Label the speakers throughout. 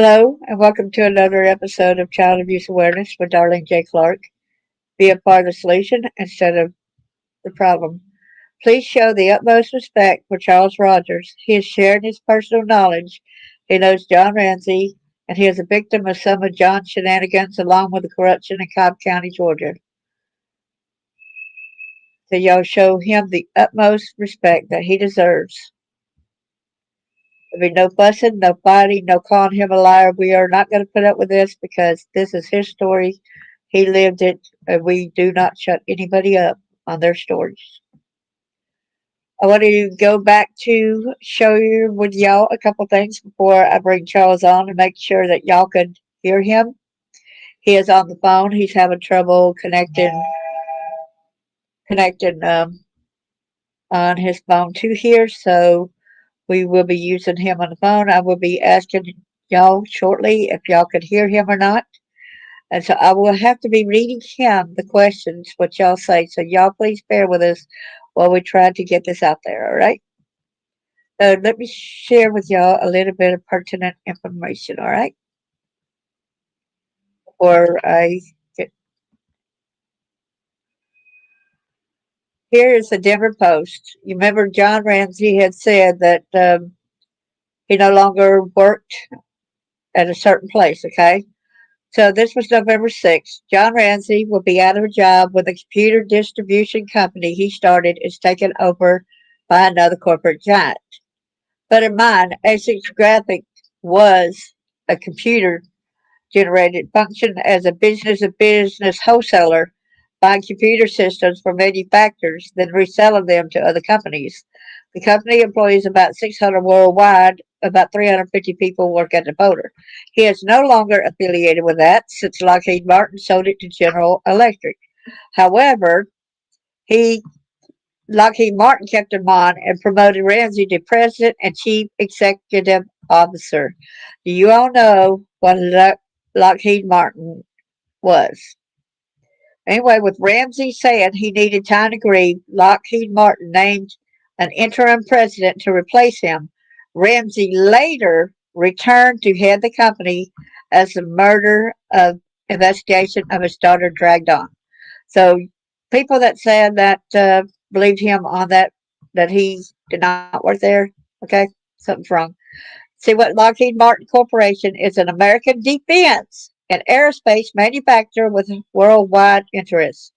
Speaker 1: Hello, and welcome to another episode of Child Abuse Awareness with Darlene J. Clark. Be a part of the solution instead of the problem. Please show the utmost respect for Charles Rogers. He has shared his personal knowledge. He knows John Ramsey, and he is a victim of some of John's shenanigans along with the corruption in Cobb County, Georgia. So y'all show him the utmost respect that he deserves. There'll be no fussing, no fighting, no calling him a liar. We are not going to put up with this because this is his story. He lived it, and we do not shut anybody up on their stories. I want to go back to show you with y'all a couple things before I bring Charles on and make sure that y'all can hear him. He is on the phone. He's having trouble connecting on his phone to here, so we will be using him on the phone. I will be asking y'all shortly if y'all could hear him or not. And so I will have to be reading him the questions, what y'all say. So y'all please bear with us while we try to get this out there, all right? So let me share with y'all a little bit of pertinent information, all right? Before I get here is the Denver Post. You remember John Ramsey had said that he no longer worked at a certain place, okay? So this was November 6th. John Ramsey will be out of a job with a computer distribution company he started is taken over by another corporate giant. But in mind, ASIC's Graphic was a computer generated function as a business wholesaler, buying computer systems from manufacturers, then reselling them to other companies. The company employs about 600 worldwide. About 350 people work at the motor. He is no longer affiliated with that since Lockheed Martin sold it to General Electric. However, he Lockheed Martin kept him on and promoted Ramsey to president and chief executive officer. Do you all know what Lockheed Martin was? Anyway, with Ramsey saying he needed time to grieve, Lockheed Martin named an interim president to replace him. Ramsey later returned to head the company as the murder of investigation of his daughter dragged on. So people that said that believed him on that he did not work there, okay, something's wrong. See what Lockheed Martin Corporation is an American defense and aerospace manufacturer with worldwide interests.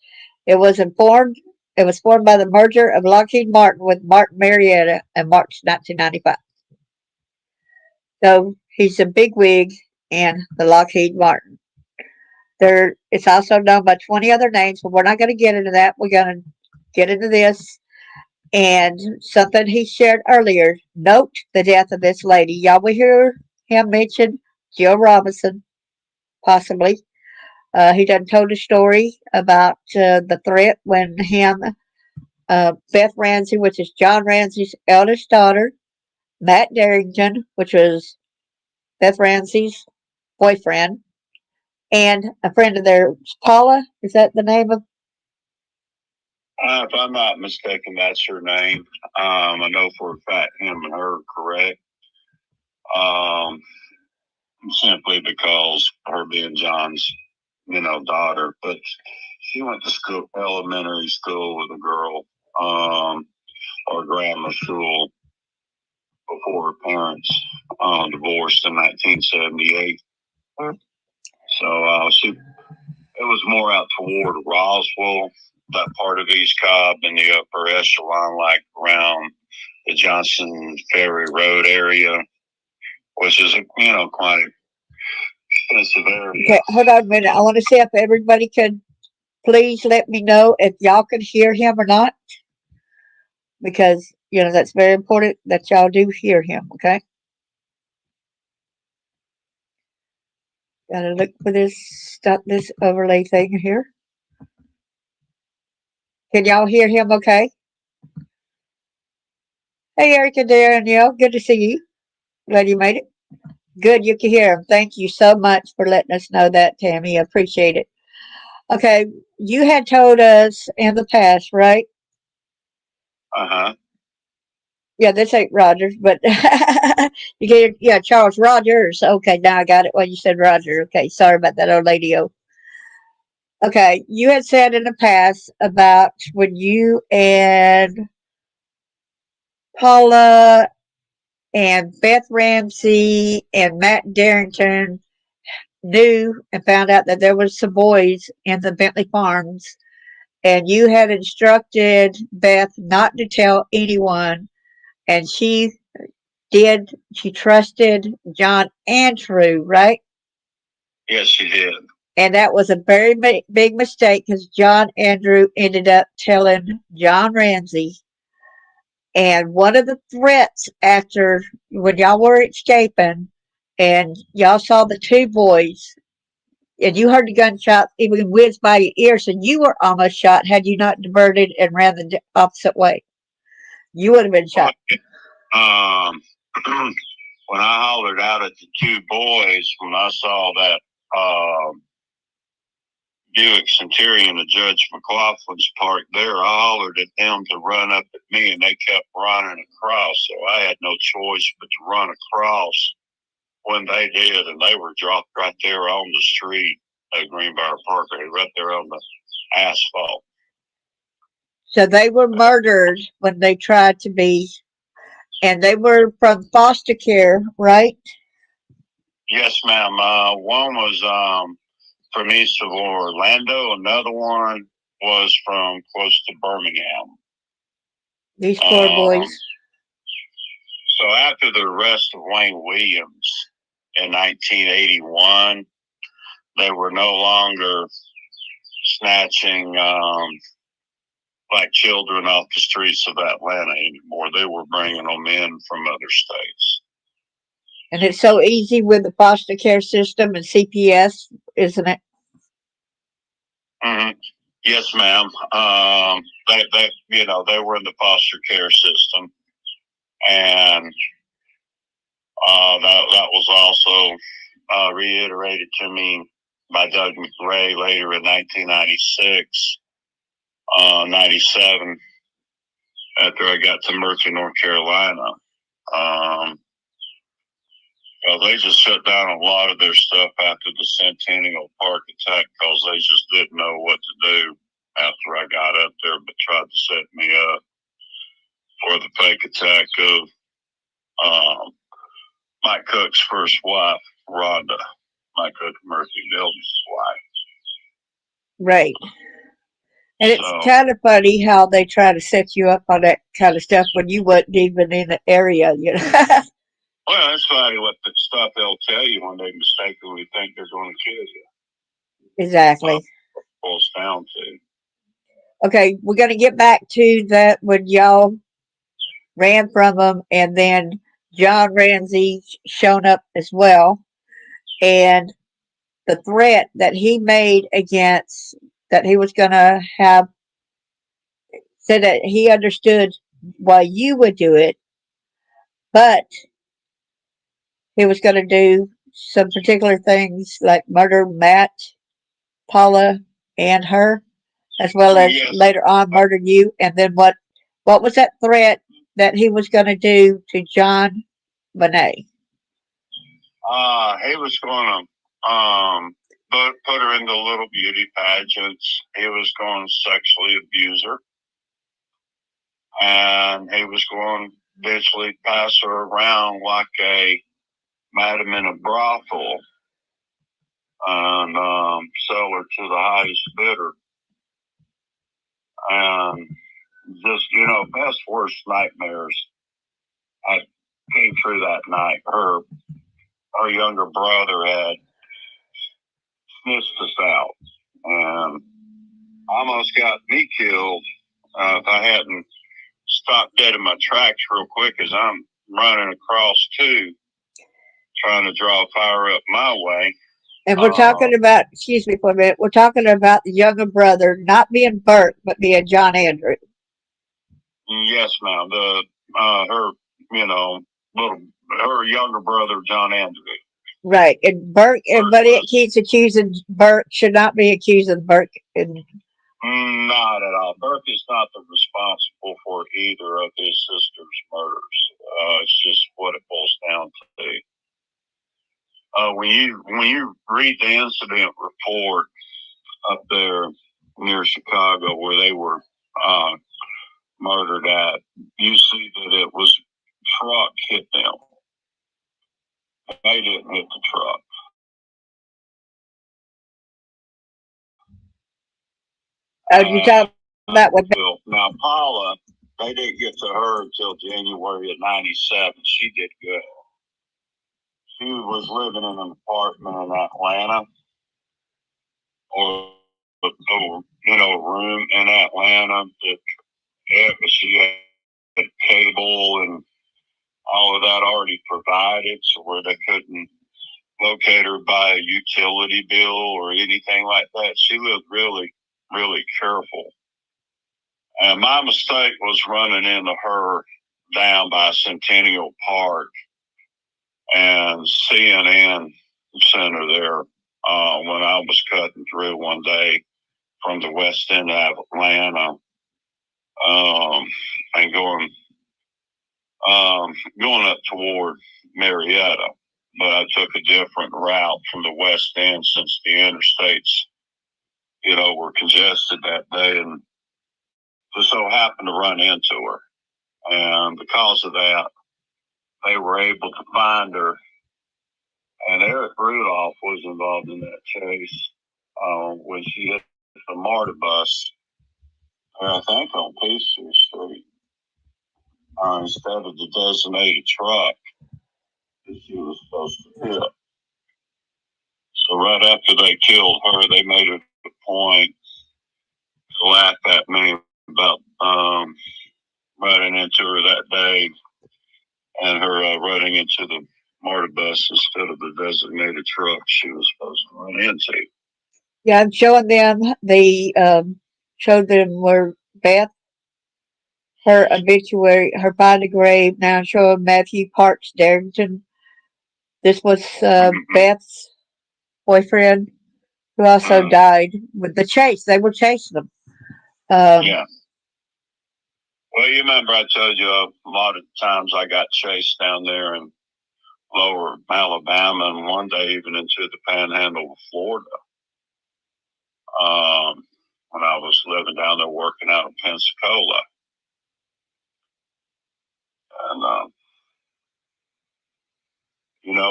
Speaker 1: It was informed. It was formed by the merger of Lockheed Martin with Martin Marietta in March 1995. So he's a bigwig in the Lockheed Martin. It's also known by 20 other names, but we're not going to get into that. We're going to get into this. And something he shared earlier. Note the death of this lady. Y'all will hear him mention Jill Robinson, possibly. He done told a story about the threat when Beth Ramsey, which is John Ramsey's eldest daughter, Matt Darrington, which was Beth Ramsey's boyfriend, and a friend of theirs, Paula. Is that the name of?
Speaker 2: If I'm not mistaken, that's her name. I know for a fact him and her are correct. Simply because her being John's, daughter. But she went to school, elementary school with a girl, or grammar school before her parents divorced in 1978. So it was more out toward Roswell, that part of East Cobb, in the upper echelon, like around the Johnson Ferry Road area, which is quite expensive area.
Speaker 1: Okay, hold on a minute. I want to see if everybody could please let me know if y'all can hear him or not, because that's very important that y'all do hear him. Okay. Gotta look for this. Stop this overlay thing here. Can y'all hear him? Okay. Hey, Erica, Danielle, good to see you. Glad you made it. Good, you can hear him. Thank you so much for letting us know that, Tammy. I appreciate it. Okay, you had told us in the past, right?
Speaker 2: Uh-huh.
Speaker 1: Yeah, this ain't Rogers, but you get, yeah, Charles Rogers. Okay, now I got it when you said Roger. Okay, sorry about that, old lady. Oh, okay. You had said in the past about when you and Paula and Beth Ramsey and Matt Darrington knew and found out that there was some boys in the Bentley Farms, and you had instructed Beth not to tell anyone, and she did. She trusted John Andrew, right?
Speaker 2: Yes, she did.
Speaker 1: And that was a very big mistake because John Andrew ended up telling John Ramsey. And one of the threats after when y'all were escaping and y'all saw the two boys and you heard the gunshots even whiz by your ears and you were almost shot had you not diverted and ran the opposite way. You would have been shot.
Speaker 2: Um, when I hollered out at the two boys, when I saw that Buick Centurion of Judge McLaughlin's parked there, I hollered at them to run up at me, and they kept running across. So I had no choice but to run across when they did, and they were dropped right there on the street at Greenbrier Parkway, right there on the asphalt.
Speaker 1: So they were murdered when they tried to be, and they were from foster care, right?
Speaker 2: Yes, ma'am. One was from east of Orlando. Another one was from close to Birmingham.
Speaker 1: These poor boys.
Speaker 2: So after the arrest of Wayne Williams in 1981, they were no longer snatching black children off the streets of Atlanta anymore. They were bringing them in from other states.
Speaker 1: And it's so easy with the foster care system and CPS, isn't it?
Speaker 2: Mm-hmm. Yes, ma'am. They were in the foster care system, and that was also reiterated to me by Doug McRae later in 1996, 97, after I got to Murphy, North Carolina. They just shut down a lot of their stuff after the Centennial Park attack because they just didn't know what to do after I got up there, but tried to set me up for the fake attack of Mike Cook's first wife, Rhonda. Mike Cook, Murphy Dillon's wife.
Speaker 1: Right. And it's kind of funny how they try to set you up on that kind of stuff when you wasn't even in the area, you know.
Speaker 2: Well, that's funny what the stuff they'll tell you when they mistakenly think they're going to kill you.
Speaker 1: Exactly.
Speaker 2: Boils down to.
Speaker 1: Okay, we're going to get back to that when y'all ran from them, and then John Ramsey shown up as well, and the threat that he made against that he was going to have said that he understood why you would do it, but he was going to do some particular things like murder Matt, Paula, and her, as well as later on murder you. And then what was that threat that he was going to do to John Bonet?
Speaker 2: He was going to put her into little beauty pageants. He was going to sexually abuse her. And he was going to eventually pass her around like a madam in a brothel and sell her to the highest bidder. And just, best worst nightmares I came through that night. Her younger brother had snitched us out and almost got me killed if I hadn't stopped dead in my tracks real quick as I'm running across too, trying to draw fire up my way.
Speaker 1: And we're talking about, excuse me for a minute, we're talking about the younger brother not being Bert, but being John Andrew.
Speaker 2: Yes, ma'am. Her younger brother, John Andrew.
Speaker 1: Right. And Bert, everybody that keeps accusing Bert should not be accusing Bert. And
Speaker 2: Not at all. Berkey's not the responsible for either of his sister's murders. It's just what it boils down to. When you read the incident report up there near Chicago where they were murdered at, you see that it was truck hit them. They didn't hit the truck.
Speaker 1: You talk about with
Speaker 2: Now Paula, they didn't get to her until January of '97. She did good. She was living in an apartment in Atlanta, or a room in Atlanta. She had cable and all of that already provided, so where they couldn't locate her by a utility bill or anything like that. She lived really, really careful. And my mistake was running into her down by Centennial Park and CNN Center there when I was cutting through one day from the west end of Atlanta and going up toward Marietta. But I took a different route from the west end since the interstates, were congested that day, and just so happened to run into her. And because of that, they were able to find her. And Eric Rudolph was involved in that chase when she hit the MARTA bus, I think on Peachtree Street, instead of the designated truck that she was supposed to hit. So right after they killed her, they made it a point to laugh at me about running into her that day and her running into the MARTA bus instead of the designated truck she was supposed to run into.
Speaker 1: Yeah, I'm showing them showed them where Beth, her obituary, her by the grave. Now I'm showing Matthew Parks Darrington. This was Beth's boyfriend who also died with the chase. They were chasing them.
Speaker 2: Yeah. Well, you remember I told you a lot of times I got chased down there in lower Alabama and one day even into the panhandle of Florida. When I was living down there working out in Pensacola. And,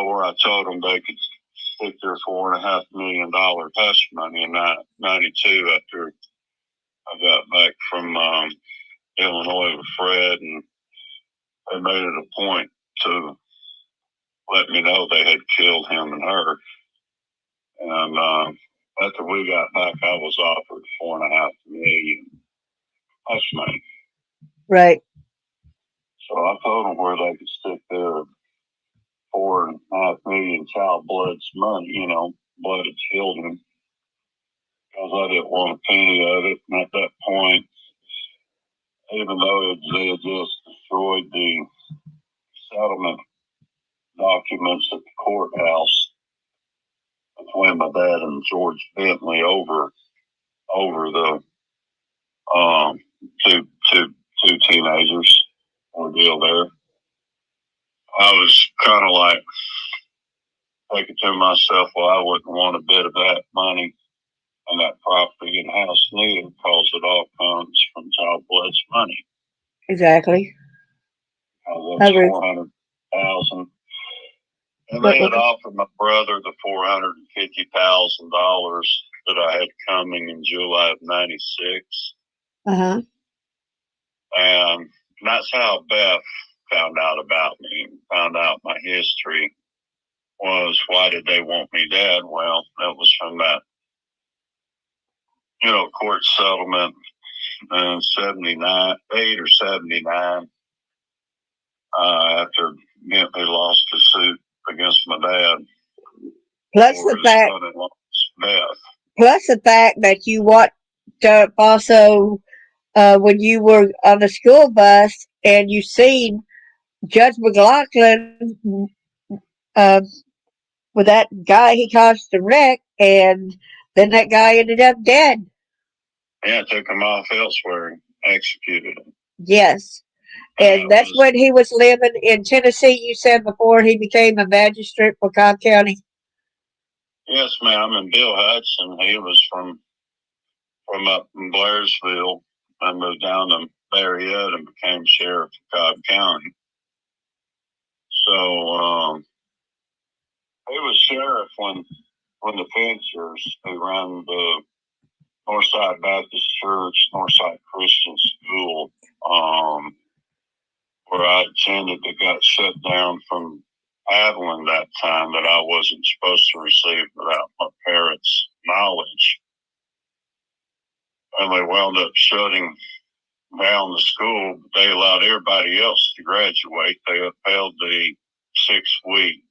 Speaker 2: where I told them they could stick their $4.5 million hush money in '92 after I got back from Illinois with Fred, and they made it a point to let me know they had killed him and her. And after we got back, I was offered $4.5 million hush money.
Speaker 1: Right.
Speaker 2: So I told them where they could stick their $4.5 million child blood's money, blood of children, because I didn't want a penny of it. And at that point, even though they had just destroyed the settlement documents at the courthouse between my dad and George Bentley over the two teenagers ordeal there, I was kind of like thinking to myself, well, I wouldn't want a bit of that money and that property in house neither, because it all comes from child blood's money.
Speaker 1: Exactly.
Speaker 2: That's $400,000. And they had offered my brother the $450,000 that I had coming in July of '96.
Speaker 1: Uh-huh.
Speaker 2: And that's how Beth found out about me, found out my history, was why did they want me dead? Well, that was from that, court settlement in 8 or 79, after Bentley lost the suit against my dad.
Speaker 1: Plus the fact that you watched also when you were on the school bus and you seen Judge McLaughlin with that guy he caused the wreck, and then that guy ended up dead.
Speaker 2: Yeah, took him off elsewhere and executed him.
Speaker 1: Yes. And that's when he was living in Tennessee, you said, before he became a magistrate for Cobb County?
Speaker 2: Yes, ma'am. And Bill Hudson, he was from up in Blairsville and moved down to Marietta and became sheriff of Cobb County. So he was sheriff when the Fencers, who ran the Northside Baptist Church, Northside Christian School, where I attended, that got shut down from Abilene that time, that I wasn't supposed to receive without my parents' knowledge. And they wound up shutting down the school, but they allowed everybody else to graduate. They upheld the 6-week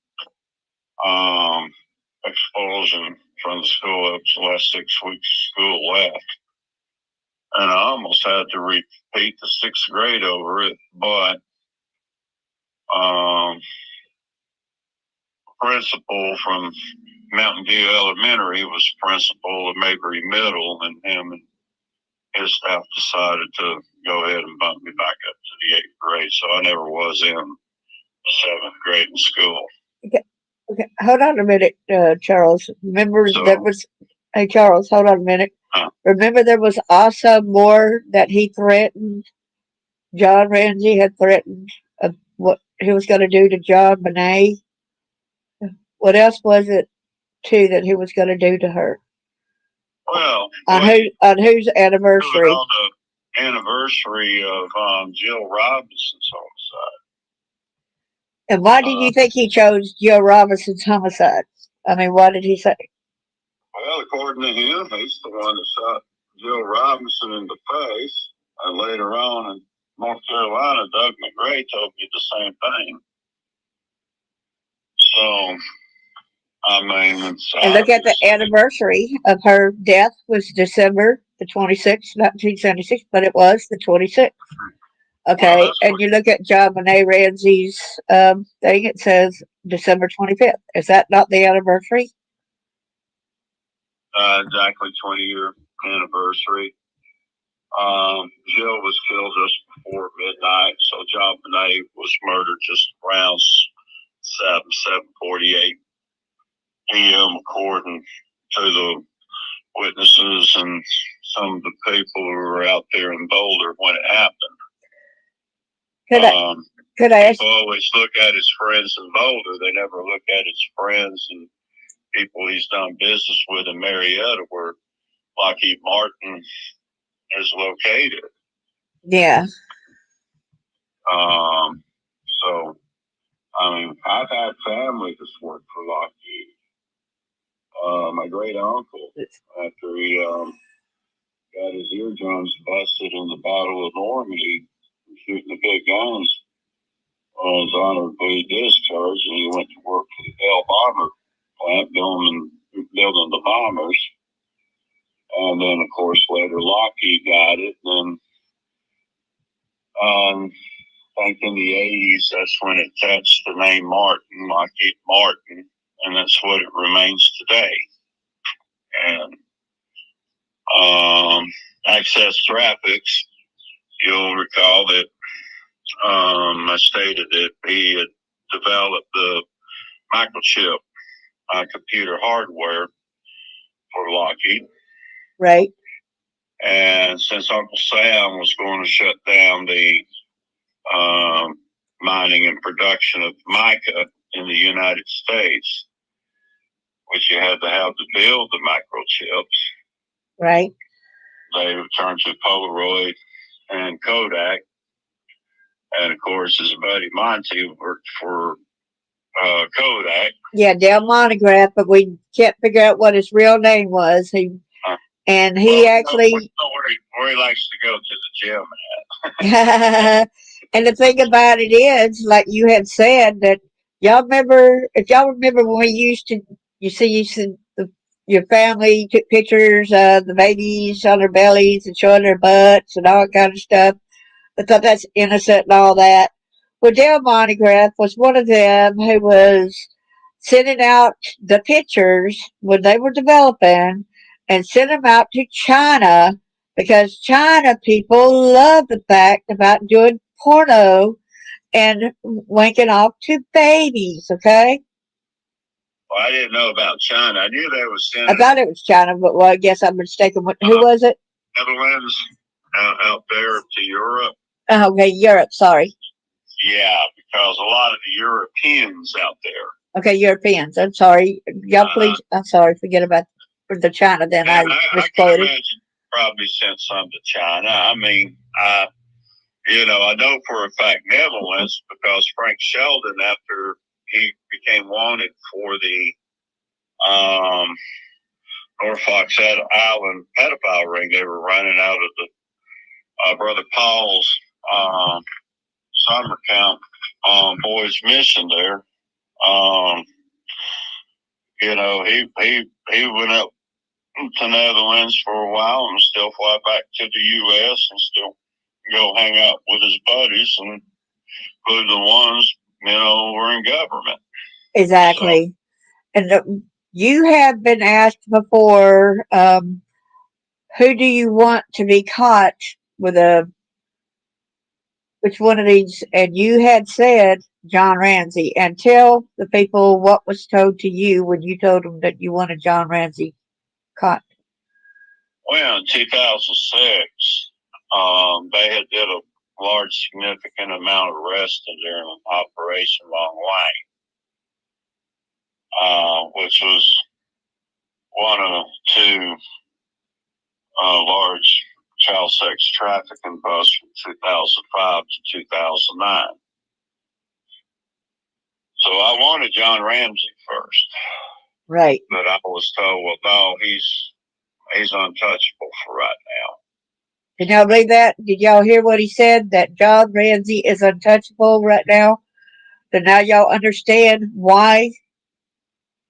Speaker 2: expulsion from the school up to the last 6 weeks of school left. And I almost had to repeat the 6th grade over it, but principal from Mountain View Elementary was principal of Maybury Middle, and him and his staff decided to go ahead and bump me back up to the 8th grade, so I never was in the 7th grade in school.
Speaker 1: Okay. Hold on a minute, Charles. Remember there was... Hey, Charles, hold on a minute. Remember there was also more that he threatened? John Ramsey had threatened what he was going to do to John Bonet. What else was it, too, that he was going to do to her?
Speaker 2: Well,
Speaker 1: on whose anniversary?
Speaker 2: On the anniversary of Jill Robinson's homicide.
Speaker 1: And why did you think he chose Jill Robinson's homicide? I mean, what did he say?
Speaker 2: Well, according to him, he's the one that shot Jill Robinson in the face. And later on in North Carolina, Doug McGray told me the same thing. So, I mean,
Speaker 1: and look at the anniversary of her death was December the 26th, 1976, but it was the 26th. Okay, well, and you look at John Bonet Ramsey's thing, it says December 25th. Is that not the anniversary?
Speaker 2: Exactly 20-year anniversary. Jill was killed just before midnight, so John Bonet was murdered just around 7:48 p.m. according to the witnesses and some of the people who were out there in Boulder when it happened.
Speaker 1: Could I ask?
Speaker 2: People always look at his friends in Boulder. They never look at his friends and people he's done business with in Marietta, where Lockheed Martin is located.
Speaker 1: Yeah.
Speaker 2: So, I mean, I've had family that's worked for Lockheed. My great uncle, after he got his eardrums busted in the Battle of Normandy, shooting the big guns, was honorably discharged, and he went to work for the Bell Bomber plant, building the bombers. And then, of course, later Lockheed got it. And I think in the 80s, that's when it attached the name Martin, Lockheed Martin, and that's what it remains today. And Access Graphics, you'll recall that I stated that he had developed the microchip computer hardware for Lockheed.
Speaker 1: Right.
Speaker 2: And since Uncle Sam was going to shut down the mining and production of mica in the United States, which you had to have to build the microchips.
Speaker 1: Right.
Speaker 2: They turned to Polaroid and Kodak. And of course, his buddy Monty worked for Kodak.
Speaker 1: Yeah, Del Monograph, but we can't figure out what his real name was. He actually
Speaker 2: where he likes to go to the gym at.
Speaker 1: And the thing about it is, like you had said, that if y'all remember when we used to, your family took pictures of the babies on their bellies and showing their butts and all kind of stuff. I thought that's innocent and all that. Well, Del Monograph was one of them who was sending out the pictures when they were developing and sent them out to China because China people love the fact about doing porno and wanking off to babies, okay?
Speaker 2: Well, I didn't know about China. I knew they were
Speaker 1: I
Speaker 2: sending
Speaker 1: thought it was China, but well, I guess I'm mistaken. Who was it?
Speaker 2: Netherlands out there to Europe.
Speaker 1: Oh, okay, Europe, sorry.
Speaker 2: Yeah, because a lot of the Europeans out there.
Speaker 1: Okay, Europeans. I'm sorry. Y'all please, I'm sorry, forget about the China then.
Speaker 2: I can
Speaker 1: misquoted.
Speaker 2: imagine probably sent some to China. I mean, I know for a fact Netherlands because Frank Sheldon, after he became wanted for the Norfolk Island pedophile ring, they were running out of the Brother Paul's summer camp boys mission there. He went up to Netherlands for a while and still fly back to the U.S. and still go hang out with his buddies, and including the ones, were in government.
Speaker 1: Exactly. So, and you have been asked before, who do you want to be caught with which one of these? And you had said John Ramsey. And tell the people what was told to you when you told them that you wanted John Ramsey caught.
Speaker 2: Well, in 2006, they had did a large, significant amount of arresting during Operation Long Wang, which was one of two large child sex trafficking busts from 2005 to 2009. So I wanted John Ramsey first.
Speaker 1: Right.
Speaker 2: But I was told, well, no, he's untouchable for right now.
Speaker 1: Can y'all believe that? Did y'all hear what he said? That John Ramsey is untouchable right now? So now y'all understand why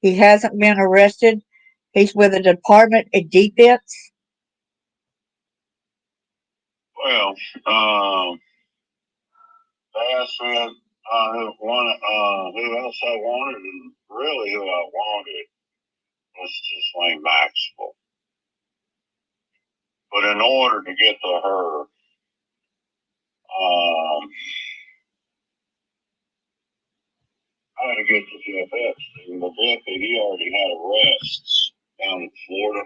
Speaker 1: he hasn't been arrested. He's with the Department of Defense.
Speaker 2: Well, they asked me who else I wanted, and really who I wanted was just Lane Maxwell. But in order to get to her, I had to get to Jeff Epstein. But Jeff, he already had arrests down in Florida.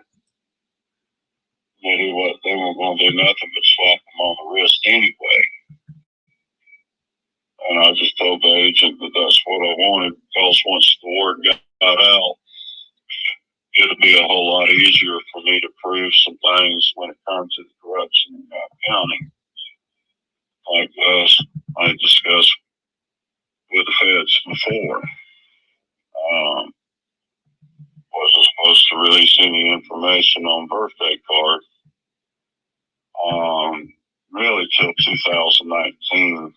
Speaker 2: But they weren't going to do nothing but slap him on the wrist anyway. And I just told the agent that that's what I wanted, because once the word got out, it'll be a whole lot easier for me to prove some things when it comes to the corruption in Cobb County. Like I discussed with the feds before. Wasn't supposed to release any information on birthday card. Really till 2019.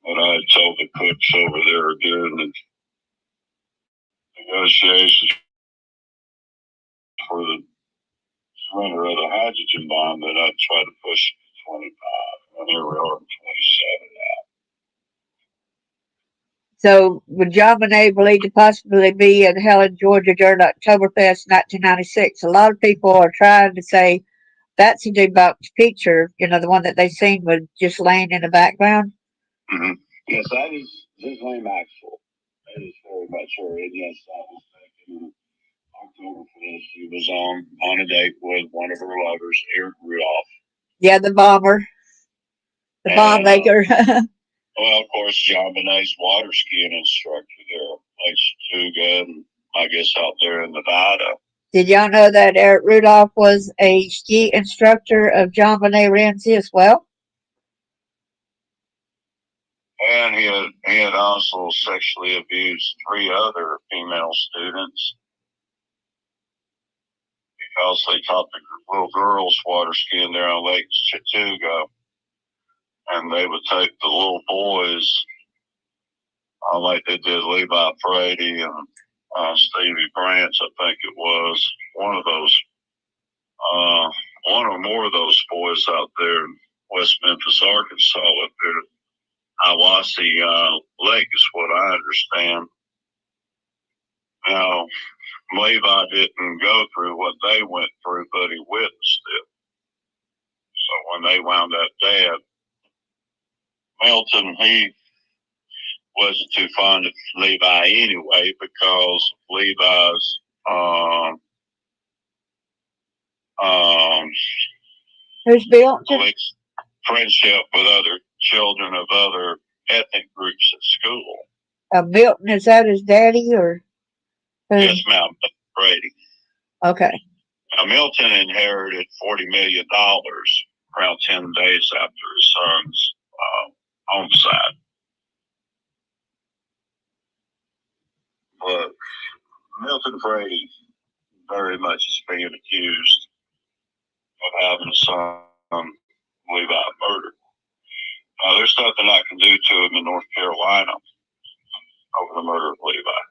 Speaker 2: But I had told the cooks over there during the negotiations for the surrender of the hydrogen bomb that I'd try to push it to 25. And here we are at 27 now.
Speaker 1: So, would John Bonet believed to possibly be in Helen, Georgia during Oktoberfest 1996? A lot of people are trying to say that's a debunked picture, the one that they seen was just laying in the background.
Speaker 2: Mm-hmm. Yes, that is Lane Maxwell. That is very much her. And yes, I was thinking Oktoberfest. She was on a date with one of her lovers, Eric Rudolph.
Speaker 1: Yeah, the bomber. The bomb maker.
Speaker 2: Well, of course, John Bonet's water skiing instructor there, Lake Chattooga, and I guess out there in Nevada.
Speaker 1: Did y'all know that Eric Rudolph was a ski instructor of John Bonet Ramsey as well?
Speaker 2: And he had also sexually abused 3 other female students because they taught the little girls water skiing there on Lake Chattooga. And they would take the little boys, like they did Levi Brady and Stevie Branch, I think it was, one or more of those boys out there in West Memphis, Arkansas, up there at Hiwassee Lake is what I understand. Now, Levi didn't go through what they went through, but he witnessed it. So when they wound up dead, Milton, he wasn't too fond of Levi anyway because Levi's
Speaker 1: Who's Milton?
Speaker 2: friendship with other children of other ethnic groups at school.
Speaker 1: Milton, is that his daddy or who?
Speaker 2: Yes, ma'am, Brady.
Speaker 1: Okay.
Speaker 2: Now, Milton inherited $40 million around 10 days after his son's homicide. But Milton Brady very much is being accused of having his son Levi murdered. Now, there's nothing I can do to him in North Carolina over the murder of Levi.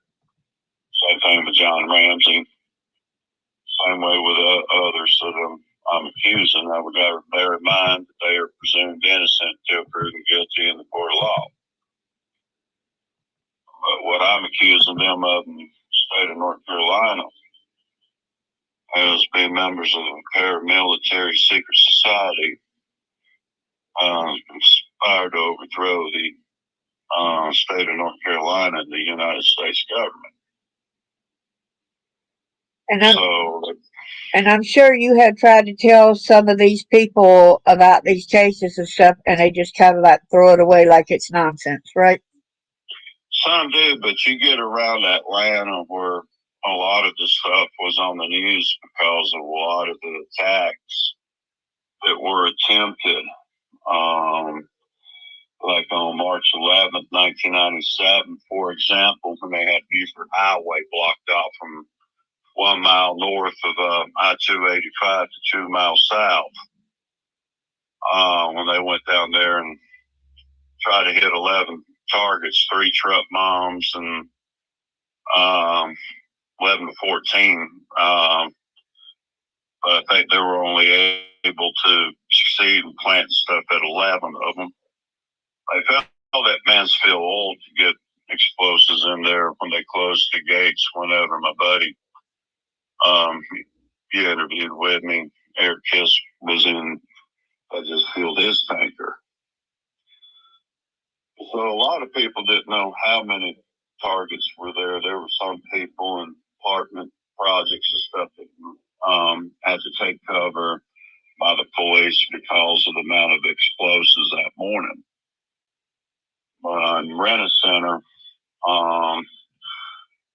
Speaker 2: Same thing with John Ramsey. Same way with others that I'm accusing. I would bear in mind that they are presumed innocent until proven guilty in the court of law. But what I'm accusing them of in the state of North Carolina as being members of the paramilitary secret society conspired to overthrow the state of North Carolina and the United States government.
Speaker 1: And I'm sure you have tried to tell some of these people about these cases and stuff, and they just kind of like throw it away like it's nonsense, right?
Speaker 2: Some do, but you get around Atlanta where a lot of the stuff was on the news because of a lot of the attacks that were attempted. Like on March 11th, 1997, for example, when they had Buford Highway blocked off from 1 mile north of I-285 to 2 miles south. When they went down there and tried to hit 11 targets, 3 truck bombs and 11 to 14. I think they were only able to succeed in planting stuff at 11 of them. They found that Mansfield oil to get explosives in there when they closed the gates whenever my buddy he interviewed with me. Eric Kiss was in, I just filled his tanker. So a lot of people didn't know how many targets were there. There were some people in apartment projects and stuff that had to take cover by the police because of the amount of explosives that morning. But in Renner Center,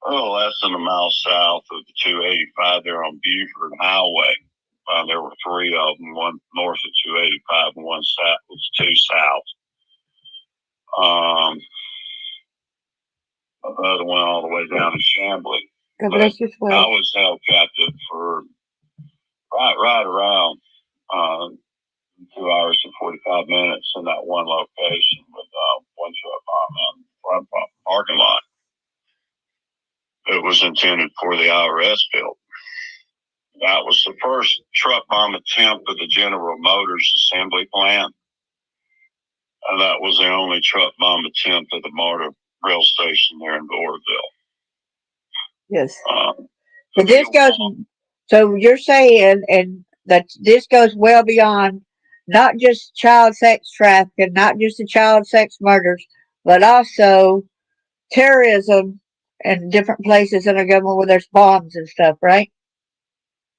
Speaker 2: less than a mile south of the 285 there on Buford Highway. There were 3 of them, one north of 285 and one south was 2 south. Another one all the way down to Chambly.
Speaker 1: God bless you.
Speaker 2: I was held captive for right around 2 hours and 45 minutes in that one location with one truck bomb in the front parking lot. It was intended for the IRS building. That was the first truck bomb attempt of the General Motors assembly plant. And that was the only truck bomb attempt at the MARTA rail station there in Doraville.
Speaker 1: Yes. So you're saying, and that this goes well beyond not just child sex trafficking, not just the child sex murders, but also terrorism in different places in our government where there's bombs and stuff, right?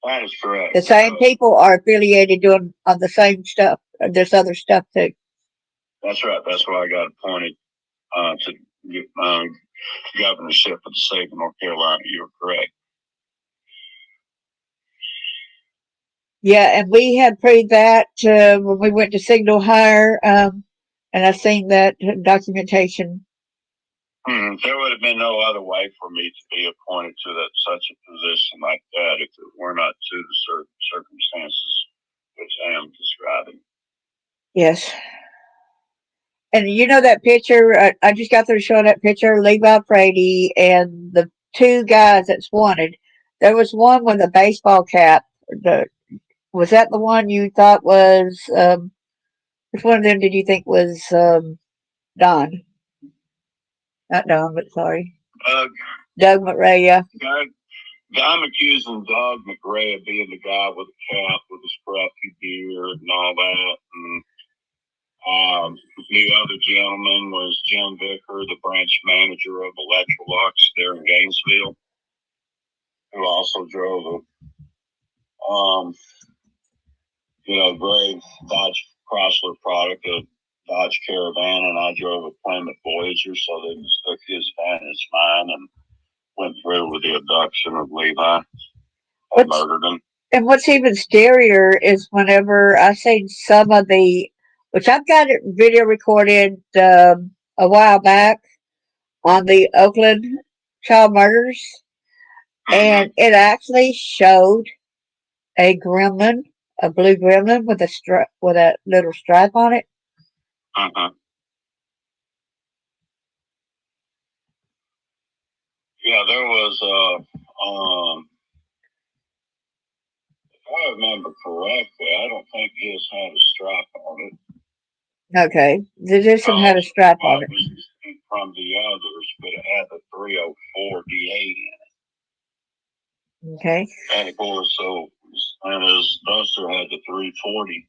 Speaker 2: That is correct.
Speaker 1: The same people are affiliated doing on the same stuff. There's other stuff too.
Speaker 2: That's right. That's why I got appointed to governorship of the state of North Carolina. You're correct.
Speaker 1: Yeah, and we had prayed that when we went to Signal Hire, and I seen that documentation.
Speaker 2: There would have been no other way for me to be appointed to such a position like that if it were not to the circumstances which I am describing.
Speaker 1: Yes. And you know that picture, I just got through showing that picture, Levi Brady and the 2 guys that's wanted. There was one with a baseball cap. Was that the one you thought was, which one of them did you think was Don? Not Don, but sorry.
Speaker 2: Doug
Speaker 1: McRae, yeah.
Speaker 2: I'm accusing Doug McRae of being the guy with the cap with the scruffy beard and all that. And the other gentleman was Jim Vicker, the branch manager of Electrolux there in Gainesville, who also drove a gray Dodge Chrysler product, a Dodge Caravan, and I drove a Plymouth Voyager, so they mistook his van as mine and went through with the abduction of Levi and murdered him.
Speaker 1: And what's even scarier is whenever I seen some of the, which I've got it video recorded a while back on the Oakland child murders, and it actually showed a gremlin, a blue gremlin with a little stripe on it.
Speaker 2: Yeah, there was if I remember correctly, I don't think his had a stripe on it.
Speaker 1: Okay, this one had a stripe on it.
Speaker 2: From the others, but it had the 304 D8 in it.
Speaker 1: Okay.
Speaker 2: And of course, and his Duster had the 340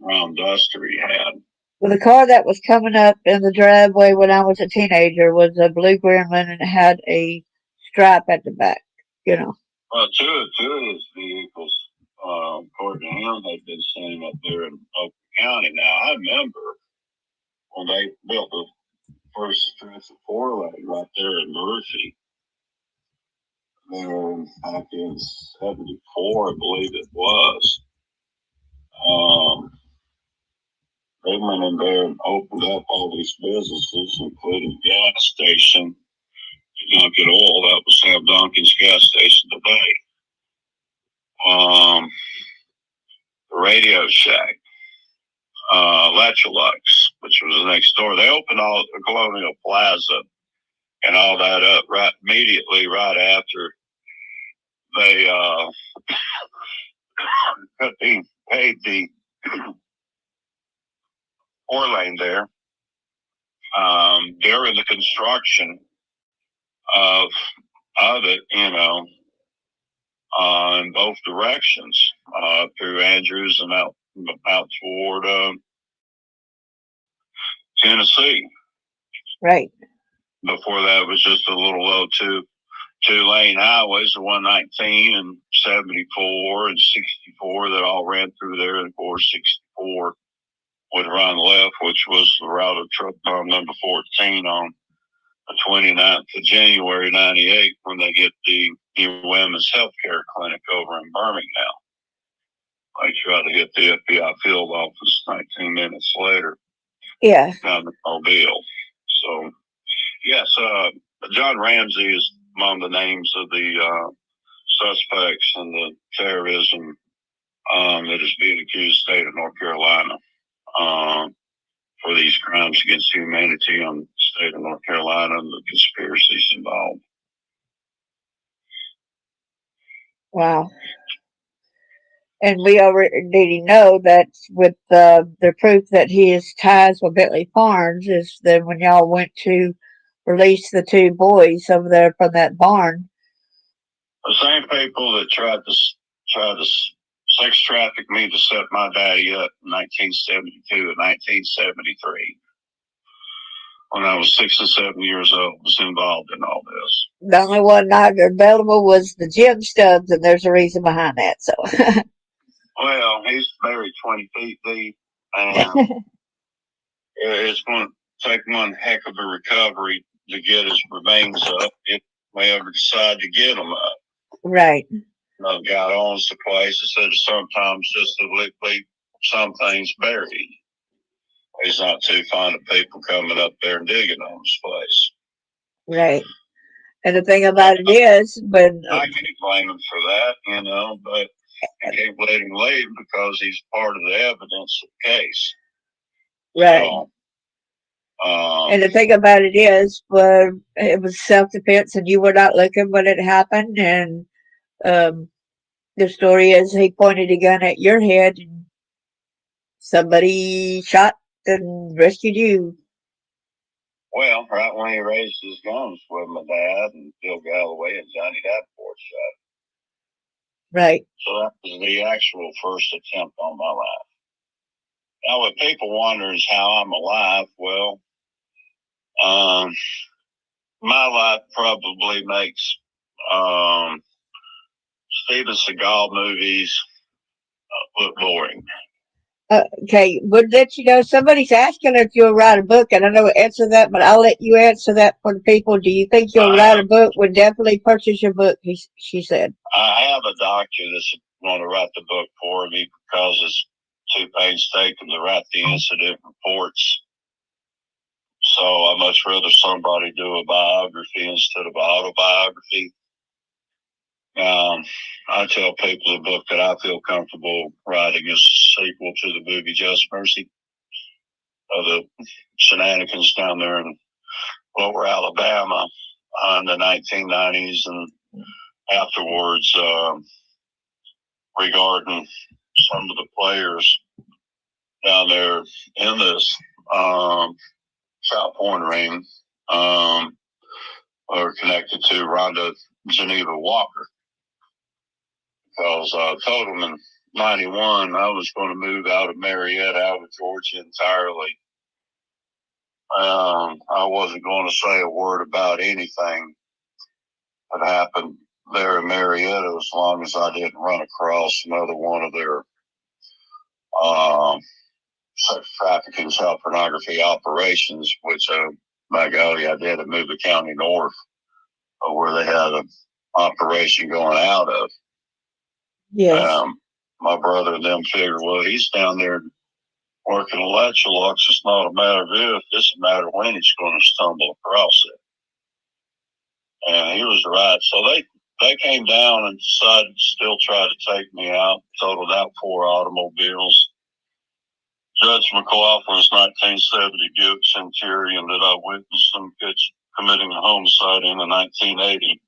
Speaker 2: round Duster he had.
Speaker 1: Well, the car that was coming up in the driveway when I was a teenager was a blue Gremlin, and it had a stripe at the back,
Speaker 2: Well, two of his vehicles, according to him, had been seen up there in Oakland County. Now, I remember when they built the first stretch of 4-lane right there in Murphy. There, back in '74, I believe it was. They went in there and opened up all these businesses, including a gas station, Dunkin' Oil. That was Sam Duncan's gas station today. The Radio Shack, Electrolux, which was next door. They opened all the Colonial Plaza and all that up immediately right after they paid the 4-lane there. During the construction of it, in both directions, through Andrews and out toward Tennessee.
Speaker 1: Right.
Speaker 2: Before that, it was just a little low two-lane highways, the 119 and 74 and 64 that all ran through there. And of course, 64 would run left, which was the route of truck bomb number 14 on the 29th of January, 98, when they get the new women's health care clinic over in Birmingham. They try to hit the FBI field office 19 minutes later.
Speaker 1: Yeah.
Speaker 2: Down the Mobile. So, yes, John Ramsey is among the names of the suspects in the terrorism that is being accused the state of North Carolina for these crimes against humanity on the state of North Carolina and the conspiracies involved.
Speaker 1: Wow. And we already know that with the proof that his ties with Bentley Farms is that when y'all went to release the two boys over there from that barn.
Speaker 2: The same people that tried to sex traffic me to set my daddy up in 1972 and 1973. When I was 6 and 7 years old, was involved in all this.
Speaker 1: The only one not available was the Jim Stubbs, and there's a reason behind that. So.
Speaker 2: Well, he's buried 20 feet deep, and it's going to take one heck of a recovery to get his remains up if we ever decide to get them up.
Speaker 1: Right.
Speaker 2: The guy owns the place. He said sometimes just to leave some things buried. He's not too fond of people coming up there and digging on his place.
Speaker 1: Right. And the thing about it is, when
Speaker 2: I can't blame him for that, but I can't let him leave because he's part of the evidence of the case.
Speaker 1: Right.
Speaker 2: So,
Speaker 1: and the thing about it is, it was self-defense, and you were not looking when it happened. And the story is, he pointed a gun at your head, and somebody shot and rescued you.
Speaker 2: Well, right when he raised his guns with my dad and Bill Galloway and Johnny Davenport shut.
Speaker 1: Right.
Speaker 2: So that was the actual first attempt on my life. Now, what people wonder is how I'm alive. Well, my life probably makes Steven Seagal movies look boring.
Speaker 1: Okay, would let you know. Somebody's asking if you'll write a book, and I know answer that, but I'll let you answer that for the people. Do you think you'll write a book? Would definitely purchase your book, she said.
Speaker 2: I have a doctor that's going to write the book for me because it's too painstaking to write the incident reports. So I'd much rather somebody do a biography instead of an autobiography. I tell people the book that I feel comfortable writing is a sequel to the movie Just Mercy, of the shenanigans down there in lower Alabama in the 1990s and afterwards, regarding some of the players down there in this child porn ring are connected to Rhonda Geneva Walker. Because I told them in 91 I was going to move out of Marietta, out of Georgia entirely. I wasn't going to say a word about anything that happened there in Marietta as long as I didn't run across another one of their sex trafficking, child pornography operations, which, by golly, I did at Mova County North, where they had an operation going out of.
Speaker 1: Yes.
Speaker 2: My brother and them figured, well, he's down there working Electrolux. It's not a matter of if, it's a matter of when he's going to stumble across it. And he was right. So they came down and decided to still try to take me out, totaled out 4 automobiles. Judge McLaughlin's 1970 Buick Centurion that I witnessed them committing a homicide in 1980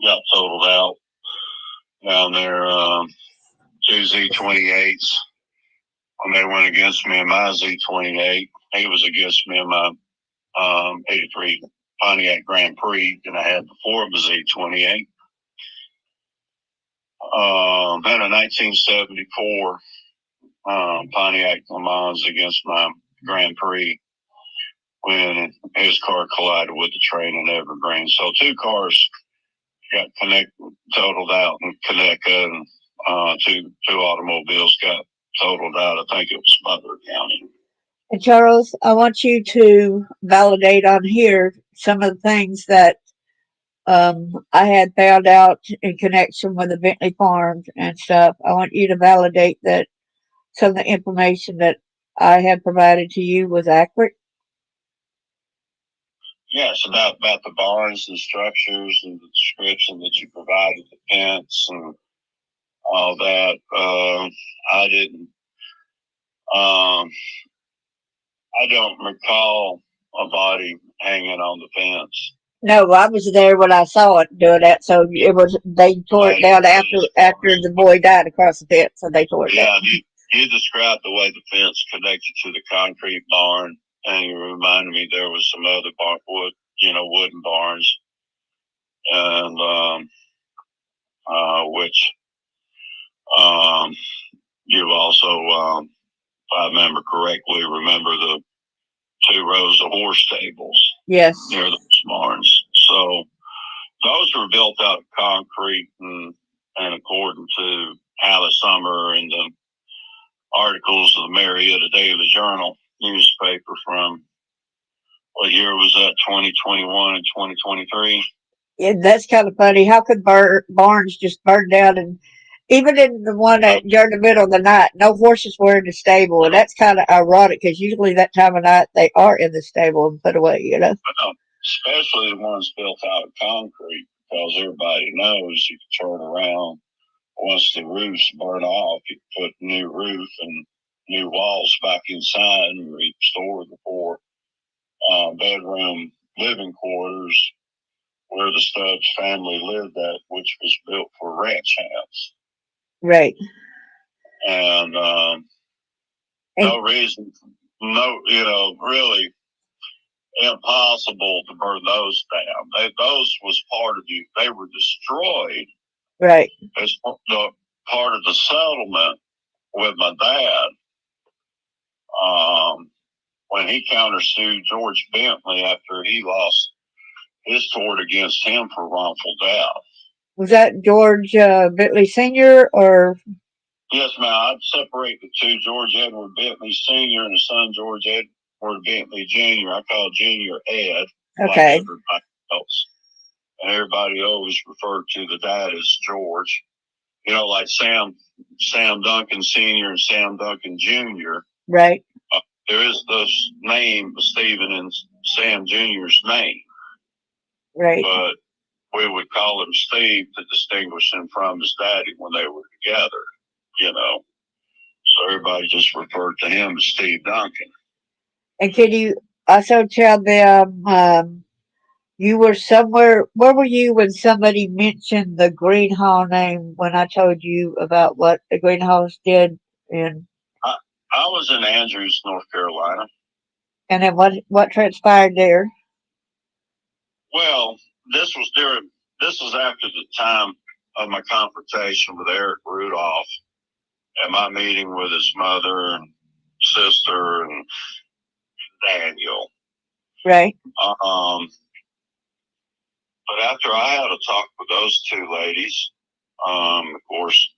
Speaker 2: got totaled out. Down there, 2 Z28s. When they went against me in my Z28, he was against me in my 83 Pontiac Grand Prix, and I had the 4 of the Z28. Then in 1974, Pontiac Le Mans against my Grand Prix when his car collided with the train in Evergreen. So 2 cars got totaled out in Connecticut, and two automobiles got totaled out. I think it was Butler County.
Speaker 1: And Charles, I want you to validate on here some of the things that I had found out in connection with the Bentley Farms and stuff. I want you to validate that some of the information that I had provided to you was accurate.
Speaker 2: Yes, about the barns and structures and the description that you provided, the fence and all that. I didn't. I don't recall a body hanging on the fence.
Speaker 1: No, I was there when I saw it doing that. So it was they tore it down after the boy died across the fence. So they tore it down.
Speaker 2: Yeah, you described the way the fence connected to the concrete barn, and you reminded me there was some other wooden barns, and which you also, if I remember correctly, remember the 2 rows of horse stables.
Speaker 1: Yes.
Speaker 2: Near those barns. So those were built out of concrete, and according to Alice Summer and the articles of the Marietta Daily Journal newspaper from what year was that, 2021 and 2023?
Speaker 1: Yeah, that's kind of funny. How could barns just burn down? And even in the one that during the middle of the night, no horses were in the stable. And that's kind of ironic because usually that time of night they are in the stable and put away,
Speaker 2: Especially the ones built out of concrete, because everybody knows you can turn around once the roofs burn off. You can put new roof and new walls back inside and restore the 4 bedroom living quarters where the Stubbs family lived at, which was built for ranch hands.
Speaker 1: Right.
Speaker 2: And no reason, really, impossible to burn those down. Those was part of they were destroyed
Speaker 1: Right.
Speaker 2: as the part of the settlement with my dad. When he countersued George Bentley after he lost his tort against him for wrongful death.
Speaker 1: Was that George Bentley Sr. or?
Speaker 2: Yes, ma'am. I'd separate the two, George Edward Bentley Sr. and his son George Edward Bentley Jr. I call Junior Ed,
Speaker 1: okay.
Speaker 2: like everybody else. And everybody always referred to the dad as George. You know, like Sam Duncan Sr. and Sam Duncan Jr.
Speaker 1: Right.
Speaker 2: There is this name, Stephen and Sam Jr.'s name.
Speaker 1: Right.
Speaker 2: But we would call him Steve to distinguish him from his daddy when they were together, you know. So everybody just referred to him as Steve Duncan.
Speaker 1: And can you also tell them you were somewhere, where were you when somebody mentioned the Green Hall name when I told you about what the Green Halls did?
Speaker 2: I was in Andrews, North Carolina.
Speaker 1: And then what transpired there?
Speaker 2: Well, this was after the time of my confrontation with Eric Rudolph and my meeting with his mother and sister and Daniel.
Speaker 1: Right.
Speaker 2: But after I had a talk with those two ladies, of course,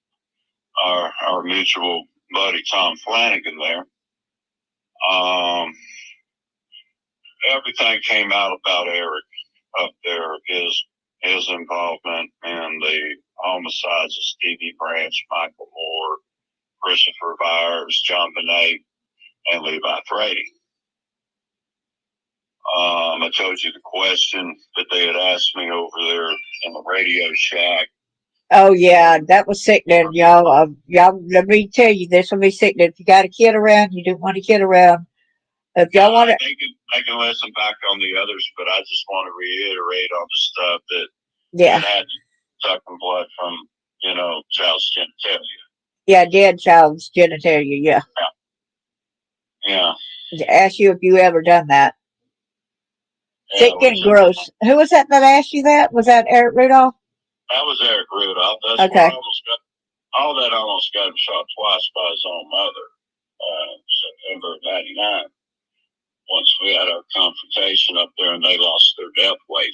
Speaker 2: our mutual buddy Tom Flanagan there, everything came out about Eric up there, his involvement in the homicides of Stevie Branch, Michael Moore, Christopher Byers, John Benet, and Levi Frady. I told you the question that they had asked me over there in the Radio Shack.
Speaker 1: Oh yeah, that was sickening, y'all. Y'all, let me tell you, this will be sickening. If you got a kid around, you don't want a kid around. If y'all want to,
Speaker 2: they can listen back on the others, but I just want to reiterate on the stuff that had sucking blood from, you know, child's genitalia.
Speaker 1: Yeah, dead child's genitalia. Yeah.
Speaker 2: Yeah.
Speaker 1: Ask you if you ever done that. Sick and gross. Who was that asked you that? Was that Eric Rudolph?
Speaker 2: That was Eric Rudolph. That's
Speaker 1: okay.
Speaker 2: All that almost got him shot twice by his own mother. September of '99. Once we had our confrontation up there and they lost their death wager.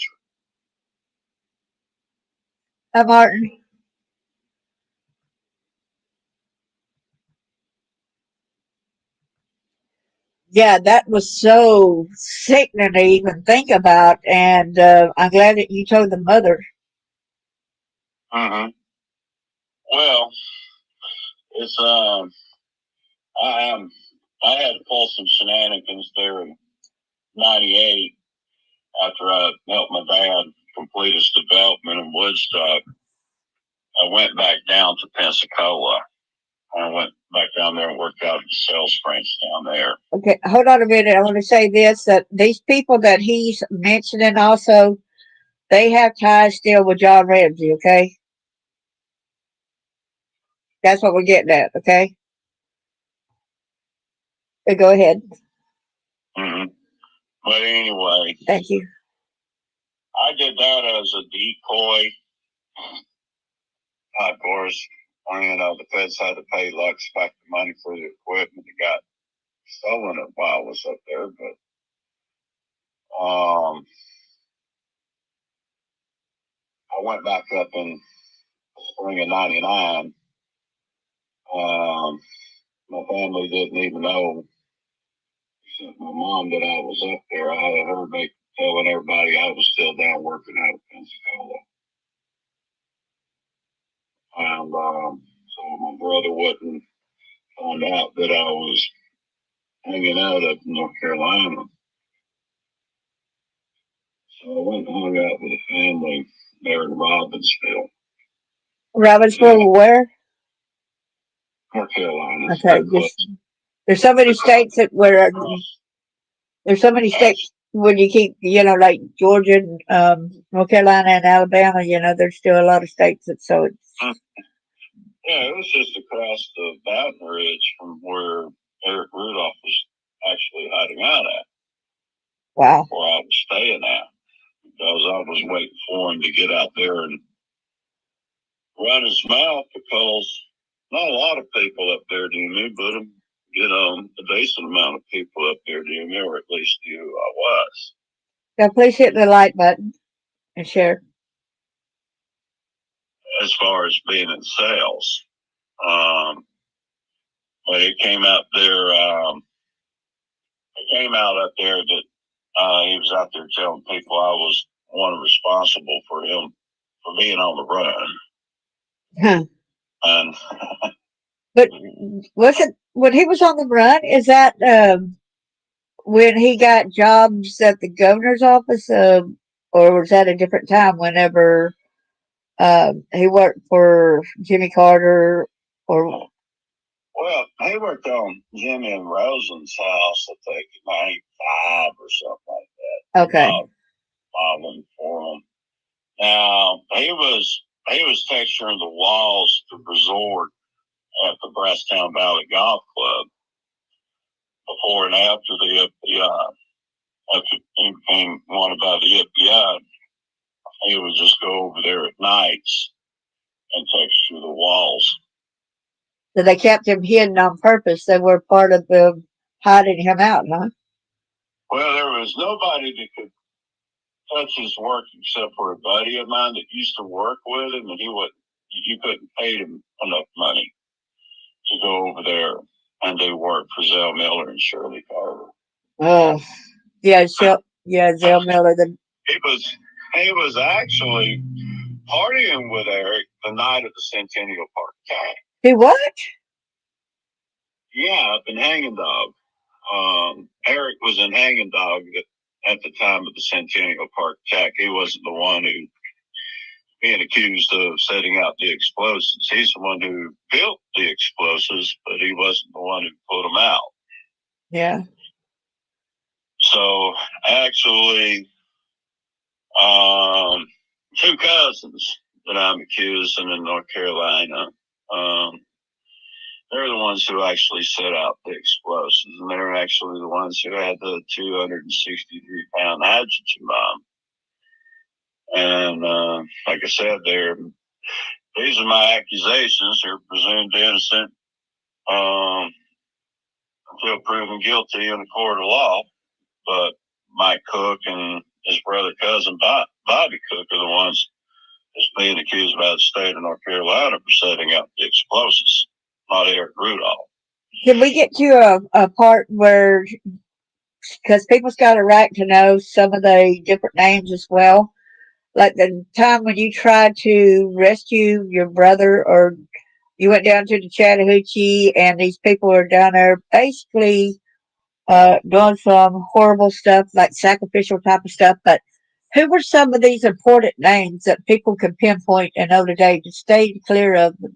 Speaker 1: Hi, Martin. Yeah, that was so sickening to even think about, and I'm glad that you told the mother.
Speaker 2: Mm-hmm. Well, it's I had to pull some shenanigans there in '98 after I helped my dad complete his development in Woodstock. I went back down to Pensacola. I went back down there and worked out at the sales branch down there.
Speaker 1: Okay, hold on a minute. I want to say this, that these people that he's mentioning also, they have ties still with John Ramsey, okay? That's what we're getting at, okay? Go ahead.
Speaker 2: Mm-hmm. But anyway.
Speaker 1: Thank you.
Speaker 2: I did that as a decoy. Of course, you know, the feds had to pay Lux back the money for the equipment that got stolen while I was up there. But I went back up in spring of '99. My family didn't even know, except my mom, that I was up there. I had her telling everybody I was still down working out of Pensacola. And so my brother wouldn't find out that I was hanging out up in North Carolina. So I went and hung out with a family there in Robbinsville.
Speaker 1: Robbinsville, where?
Speaker 2: North Carolina.
Speaker 1: Okay, there's so many states that where there's so many states when you keep, you know, like Georgia, North Carolina, and Alabama. You know, there's still a lot of states that so it's.
Speaker 2: Yeah, it was just across the Baton Ridge from where Eric Rudolph was actually hiding out at.
Speaker 1: Wow.
Speaker 2: where I was staying at, because I was waiting for him to get out there and run his mouth, because not a lot of people up there knew me, but a decent amount of people up there knew me, or at least knew who I was.
Speaker 1: Now, please hit the like button and share.
Speaker 2: As far as being in sales, but it came out there. It came out up there that he was out there telling people I was one responsible for him for being on the run.
Speaker 1: Huh.
Speaker 2: And
Speaker 1: But was it when he was on the run? Is that when he got jobs at the governor's office, or was that a different time? Whenever he worked for Jimmy Carter, or
Speaker 2: well, he worked on Jimmy and Rosen's house, I think, in '95 or something like that.
Speaker 1: okay,
Speaker 2: Modeling for him. Now he was texturing the walls of the resort at the Brasstown Valley Golf Club before and after the FBI. After he became wanted by the FBI, he would just go over there at nights and texture the walls.
Speaker 1: so they kept him hidden on purpose. They were part of the hiding him out, huh?
Speaker 2: Well, there was nobody that could touch his work except for a buddy of mine that used to work with him, and you couldn't pay him enough money to go over there and do work for Zell Miller and Shirley Carter.
Speaker 1: Oh, yeah, Zell Miller.
Speaker 2: He was actually partying with Eric the night of the Centennial Park attack.
Speaker 1: He what?
Speaker 2: Yeah, up in Hanging Dog. Eric was in Hanging Dog at the time of the Centennial Park attack. He wasn't the one who being accused of setting out the explosives. He's the one who built the explosives, but he wasn't the one who put them out.
Speaker 1: Yeah.
Speaker 2: So actually, two cousins that I'm accusing in North Carolina, they're the ones who actually set out the explosives, and they're actually the ones who had the 263-pound hydrogen bomb. And like I said, these are my accusations. They're presumed innocent until proven guilty in a court of law. But Mike Cook and his brother cousin Bobby Cook are the ones that's being accused by the state of North Carolina for setting up the explosives, not Eric Rudolph.
Speaker 1: Can we get to a part where, because people's got a right to know some of the different names as well, like the time when you tried to rescue your brother, or you went down to the Chattahoochee and these people are down there basically doing some horrible stuff, like sacrificial type of stuff. But who were some of these important names that people can pinpoint and know today to stay clear of them?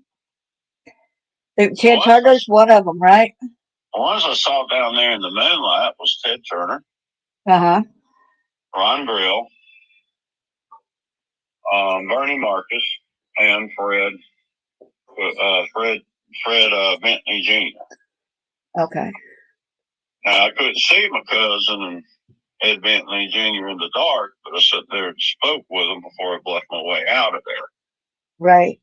Speaker 1: Ted Turner's one of them, right?
Speaker 2: The ones I saw down there in the moonlight was Ted Turner,
Speaker 1: Uh-huh.
Speaker 2: Ron Brill, Bernie Marcus, and Fred Bentley Jr.
Speaker 1: Okay.
Speaker 2: Now, I couldn't see my cousin and Ed Bentley Jr. in the dark, but I sat there and spoke with him before I bluffed my way out of there.
Speaker 1: Right.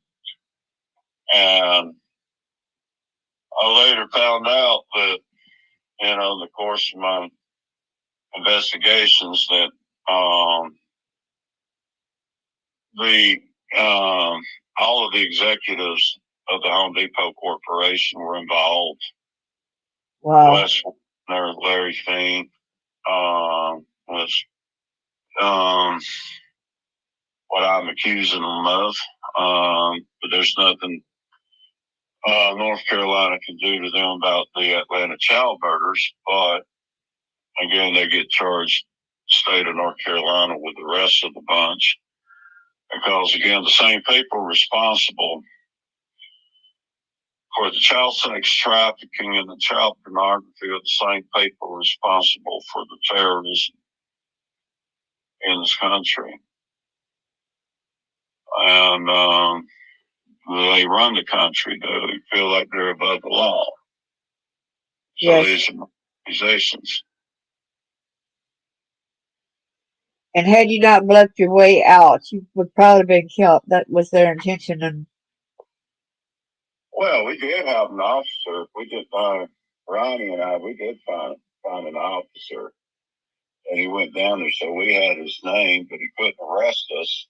Speaker 2: And I later found out that, in the course of my investigations, that all of the executives of the Home Depot Corporation were involved.
Speaker 1: Wow.
Speaker 2: Wes Warner, Larry Fink, was what I'm accusing them of. But there's nothing North Carolina can do to them about the Atlanta child murders. But again, they get charged, state of North Carolina, with the rest of the bunch. Because again, the same people responsible for the child sex trafficking and the child pornography are the same people responsible for the terrorism in this country. And they run the country, they feel like they're above the law. So
Speaker 1: Yes.
Speaker 2: these are accusations.
Speaker 1: And had you not bluffed your way out, you would probably been killed. That was their intention. And
Speaker 2: Well, we did have an officer. We did find Ronnie and I. We did find an officer, and he went down there. So we had his name, but he couldn't arrest us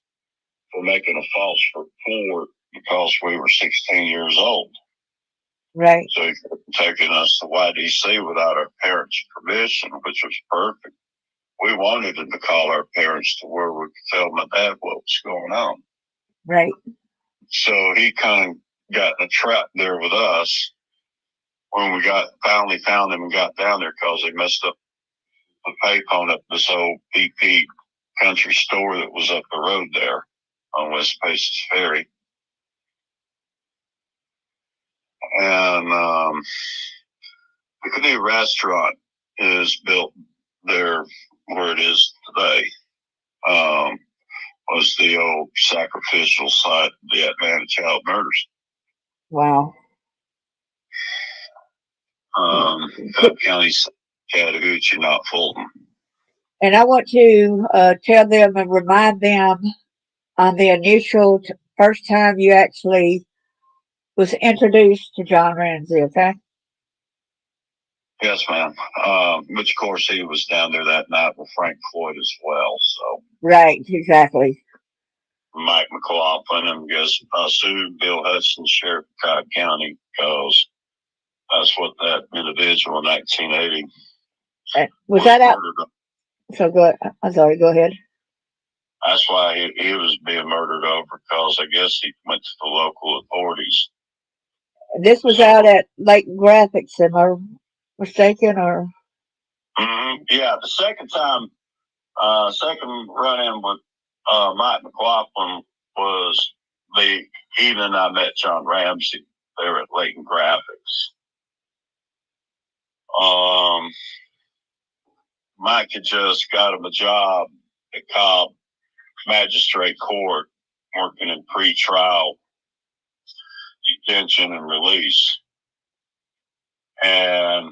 Speaker 2: for making a false report because we were 16 years old.
Speaker 1: right,
Speaker 2: So he couldn't taken us to YDC without our parents' permission, which was perfect. We wanted him to call our parents to where we could tell my dad what was going on.
Speaker 1: right,
Speaker 2: So he kind of got in a trap there with us when we finally found him and got down there because they messed up the payphone at this old BP country store that was up the road there on West Paces Ferry. And the new restaurant is built there where it is today. Was the old sacrificial site of the Atlanta child murders.
Speaker 1: wow.
Speaker 2: Cobb County, Chattahoochee, not Fulton.
Speaker 1: And I want to tell them and remind them on the initial first time you actually was introduced to John Ramsey, okay?
Speaker 2: Yes, ma'am. Which, of course, he was down there that night with Frank Floyd as well. So
Speaker 1: Right, exactly.
Speaker 2: Mike McLaughlin, and I sued Bill Hudson, Sheriff of Cobb County, because that's what that individual in 1980
Speaker 1: Was that out?
Speaker 2: murdered.
Speaker 1: So go ahead. I'm sorry, go ahead.
Speaker 2: That's why he was being murdered over, because I guess he went to the local authorities.
Speaker 1: This was out at Lake Graphics, am I mistaken? Or
Speaker 2: Yeah, the second time, second run-in with Mike McLaughlin was the evening I met John Ramsey there at Leighton Graphics. Mike had just got him a job at Cobb Magistrate Court working in pre-trial detention and release, and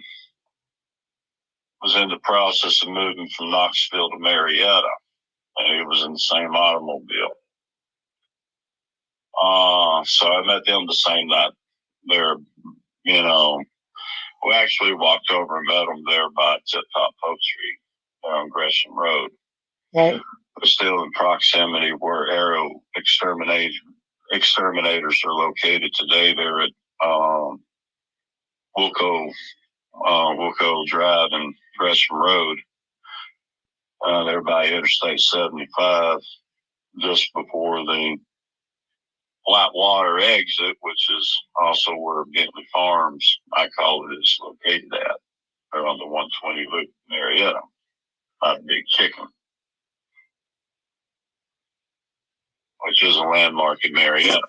Speaker 2: was in the process of moving from Knoxville to Marietta, and he was in the same automobile. So I met them the same night there. We actually walked over and met them there by Tip Top Poultry there on Gresham Road.
Speaker 1: right,
Speaker 2: We're still in proximity where Arrow exterminators are located today. They're at Wilco Drive and Gresham Road. They're by Interstate 75, just before the Whitewater exit, which is also where Bentley Farms, I call it, is located at. They're on the 120 loop in Marietta, by the Big Chicken, which is a landmark in Marietta.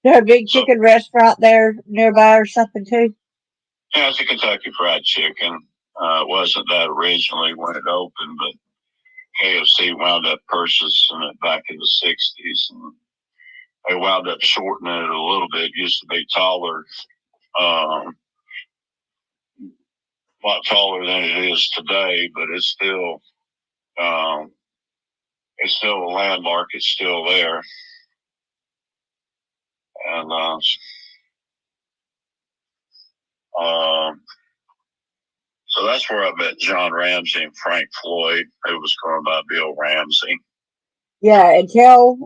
Speaker 1: there a big chicken restaurant there nearby or something too?
Speaker 2: Yeah, it's a Kentucky Fried Chicken. It wasn't that originally when it opened, but KFC wound up purchasing it back in the 60s. And they wound up shortening it a little bit. It used to be taller, a lot taller than it is today, but it's still a landmark. It's still there. And so that's where I met John Ramsey and Frank Floyd, who was going by Bill Ramsey.
Speaker 1: Yeah, and tell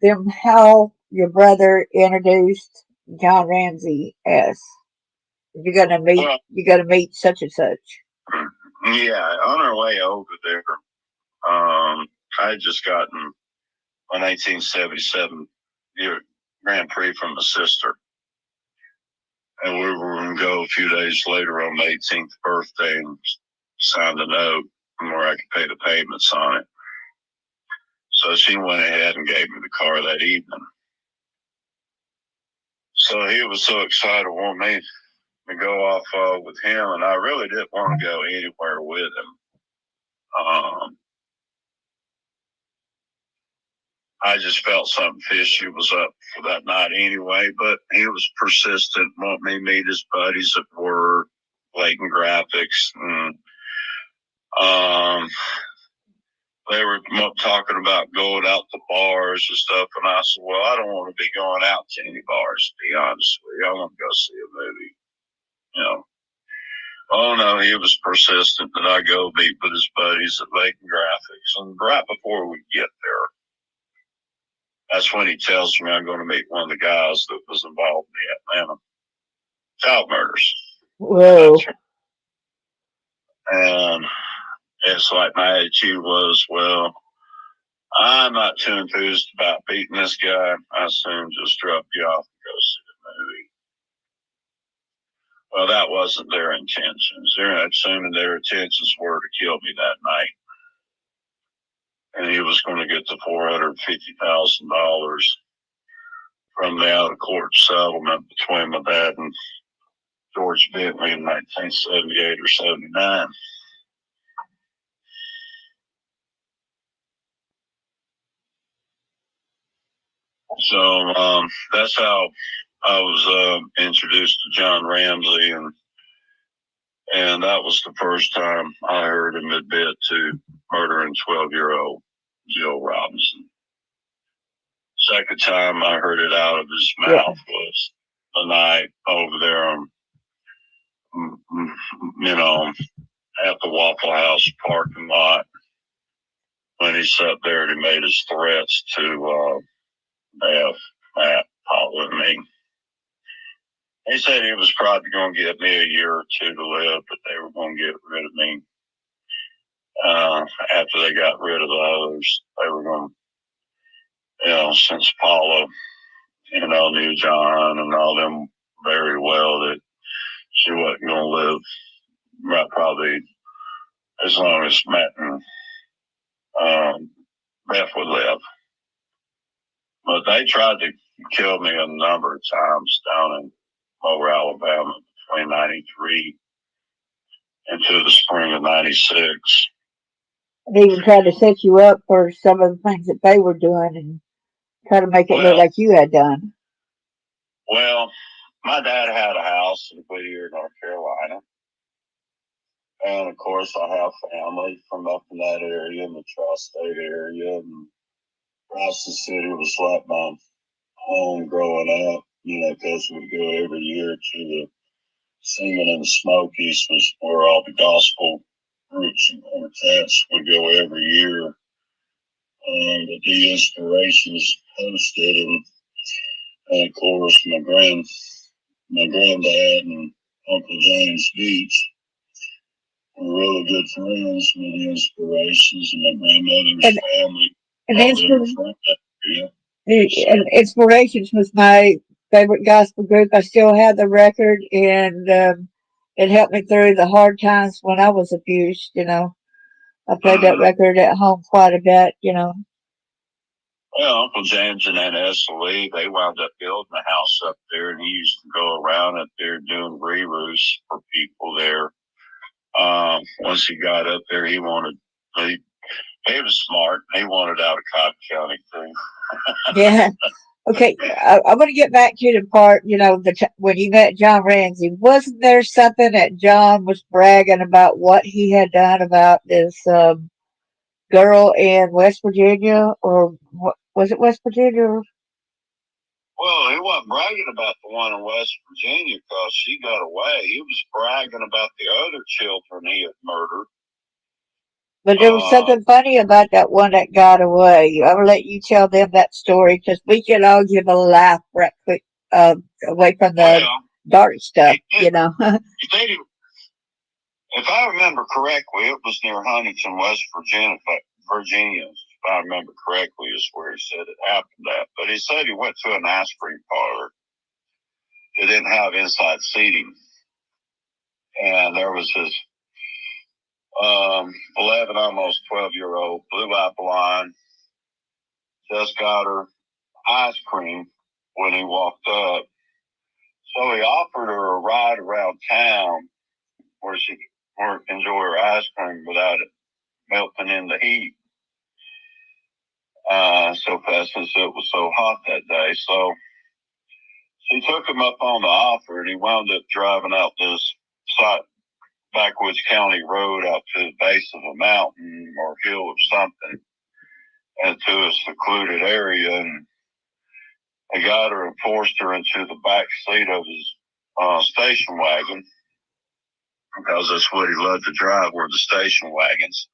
Speaker 1: them how your brother introduced John Ramsey as you're gonna meet such and such.
Speaker 2: Yeah, on our way over there, I had just gotten a 1977 year Grand Prix from my sister. And we were going to go a few days later on my 18th birthday and sign the note where I could pay the payments on it. So she went ahead and gave me the car that evening. So he was so excited, wanted me to go off with him, and I really didn't want to go anywhere with him. I just felt something fishy was up for that night anyway, but he was persistent, wanting me to meet his buddies at work, Leighton Graphics, and they were talking about going out to bars and stuff, and I said, well, I don't want to be going out to any bars, to be honest with you. I want to go see a movie, you know. Oh, no, he was persistent that I go meet with his buddies at Making Graphics. And right before we get there, that's when he tells me I'm going to meet one of the guys that was involved in the Atlanta child murders.
Speaker 1: Whoa.
Speaker 2: And it's like my attitude was, well, I'm not too enthused about beating this guy. I soon just drop you off and go see the movie. Well, that wasn't their intentions. They're assuming their intentions were to kill me that night. And he was going to get the $450,000 from the out-of-court settlement between my dad and George Bentley in 1978 or 79. So that's how I was introduced to John Ramsey, and that was the first time I heard him admit to murdering 12-year-old Jill Robinson. Second time I heard it out of his mouth was the night over there on, you know, at the Waffle House parking lot when he sat there and he made his threats to have Matt Paul and me. He said he was probably going to give me a year or two to live, but they were going to get rid of me. After they got rid of the others, they were going to, you know, since Paula, you know, knew John and all them very well, that she wasn't going to live right, probably as long as Matt and Beth would live. But they tried to kill me a number of times down in Mower, Alabama, between 93 into the spring of 96.
Speaker 1: They even tried to set you up for some of the things that they were doing and try to make it look like you had done.
Speaker 2: Well, my dad had a house in Whittier, North Carolina. And of course, I have family from up in that area, in the tri-state area. And Boston City was like my home growing up, you know, because we'd go every year to the Singing in the Smokies, was where all the gospel groups and quartets would go every year. The De-Inspirations hosted, and of course, my granddad and Uncle James Beach were really good friends with the Inspirations, and my grandmother's family.
Speaker 1: And Inspirations was my favorite gospel group. I still have the record, and it helped me through the hard times when I was abused, you know. I played that record at home quite a bit, you know.
Speaker 2: Well, Uncle James and Aunt Lee, they wound up building a house up there, and he used to go around up there doing re-roofs for people there. Once he got up there, he was smart. He wanted out of Cobb County, too.
Speaker 1: Yeah. Okay, I want to get back to the part, you know, when you met John Ramsey. Wasn't there something that John was bragging about what he had done about this girl in West Virginia, or was it West Virginia?
Speaker 2: Well, he wasn't bragging about the one in West Virginia because she got away. He was bragging about the other children he had murdered.
Speaker 1: But there was something funny about that one that got away. I will let you tell them that story because we can all give a laugh right quick away from the dark stuff, you know.
Speaker 2: If I remember correctly, it was near Huntington, West Virginia. If I remember correctly, is where he said it happened at. But he said he went to an ice cream parlor. It didn't have inside seating. And there was this 11, almost 12-year-old blue-eyed blonde, just got her ice cream when he walked up. So he offered her a ride around town where she could enjoy her ice cream without it melting in the heat. So fast since it was so hot that day. So she took him up on the offer, and he wound up driving out this side backwoods county road out to the base of a mountain or hill or something, and to a secluded area, and he got her and forced her into the back seat of his station wagon, because that's what he loved to drive, were the station wagons.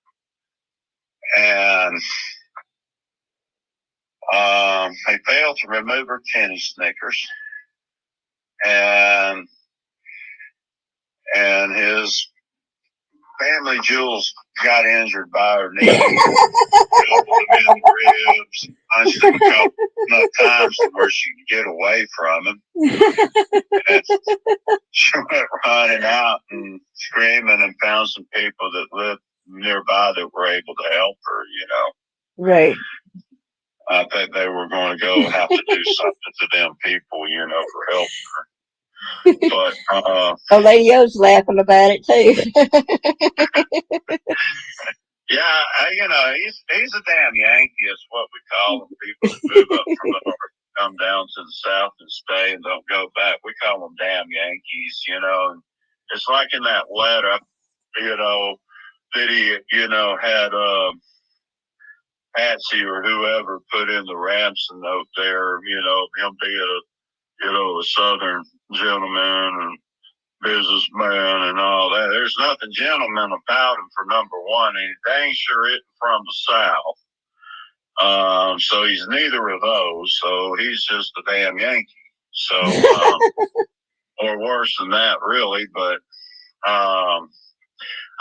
Speaker 2: And he failed to remove her tennis sneakers, and his family jewels got injured by her knee, elbowed him in the ribs, punched him a couple enough times to where she could get away from him. And she went running out and screaming, and found some people that lived nearby that were able to help her, you know.
Speaker 1: Right.
Speaker 2: I think they were going to go have to do something to them people, you know, for helping her. But
Speaker 1: Lady O's laughing about it too.
Speaker 2: yeah, you know, he's a damn Yankee, is what we call them. People that move up from the north, come down to the south and stay and don't go back. We call them damn Yankees, you know. And it's like in that letter, you know, that he, you know, had Patsy or whoever put in the ransom note there, you know, him being a Southern gentleman and businessman and all that. There's nothing gentleman about him, for number one, and he dang sure isn't from the South. So he's neither of those. So he's just a damn Yankee. So, or worse than that, really. But I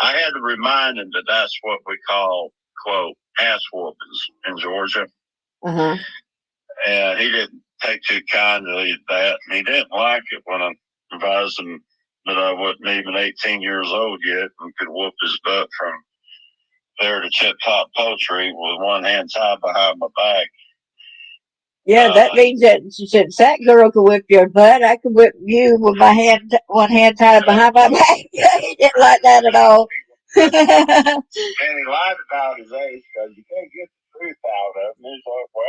Speaker 2: had to remind him that that's what we call, quote, ass whoopings in Georgia.
Speaker 1: Uh-huh.
Speaker 2: And he didn't take too kindly to that. And he didn't like it when I advised him that I wasn't even 18 years old yet and could whoop his butt from there to Tip Top Poultry with one hand tied behind my back.
Speaker 1: Yeah, that means that since that girl could whip your butt, I could whip you with my one hand tied behind my back. He didn't like that at all.
Speaker 2: And he lied about his age, because you can't get the truth out of him. He's like, well,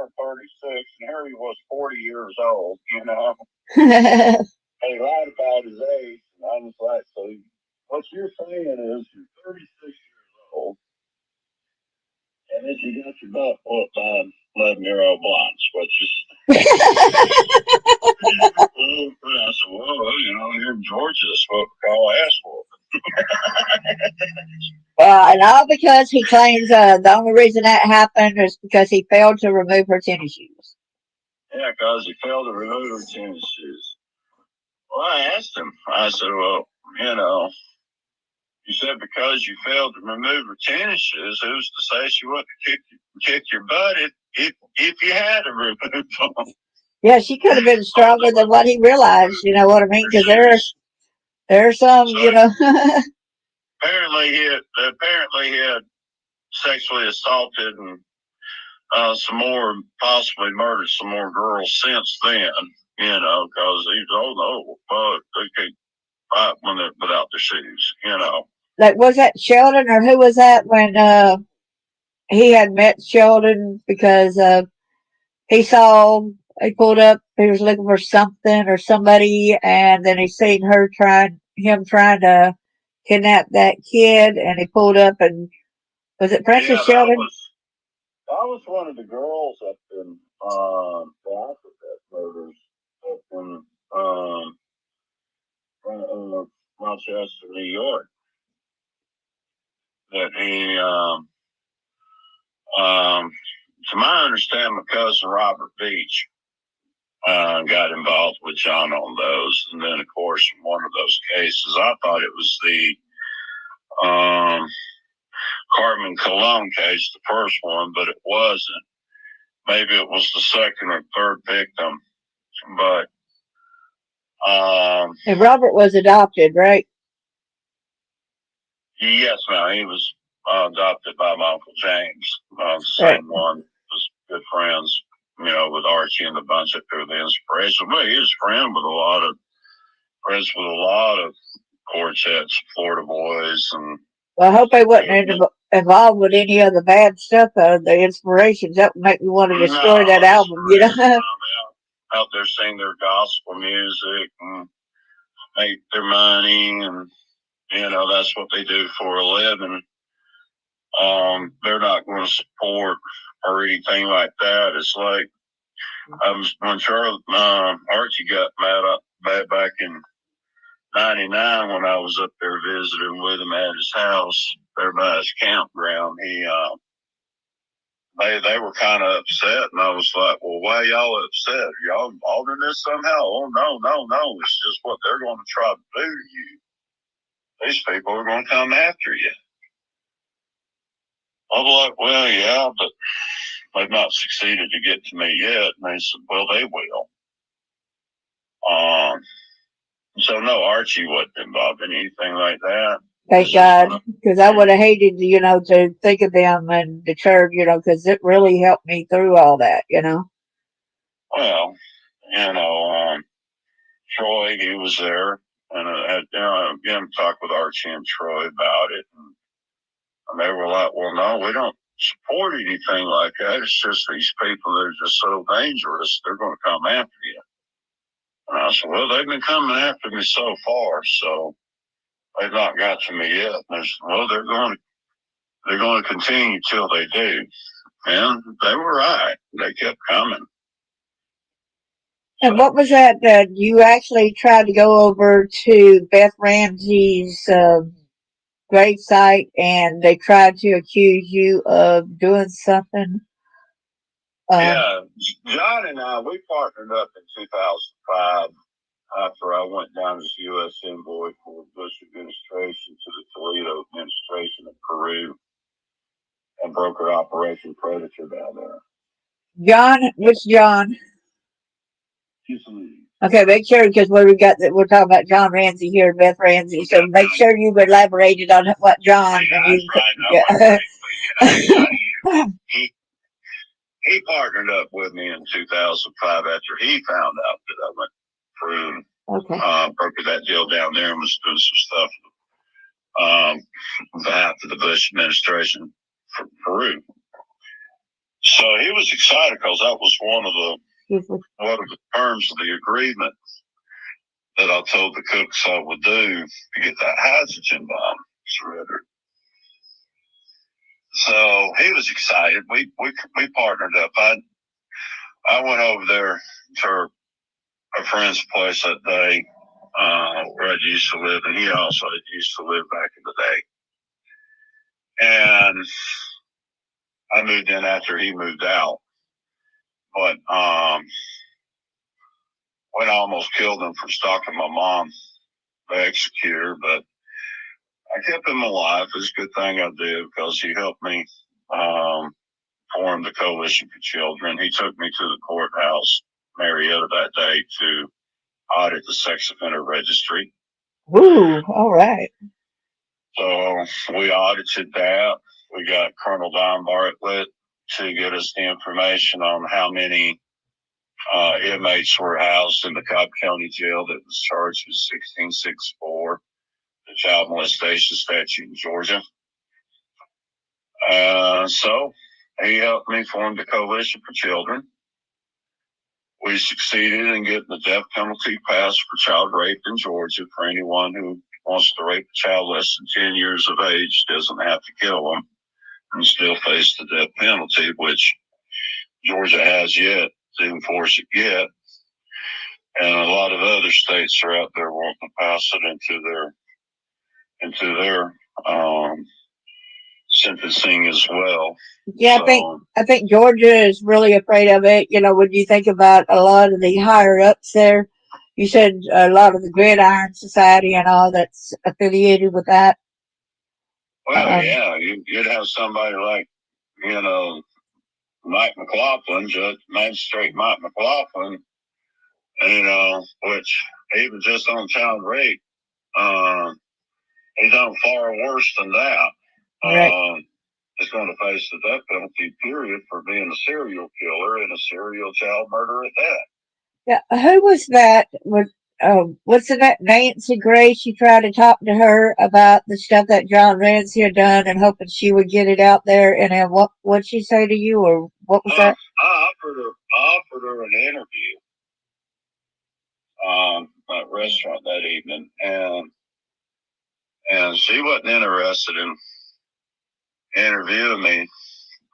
Speaker 2: I'm 36, and here he was 40 years old, you know. And he lied about his age, and I was like, so what you're saying is you're 36 years old, and then you got your butt whooped by 11-year-old blondes, which is. I said, well, you know, here in Georgia, that's what we call ass whooping.
Speaker 1: Well, and all because he claims the only reason that happened is because he failed to remove her tennis shoes.
Speaker 2: Yeah, because he failed to remove her tennis shoes. Well, I asked him, I said, well, you know, he said, because you failed to remove her tennis shoes, who's to say she wouldn't kick your butt if you had to remove them?
Speaker 1: Yeah, she could have been stronger than what he realized, you know what I mean? Because there's some, so, you know.
Speaker 2: apparently he had sexually assaulted and some more, possibly murdered some more girls since then, you know, because he's, oh no, they can't fight without their shoes, you know.
Speaker 1: Like, was that Sheldon, or who was that when he had met Sheldon because he pulled up, he was looking for something or somebody, and then he seen him trying to kidnap that kid, and he pulled up, and was it Princess Sheldon?
Speaker 2: That was one of the girls up in the alphabet murders up in Rochester, New York. That he, to my understanding, my cousin Robert Beach got involved with John on those. And then, of course, in one of those cases, I thought it was the Carmen Cologne case, the first one, but it wasn't. Maybe it was the second or third victim. But
Speaker 1: and Robert was adopted, right?
Speaker 2: Yes, ma'am. He was adopted by my Uncle James. The same one was good friends, you know, with Archie and the bunch up there. The inspiration. Well, he was friends with a lot of quartets, Florida boys, and.
Speaker 1: Well, I hope they wasn't involved with any of the bad stuff. The inspirations that would make me want to destroy that album, you know.
Speaker 2: Out there sing their gospel music and make their money and That's what they do for a living. They're not going to support or anything like that. It's like when Archie got mad back in '99 when I was up there visiting with him at his house there by his campground. They were kind of upset, and I was like, "Well, why y'all upset? Are y'all involved in this somehow?" "Oh, no. It's just what they're going to try to do to you. These people are going to come after you." I was like, "Well, yeah, but they've not succeeded to get to me yet." And they said, "Well, they will." So no, Archie wasn't involved in anything like that.
Speaker 1: Thank God, because I would have hated, to think of them and deterred, because it really helped me through all that,
Speaker 2: Well, Troy, he was there, and again, talked with Archie and Troy about it, and they were like, "Well, no, we don't support anything like that. It's just these people that are just so dangerous. They're going to come after you." And I said, "Well, they've been coming after me so far, so they've not got to me yet." And they said, "Well, they're going to continue till they do." And they were right. They kept coming.
Speaker 1: And what was that you actually tried to go over to Beth Ramsey's gravesite, and they tried to accuse you of doing something?
Speaker 2: Yeah, John and I, we partnered up in 2005 after I went down as U.S. envoy for the Bush administration to the Toledo administration of Peru and brokered Operation Predator down there.
Speaker 1: John, which John? Okay, make sure, because we're talking about John Ramsey here, Beth Ramsey. So make sure you've elaborated on what John.
Speaker 2: He partnered up with me in 2005 after he found out that I went through, brokered that deal down there and was doing some stuff on behalf of the Bush administration for Peru. So he was excited because that was one of the terms of the agreement that I told the cooks I would do to get that hydrogen bomb surrendered. So he was excited. We partnered up. I went over there to a friend's place that day where I used to live, and he also used to live back in the day. And I moved in after he moved out. But when I almost killed him for stalking my mom, the executor, but I kept him alive. It's a good thing I did because he helped me form the Coalition for Children. He took me to the courthouse, Marietta, that day to audit the sex offender registry.
Speaker 1: Ooh, all right.
Speaker 2: So we audited that. We got Colonel Don Bartlett to get us the information on how many inmates were housed in the Cobb County Jail that was charged with 1664, the child molestation statute in Georgia. So he helped me form the Coalition for Children. We succeeded in getting the death penalty passed for child rape in Georgia for anyone who wants to rape a child less than 10 years of age, doesn't have to kill them, and still face the death penalty, which Georgia has yet to enforce it yet. And a lot of other states are out there wanting to pass it into their sentencing as well.
Speaker 1: Yeah, so, I think Georgia is really afraid of it. When you think about a lot of the higher ups there, you said a lot of the Gridiron Society and all that's affiliated with that.
Speaker 2: Well, yeah, you'd have somebody like, Mike McLaughlin, Magistrate Mike McLaughlin, which even just on child rape, he's done far worse than that. Right. Is going to face the death penalty, period, for being a serial killer and a serial child murderer at that.
Speaker 1: Yeah, who was that? What's that? Nancy Grace. You tried to talk to her about the stuff that John Ramsey had done, and hoping she would get it out there. And then what'd she say to you, or what was that?
Speaker 2: I offered her an interview at a restaurant that evening, and And she wasn't interested in interviewing me.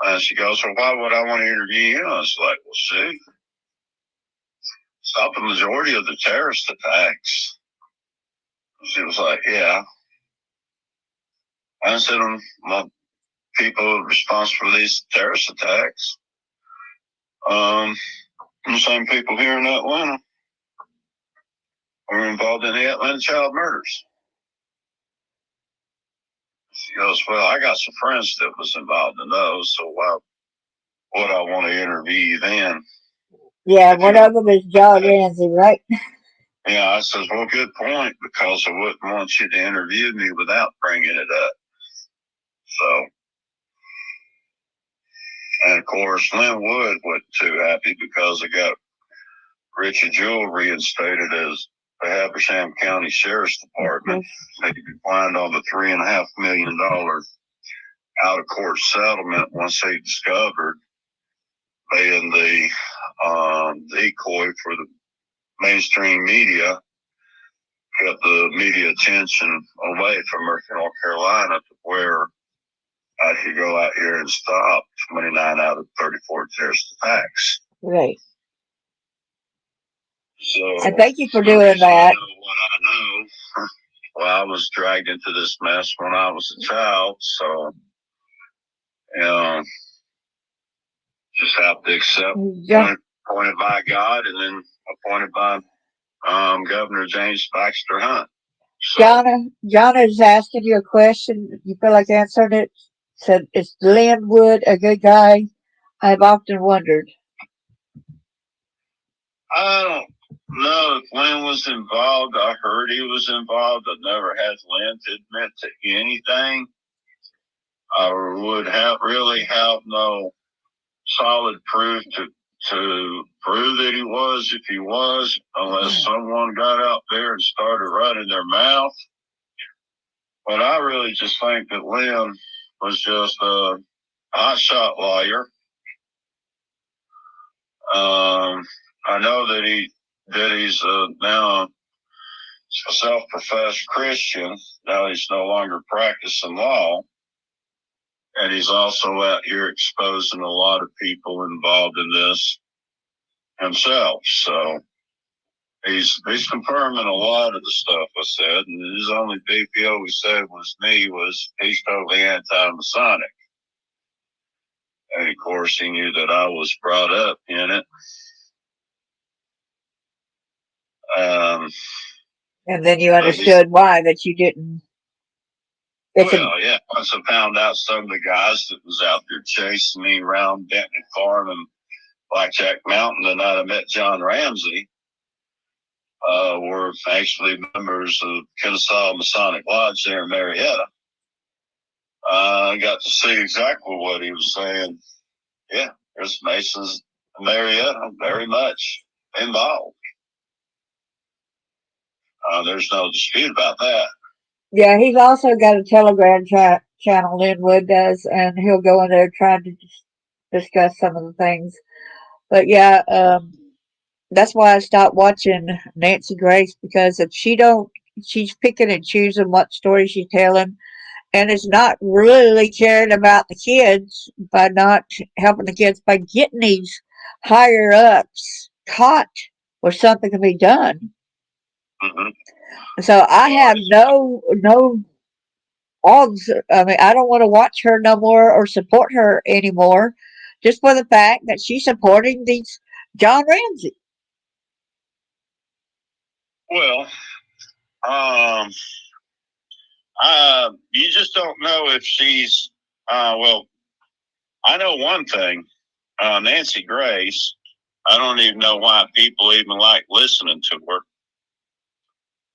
Speaker 2: And she goes, well, why would I want to interview you? I was like, well, see, stop the majority of the terrorist attacks. She was like, yeah. I said, my people responsible for these terrorist attacks, the same people here in Atlanta were involved in the Atlanta child murders. She goes, well, I got some friends that was involved in those, so why would I want to interview you then?
Speaker 1: Yeah, one of them is John Ramsey, right?
Speaker 2: Yeah, I says, well, good point, because I wouldn't want you to interview me without bringing it up. So, and of course, Lynn Wood wasn't too happy because I got Richard Jewell reinstated as the Habersham County Sheriff's Department. They declined on the $3.5 million out of court settlement once they discovered being the decoy for the mainstream media, got the media attention away from North Carolina to where I could go out here and stop 29 out of 34 terrorist attacks.
Speaker 1: Right.
Speaker 2: So,
Speaker 1: and thank you for doing that.
Speaker 2: I know what I know. Well, I was dragged into this mess when I was a child, so just have to accept appointed by God and then appointed by Governor James Baxter Hunt. So,
Speaker 1: Jonna is asking you a question. You feel like answering it? Said, is Lynn Wood a good guy? I've often wondered.
Speaker 2: I don't know if Lynn was involved. I heard he was involved. I never had Lynn to admit to anything. I would really have no solid proof to prove that he was, if he was, unless someone got out there and started running their mouth. But I really just think that Lynn was just a hotshot lawyer. I know that he's now a self-professed Christian. Now he's no longer practicing law. And he's also out here exposing a lot of people involved in this himself. So he's confirming a lot of the stuff I said. And his only beef he always said was he's totally anti-Masonic. And of course he knew that I was brought up in it.
Speaker 1: And then you understood why that you didn't.
Speaker 2: Yeah. Once I found out some of the guys that was out there chasing me around Bentley Farm and Blackjack Mountain, the night I met John Ramsey, were actually members of Kennesaw Masonic Lodge there in Marietta. I got to see exactly what he was saying. Yeah, there's Masons in Marietta very much involved. There's no dispute about that.
Speaker 1: Yeah, he's also got a Telegram channel, Linwood does, and he'll go in there trying to discuss some of the things. But yeah, that's why I stopped watching Nancy Grace, because if she's picking and choosing what story she's telling, and is not really caring about the kids by not helping the kids by getting these higher ups caught where something can be done.
Speaker 2: Mm-hmm.
Speaker 1: So I have no odds. I mean, I don't want to watch her no more or support her anymore, just for the fact that she's supporting these John Ramsey.
Speaker 2: Well, you just don't know if she's. Well, I know one thing. Nancy Grace. I don't even know why people even like listening to her,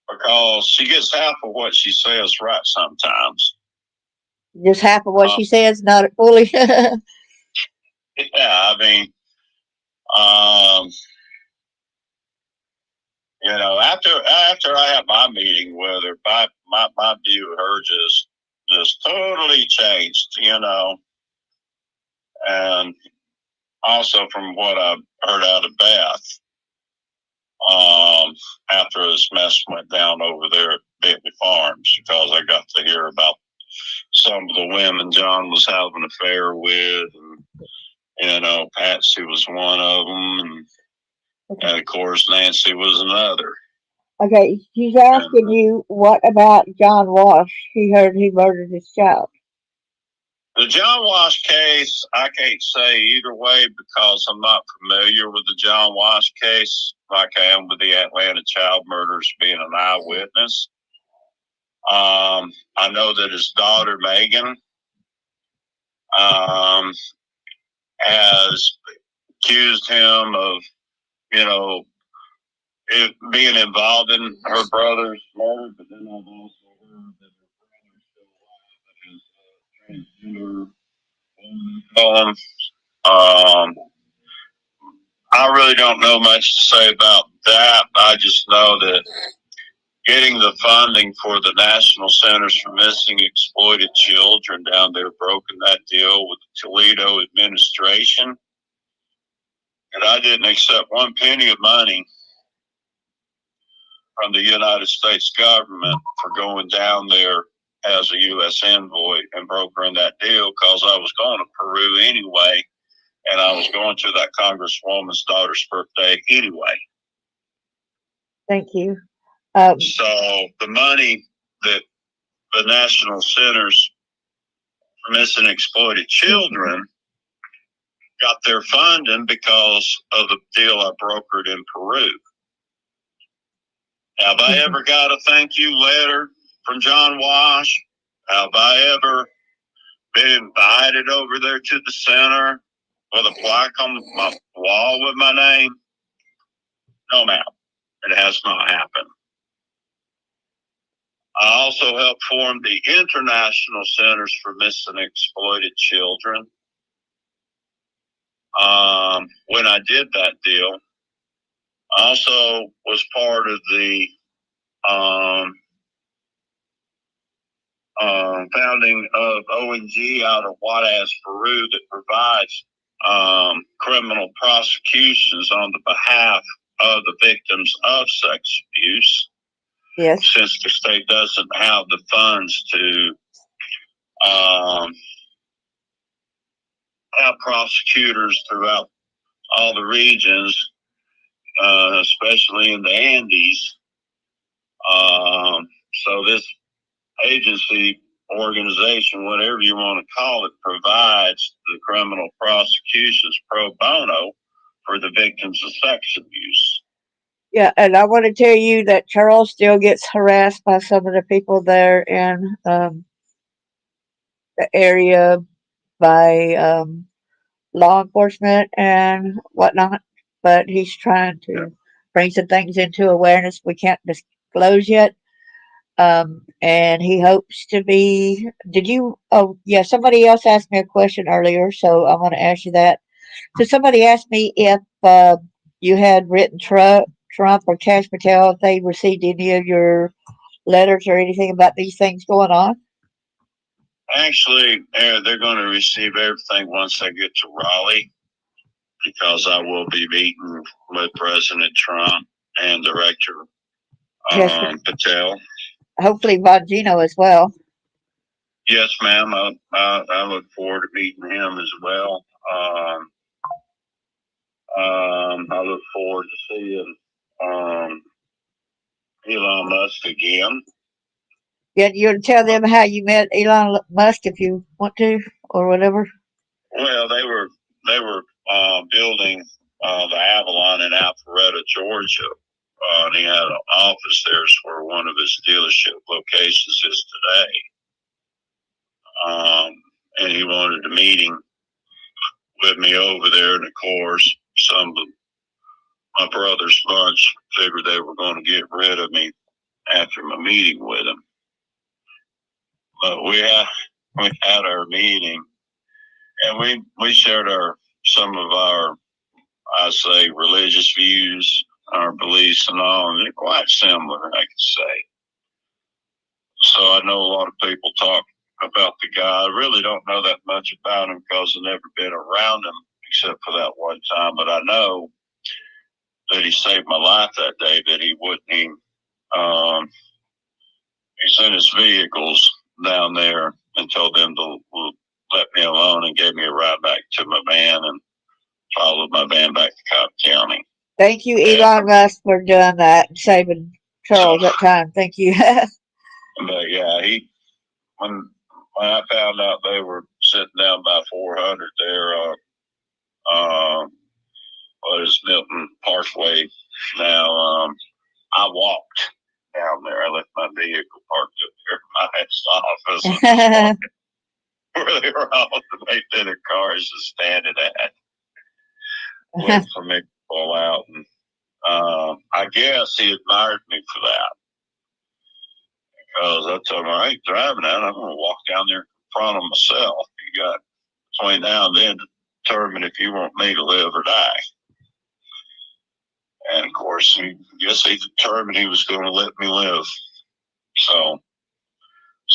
Speaker 2: because she gets half of what she says right sometimes.
Speaker 1: Just half of what she says, not fully.
Speaker 2: Yeah, I mean, after I had my meeting with her, my view of her just totally changed, and also from what I've heard out of Beth. after this mess went down over there at Bentley Farms, because I got to hear about some of the women John was having an affair with, and Patsy was one of them, and of course Nancy was another.
Speaker 1: Okay, he's asking you, what about John Walsh? He heard he murdered his child.
Speaker 2: The John Walsh case, I can't say either way because I'm not familiar with the John Walsh case like I am with the Atlanta child murders, being an eyewitness. I know that his daughter, Megan, has accused him of, being involved in her brother's murder, but then I've also heard that her brother's still alive and is transgender. I really don't know much to say about that. I just know that getting the funding for the National Centers for Missing Exploited Children down there, broken that deal with the Toledo administration. And I didn't accept one penny of money from the United States government for going down there as a U.S. envoy and brokering that deal, because I was going to Peru anyway, and I was going to that congresswoman's daughter's birthday anyway.
Speaker 1: Thank you.
Speaker 2: So the money that the National Centers for Missing Exploited Children got their funding because of the deal I brokered in Peru. Have I ever got a thank you letter from John Walsh? Have I ever been invited over there to the center with a plaque on my wall with my name? No, ma'am. It has not happened. I also helped form the International Centers for Missing Exploited Children. When I did that deal, I also was part of the founding of ONG out of Huaraz, Peru, that provides criminal prosecutions on the behalf of the victims of sex abuse.
Speaker 1: Yes.
Speaker 2: Since the state doesn't have the funds to have prosecutors throughout all the regions, especially in the Andes. So this agency, organization, whatever you want to call it, provides the criminal prosecutions pro bono for the victims of sex abuse.
Speaker 1: Yeah, and I want to tell you that Charles still gets harassed by some of the people there in the area, by law enforcement and whatnot. But he's trying to bring some things into awareness we can't disclose yet. And he hopes to be. Did you? Oh, yeah. Somebody else asked me a question earlier, so I'm going to ask you that. So somebody asked me if you had written Trump or Cash Patel, if they received any of your letters or anything about these things going on.
Speaker 2: Actually, they're going to receive everything once they get to Raleigh, because I will be meeting with President Trump and Director Patel.
Speaker 1: Hopefully Bongino as well.
Speaker 2: Yes, ma'am. I look forward to meeting him as well. I look forward to seeing Elon Musk again.
Speaker 1: Yeah, you'll tell them how you met Elon Musk if you want to, or whatever.
Speaker 2: Well, they were building the Avalon in Alpharetta, Georgia. And he had an office there, where one of his dealership locations is today. And he wanted a meeting with me over there, and of course, some of my brother's bunch figured they were going to get rid of me after my meeting with him. But we had our meeting, and we shared some of our, I say, religious views, our beliefs, and all, and they're quite similar, I can say. So I know a lot of people talk about the guy. I really don't know that much about him because I've never been around him except for that one time. But I know that he saved my life that day, that he wouldn't even, he sent his vehicles down there and told them to let me alone and gave me a ride back to my van and followed my van back to Cobb County.
Speaker 1: Thank you, Elon Musk, for doing that and saving Charles that time. Thank you.
Speaker 2: But yeah, when I found out they were sitting down by 400 there, what is Milton Parkway now, I walked down there. I left my vehicle parked up there in my office where they were all in their cars just standing at, waiting for me to pull out. And I guess he admired me for that, because I told him I ain't driving out. I'm going to walk down there in front of myself. You got between now and then to determine if you want me to live or die. And of course, he determined he was going to let me live. So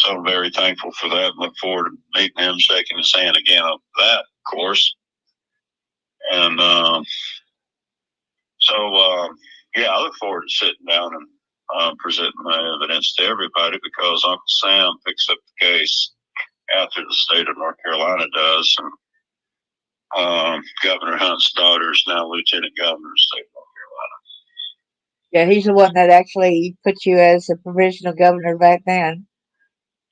Speaker 2: I'm very thankful for that. Look forward to meeting him, shaking his hand again on that, of course. And yeah, I look forward to sitting down and presenting my evidence to everybody, because Uncle Sam picks up the case after the state of North Carolina does. And Governor Hunt's daughter is now Lieutenant Governor of the state of North Carolina.
Speaker 1: Yeah, he's the one that actually put you as a provisional governor back then.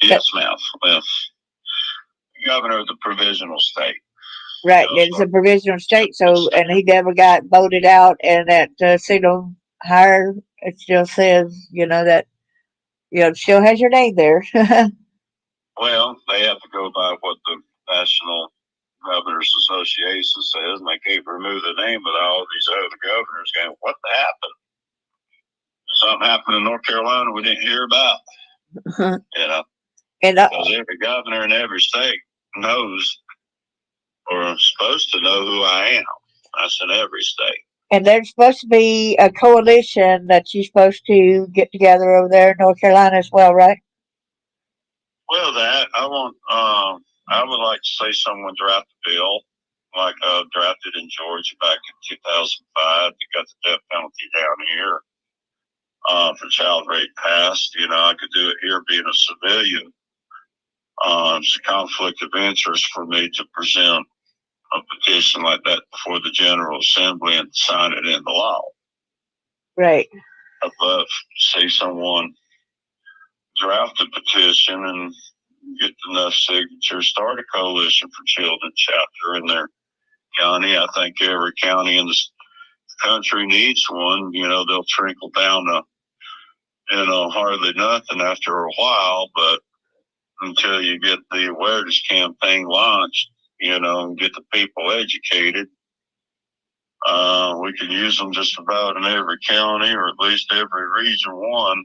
Speaker 2: Yes, ma'am. Well, governor of the provisional state.
Speaker 1: Right, it's a provisional state, so, and he never got voted out, and that signal higher, it still says, that, it still has your name there.
Speaker 2: Well, they have to go by what the National Governors Association says, and they can't remove the name of all these other governors going, what happened? Something happened in North Carolina we didn't hear about.
Speaker 1: And
Speaker 2: because every governor in every state knows, or is supposed to know, who I am. That's in every state. And
Speaker 1: there's supposed to be a coalition that you're supposed to get together over there in North Carolina as well, right? Well, that I would like to say someone draft a bill like drafted in Georgia back in 2005 to got the death penalty down here for child rape passed. I could do it here being a civilian. It's a conflict of interest for me to present a petition like that before the General Assembly and sign it into law. Right. I'd love to see someone draft a petition and get enough signatures, start a coalition for children chapter in their county. I think every county in the country needs one. They'll trickle down to, hardly nothing after a while, but until you get the awareness campaign launched, and get the people educated, we can use them just about in every county, or at least every region one,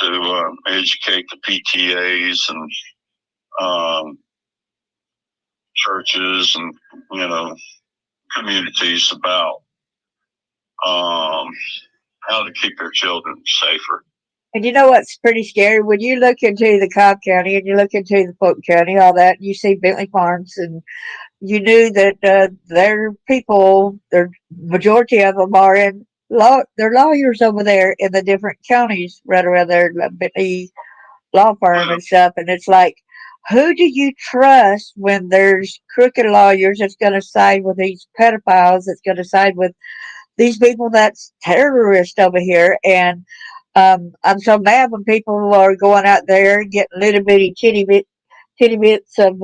Speaker 1: to educate the PTAs and churches and communities about how to keep their children safer. And you know what's pretty scary? When you look into the Cobb County and you look into the Fulton County, all that, you see Bentley Farms, and you knew that their people, their majority of them are in law. They're lawyers over there in the different counties right around there, Bentley law firm and stuff. And it's like, who do you trust when there's crooked lawyers that's going to side with these pedophiles, that's going to side with these people that's terrorists over here? And I'm so mad when people are going out there and getting little bitty titty bits of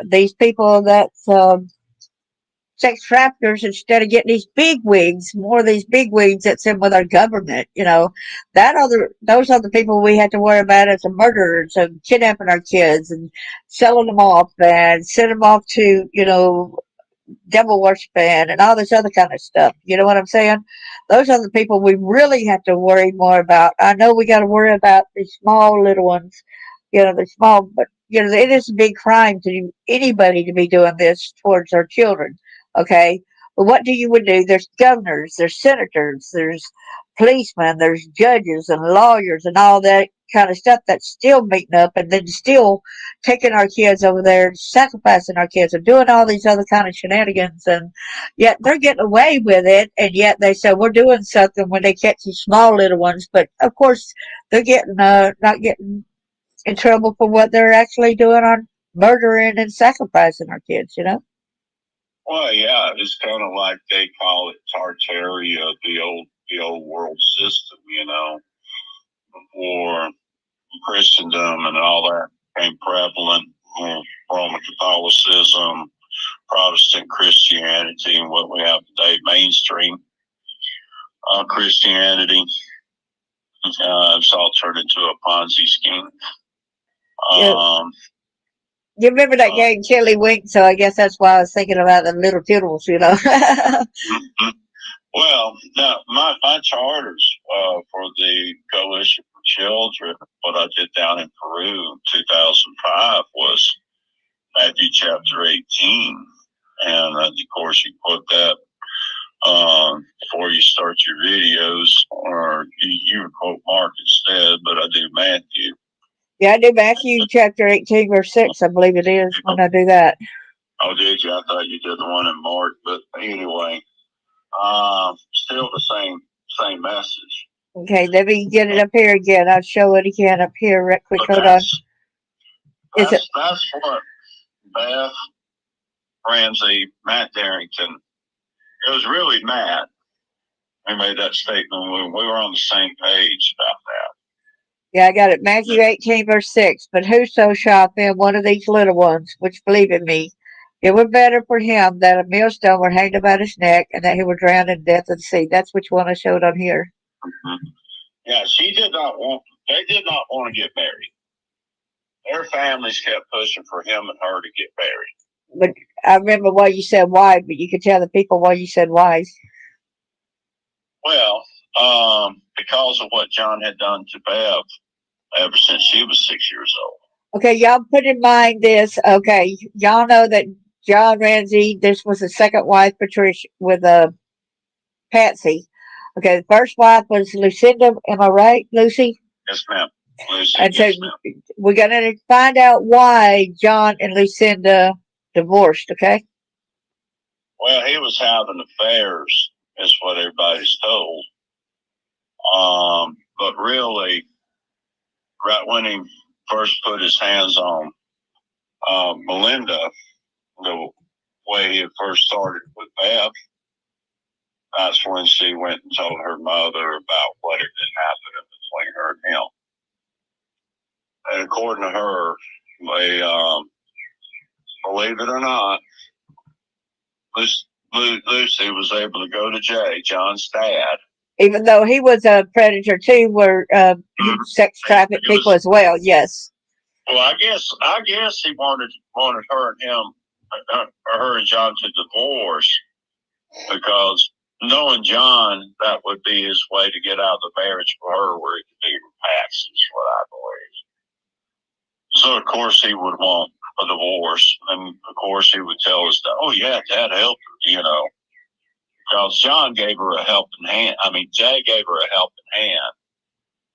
Speaker 1: these people that's sex traffickers, instead of getting these big wigs, more of these big wigs that's in with our government. Those are the people we have to worry about as a murderers and kidnapping our kids and selling them off and sending them off to devil worshiping and all this other kind of stuff. You know what I'm saying? Those are the people we really have to worry more about. I know we got to worry about the small little ones, the small, but it is a big crime to anybody to be doing this towards our children. Okay. Well, what do you would do? There's governors, there's senators, there's policemen, there's judges and lawyers and all that kind of stuff that's still meeting up and then still taking our kids over there, sacrificing our kids and doing all these other kind of shenanigans, and yet they're getting away with it, and yet they say we're doing something when they catch these small little ones, but of course they're getting not getting in trouble for what they're actually doing on murdering and sacrificing our kids, you know?
Speaker 2: Well, yeah, it's kind of like they call it Tartaria, the old world system, you know, before Christendom and all that became prevalent. Roman Catholicism, Protestant Christianity, and what we have today, mainstream Christianity. It's all turned into a Ponzi scheme.
Speaker 1: You remember that game Tiddlywink? So I guess that's why I was thinking about the little Tiddles, you know.
Speaker 2: Well, now my charters for the Coalition for Children, what I did down in Peru in 2005 was Matthew chapter 18, and of course you put that before you start your videos, or you quote Mark instead, but I do Matthew.
Speaker 1: Yeah, I do Matthew chapter 18, verse 6, I believe it is, when I do that.
Speaker 2: Oh, did you? I thought you did the one in Mark, but anyway, still the same message.
Speaker 1: Okay, let me get it up here again. I'll show it again up here right quick. Hold on.
Speaker 2: That's what Beth, Ramsey, Matt Darrington, it was really Matt who made that statement. We were on the same page about that.
Speaker 1: Yeah, I got it. Matthew 18, verse 6. But whoso shall offend one of these little ones, which believe in me, it were better for him that a millstone were hanged about his neck and that he were drowned in the depth of the sea. That's which one I showed on here.
Speaker 2: Mm-hmm. Yeah, they did not want to get married. Their families kept pushing for him and her to get married.
Speaker 1: But I remember why you said why, but you could tell the people why you said why.
Speaker 2: Well, because of what John had done to Bev ever since she was 6 years old.
Speaker 1: Okay, y'all put in mind this. Okay, y'all know that John Ramsey, this was the second wife, Patricia, with Patsy. Okay, the first wife was Lucinda. Am I right, Lucy?
Speaker 2: Yes, ma'am. Lucy,
Speaker 1: and so
Speaker 2: yes, ma'am.
Speaker 1: We're going to find out why John and Lucinda divorced, okay?
Speaker 2: Well, he was having affairs, is what everybody's told. But really, right when he first put his hands on Melinda, the way he had first started with Beth, that's when she went and told her mother about what had happened between her and him. And according to her, they, believe it or not, Lucy was able to go to Jay, John's dad.
Speaker 1: Even though he was a predator too, where he sex trafficked people as well, yes.
Speaker 2: Well, I guess he wanted her and him, or her and John to divorce, because knowing John, that would be his way to get out of the marriage for her, where he could be repassed, is what I believe. So of course he would want a divorce, and of course he would tell us that, oh yeah, Dad helped her, you know, because John gave her a helping hand. I mean, Jay gave her a helping hand.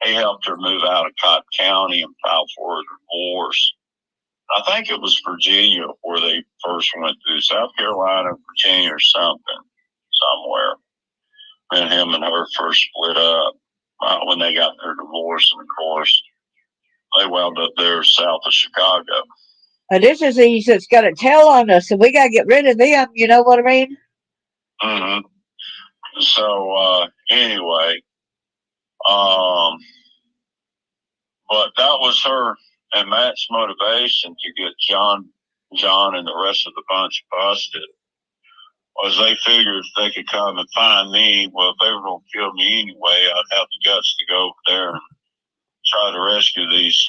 Speaker 2: He helped her move out of Cotton County and file for a divorce. I think it was Virginia where they first went through, South Carolina, Virginia, or something, somewhere. And him and her first split up when they got their divorce, and of course they wound up there south of Chicago.
Speaker 1: This is these that's got a tail on us, and we got to get rid of them. You know what I mean?
Speaker 2: Mm-hmm. So anyway, but that was her and Matt's motivation to get John and the rest of the bunch busted. Was they figured if they could come and find me, well, if they were going to kill me anyway, I'd have the guts to go over there and try to rescue these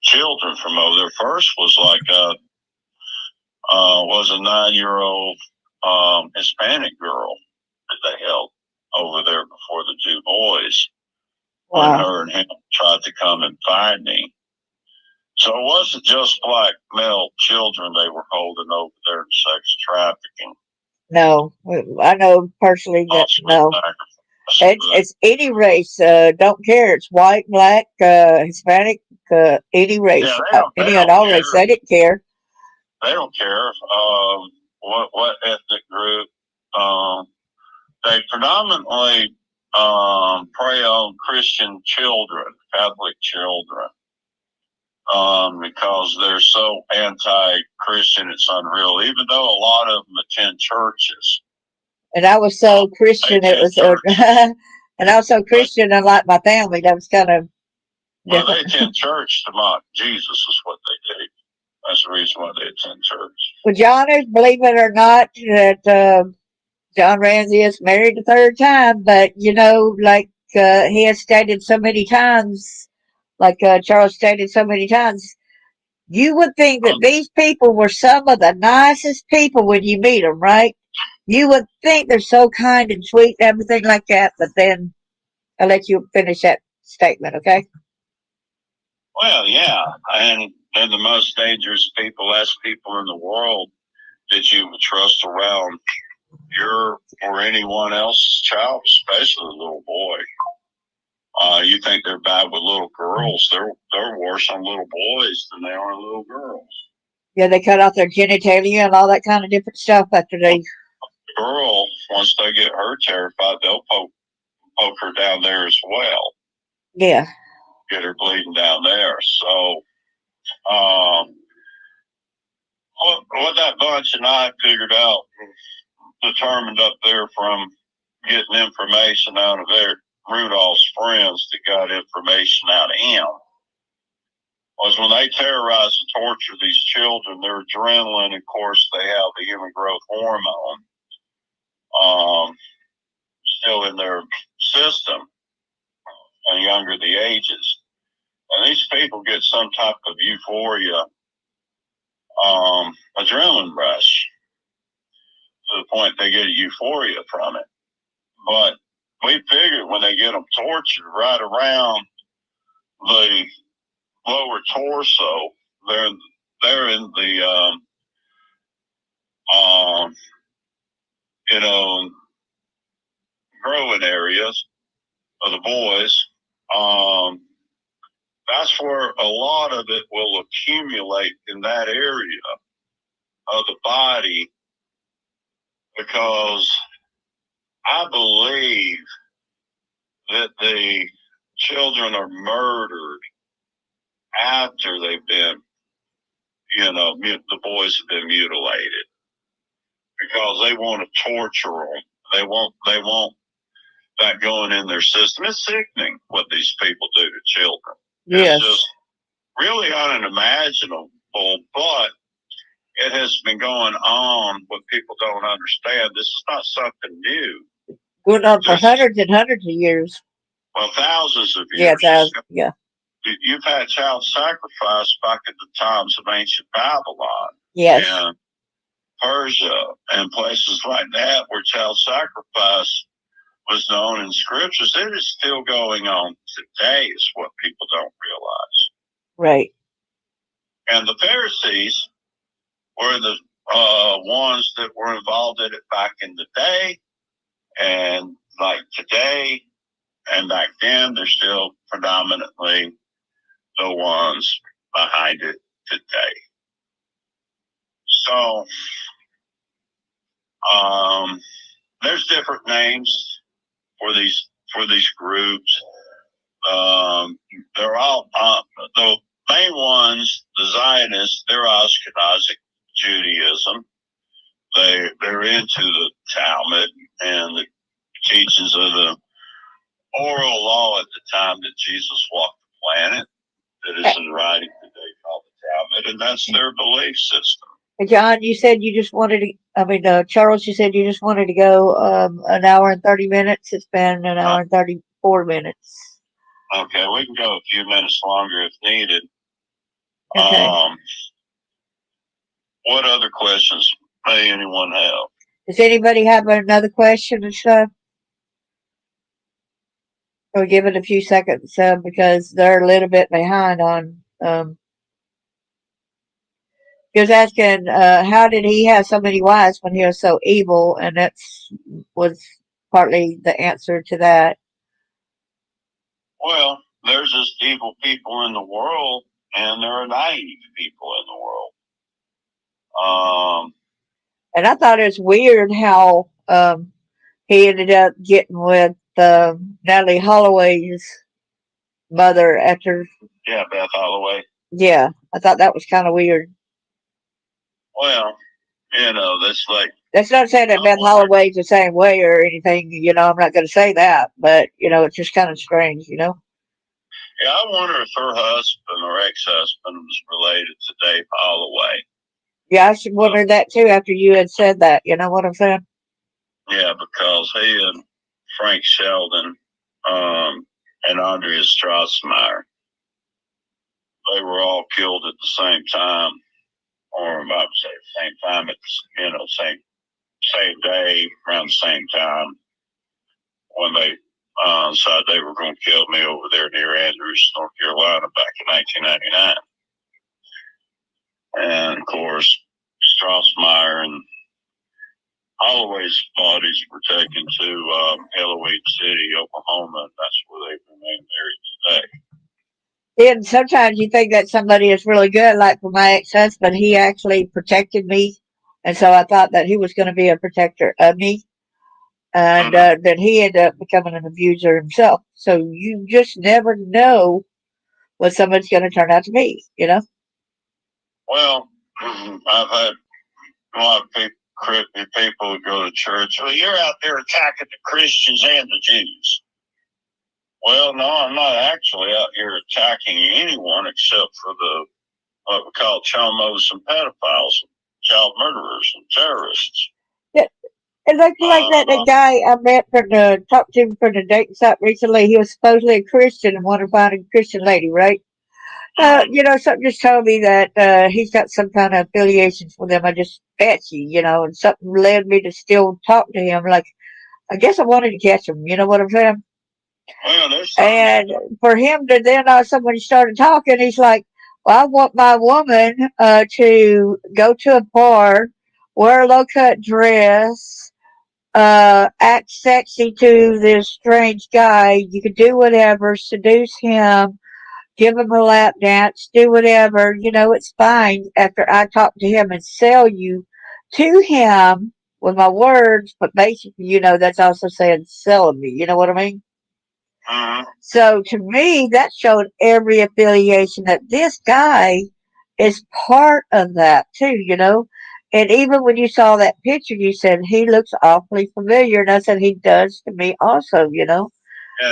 Speaker 2: children from over there. First was like was a 9-year-old Hispanic girl that they held over there before the two boys. Wow. When her and him tried to come and find me. So it wasn't just black male children they were holding over there in sex trafficking.
Speaker 1: No, I know personally that
Speaker 2: Possibly
Speaker 1: no.
Speaker 2: sacrifice,
Speaker 1: It's any race. Don't care. It's white, black, Hispanic, any
Speaker 2: but yeah,
Speaker 1: race,
Speaker 2: they
Speaker 1: any and
Speaker 2: don't
Speaker 1: all race.
Speaker 2: care.
Speaker 1: They didn't care.
Speaker 2: They don't care what ethnic group. They predominantly prey on Christian children, Catholic children, because they're so anti-Christian. It's unreal. Even though a lot of them attend churches,
Speaker 1: And I was so
Speaker 2: they
Speaker 1: Christian. It
Speaker 2: attend
Speaker 1: was,
Speaker 2: churches,
Speaker 1: and I was so
Speaker 2: but
Speaker 1: Christian, unlike my family. That was kind of
Speaker 2: well,
Speaker 1: different.
Speaker 2: they attend church to mock Jesus. Is what they do. That's the reason why they attend church.
Speaker 1: Well, John is, believe it or not, that John Ramsey is married a third time, but like he has stated so many times, like Charles stated so many times, you would think that
Speaker 2: Um,
Speaker 1: these people were some of the nicest people when you meet them, right? You would think they're so kind and sweet and everything like that, but then I'll let you finish that statement, okay?
Speaker 2: well, yeah, and they're the most dangerous people. That's people in the world that you would trust around your or anyone else's child, especially a little boy. You think they're bad with little girls? They're worse on little boys than they are on little girls.
Speaker 1: Yeah, they cut off their genitalia and all that kind of different stuff after they.
Speaker 2: Girl, once they get her terrified, they'll poke her down there as well.
Speaker 1: Yeah.
Speaker 2: Get her bleeding down there. So, um, what that bunch and I figured out, determined up there from getting information out of their Rudolph's friends that got information out of him, was when they terrorize and torture these children, their adrenaline, of course, they have the human growth hormone still in their system, and younger the ages. And these people get some type of euphoria, adrenaline rush, to the point they get a euphoria from it. But we figured when they get them tortured right around the lower torso, they're in the um, you know, growing areas of the boys. Um, that's where a lot of it will accumulate in that area of the body, because I believe that the children are murdered after they've been, the boys have been mutilated, because they want to torture them. They want that going in their system. It's sickening what these people do to children.
Speaker 1: Yes.
Speaker 2: It's just really unimaginable, but it has been going on. What people don't understand, this is not something new.
Speaker 1: Going on for hundreds and hundreds of years.
Speaker 2: Well, thousands of
Speaker 1: Yeah,
Speaker 2: years.
Speaker 1: yeah.
Speaker 2: You've had child sacrifice back at the times of ancient Babylon.
Speaker 1: Yes.
Speaker 2: And Persia and places like that where child sacrifice was known in scriptures. It is still going on today, is what people don't realize.
Speaker 1: Right.
Speaker 2: And the Pharisees were the ones that were involved in it back in the day, and like today and back then, they're still predominantly the ones behind it today. So there's different names for these groups. They're all the main ones. The Zionists, they're Ashkenazic Judaism. They're into the Talmud and the teachings of the oral law at the time that Jesus walked the planet, that is in writing today, called the Talmud, and that's their belief system.
Speaker 1: John, you said you just wanted to. I mean, Charles, you said you just wanted to go an hour and 30 minutes. It's been an hour and 34 minutes.
Speaker 2: Okay, we can go a few minutes longer if needed.
Speaker 1: Okay.
Speaker 2: What other questions may anyone have?
Speaker 1: Does anybody have another question and stuff? Or give it a few seconds because they're a little bit behind on He was asking, how did he have so many wives when he was so evil? And that's was partly the answer to that.
Speaker 2: Well, there's just evil people in the world, and there are naive people in the world.
Speaker 1: And I thought it was weird how he ended up getting with Natalie Holloway's mother after.
Speaker 2: Yeah, Beth Holloway.
Speaker 1: Yeah, I thought that was kind of weird.
Speaker 2: Well, that's like.
Speaker 1: That's not saying that Beth Holloway's the same way or anything. I'm not going to say that, but it's just kind of strange.
Speaker 2: Yeah, I wonder if her husband or ex-husband was related to Dave Holloway.
Speaker 1: Yeah, I should wonder that too after you had said that. You know what I'm saying?
Speaker 2: Yeah, because he and Frank Sheldon and Andrea Strassmeyer, they were all killed at the same time, or I would say the same time, same day, around the same time, when they decided they were going to kill me over there near Andrews, North Carolina, back in 1999. And of course, Strassmeyer and Holloway's bodies were taken to Eloise City, Oklahoma, and that's where they remain buried today.
Speaker 1: And sometimes you think that somebody is really good, like for my ex-husband, he actually protected me, and so I thought that he was going to be a protector of me, and then he ended up becoming an abuser himself. So you just never know what somebody's going to turn out to be,
Speaker 2: Well, I've had a lot of people who go to church. Well, you're out there attacking the Christians and the Jews. Well, no, I'm not actually out here attacking anyone except for what we call chomos and pedophiles, and child murderers and terrorists.
Speaker 1: Yeah. And like that guy I met talked to him from the dating site recently, he was supposedly a Christian and wanted to find a Christian lady, right? Something just told me that he's got some kind of affiliations with them. I just bet you, and something led me to still talk to him. Like, I guess I wanted to catch him. You know what I'm saying? And for him to then somebody started talking, he's like, "Well, I want my woman to go to a bar, wear a low cut dress, act sexy to this strange guy. You could do whatever, seduce him, give him a lap dance, do whatever. It's fine after I talk to him and sell you to him with my words. But basically, that's also saying selling me. You know what I mean? So to me, that showed every affiliation that this guy is part of that too. And even when you saw that picture, you said he looks awfully familiar, and I said he does to me also.
Speaker 2: Yeah,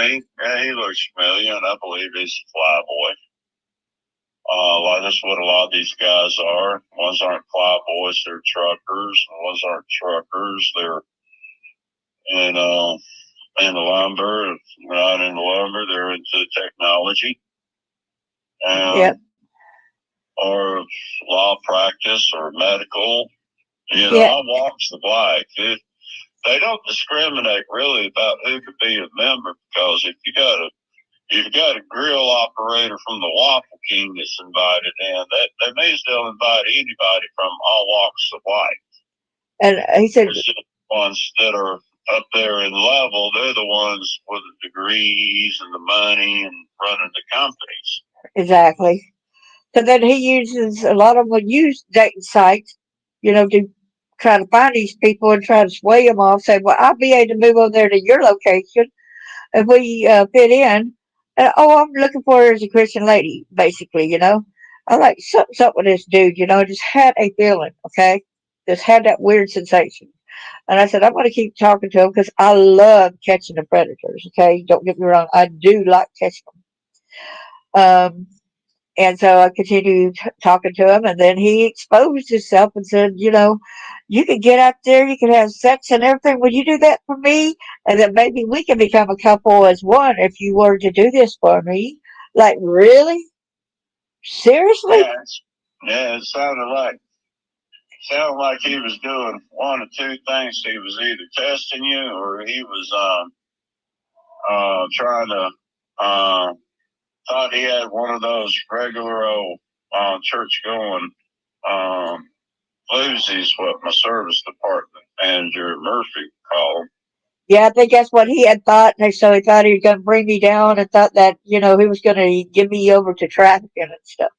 Speaker 2: he looks familiar, and I believe he's a fly boy. That's what a lot of these guys are. Ones aren't fly boys, they're truckers. Ones aren't truckers, they're in the lumber. Not in the lumber, they're into technology.
Speaker 1: Yep.
Speaker 2: Or law practice or medical. I watch the black. They don't discriminate really about who could be a member, because if you've got a grill operator from the Waffle King that's invited in, that means they'll invite anybody from all walks of life.
Speaker 1: And he said,
Speaker 2: it's just the ones that are up there in level, they're the ones with the degrees and the money and running the companies.
Speaker 1: Exactly. So then he uses, a lot of them will use dating sites, to try to find these people and try to sway them off, say, well, I'll be able to move over there to your location if we fit in. I'm looking for her as a Christian lady, basically. I like something's up with this dude, just had a feeling, okay? Just had that weird sensation. And I said, I'm going to keep talking to him because I love catching the predators, okay? Don't get me wrong. I do like catching them. And so I continued talking to him, and then he exposed himself and said, you can get out there, you can have sex and everything. Would you do that for me? And then maybe we can become a couple as one if you were to do this for me. Like, really? Seriously?
Speaker 2: Yeah, it sounded like he was doing one of two things. He was either testing you, or he was trying to thought he had one of those regular old church going Lucy's what my service department manager Murphy called.
Speaker 1: Yeah, I think that's what he had thought. And so he thought he was going to bring me down and thought that, he was going to give me over to trafficking and stuff,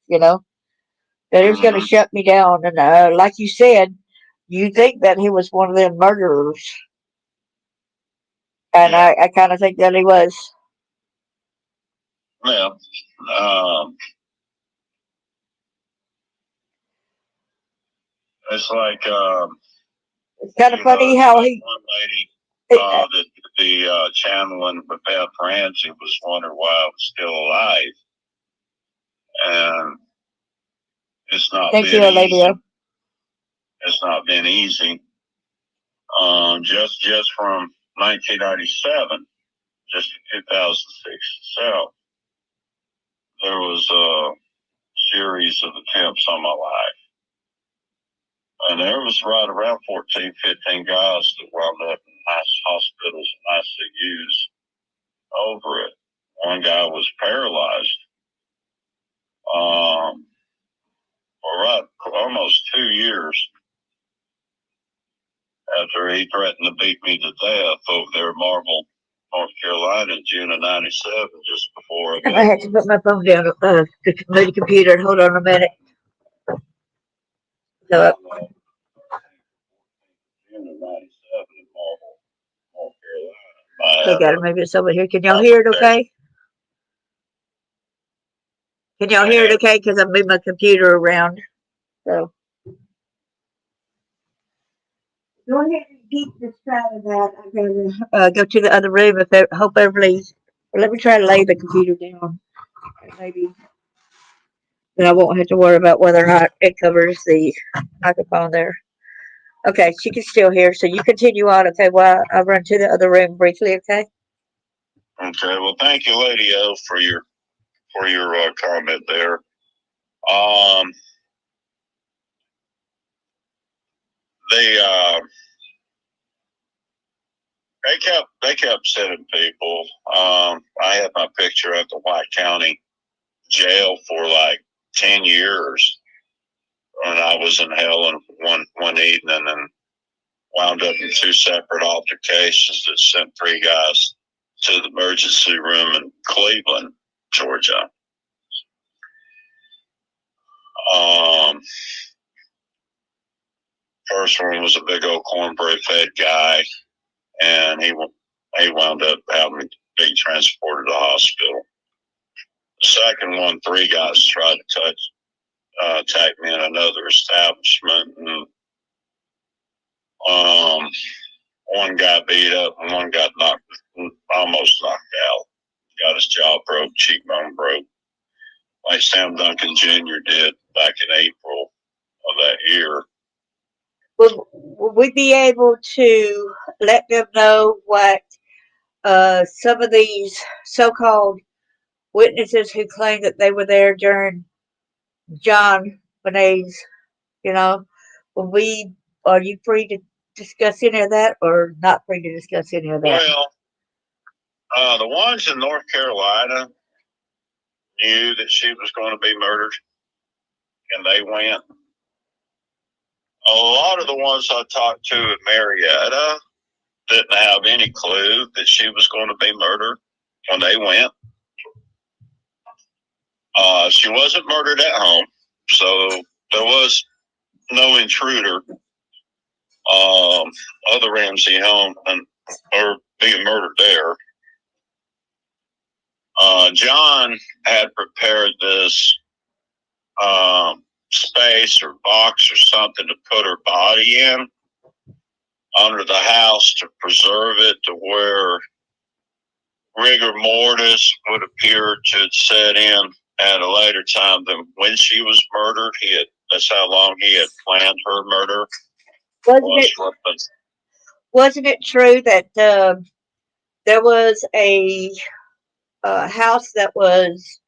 Speaker 1: that he was going to shut me down. And like you said, you think that he was one of them murderers. And
Speaker 2: Yeah.
Speaker 1: I kind of think that he was.
Speaker 2: Well, it's like
Speaker 1: It's kind of funny how he.
Speaker 2: One lady that the channeling with Beth Ramsey was wondering why I was still alive, and it's not
Speaker 1: Thank
Speaker 2: been
Speaker 1: you,
Speaker 2: easy.
Speaker 1: Olivia.
Speaker 2: It's not been easy. Just from 1997, just 2006 itself, there was a series of attempts on my life. And there was right around 14, 15 guys that wound up in nice hospitals and ICUs over it. One guy was paralyzed for almost 2 years after he threatened to beat me to death over there in Marble, North Carolina in June of 97, just before I got.
Speaker 1: I had to put my phone down to move the computer. Hold on a minute. So,
Speaker 2: June of 97 in Marble, North Carolina.
Speaker 1: I got to move this over here. Can y'all hear it okay? Can y'all hear it okay? Because I moved my computer around. So. Go ahead and keep describing that. I'm going to go to the other room. Hope everybody. Let me try to lay the computer down. Maybe then I won't have to worry about whether or not it covers the microphone there. Okay, she can still hear. So you continue on. Okay, while I run to the other room briefly. Okay.
Speaker 2: Okay. Well, thank you, Lady O, for your comment there. They kept sending people. I had my picture at the White County jail for like 10 years when I was in hell one evening and wound up in 2 separate altercations that sent 3 guys to the emergency room in Cleveland, Georgia. First one was a big old cornbread fed guy, and he wound up having to be transported to the hospital. The second one, 3 guys tried to attack me in another establishment, and one got beat up and one got almost knocked out. Got his jaw broke, cheekbone broke, like Sam Duncan Jr. did back in April of that year.
Speaker 1: Will we be able to let them know what some of these so-called witnesses who claim that they were there during John Bonet's, are you free to discuss any of that or not free to discuss any of that?
Speaker 2: Well, the ones in North Carolina knew that she was going to be murdered, and they went. A lot of the ones I talked to in Marietta didn't have any clue that she was going to be murdered when they went. She wasn't murdered at home, so there was no intruder of the Ramsey home or being murdered there. John had prepared this space or box or something to put her body in under the house to preserve it to where rigor mortis would appear to set in at a later time than when she was murdered. That's how long he had planned her murder.
Speaker 1: Wasn't it true that there was a house that was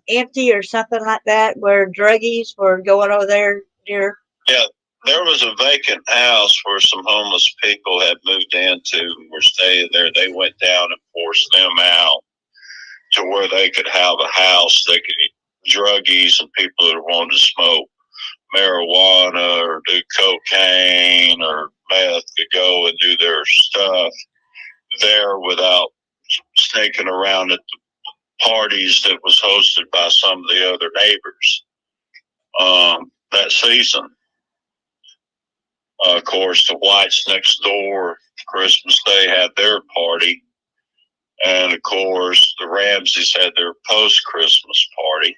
Speaker 1: empty or something like that where druggies were going over there near?
Speaker 2: Yeah, there was a vacant house where some homeless people had moved into and were staying there. They went down and forced them out to where they could have a house. They could druggies and people that wanted to smoke marijuana or do cocaine or meth to go and do their stuff there without sneaking around at the parties that was hosted by some of the other neighbors that season. Of course, the whites next door, Christmas Day, had their party. And, of course, the Ramsays had their post-Christmas party.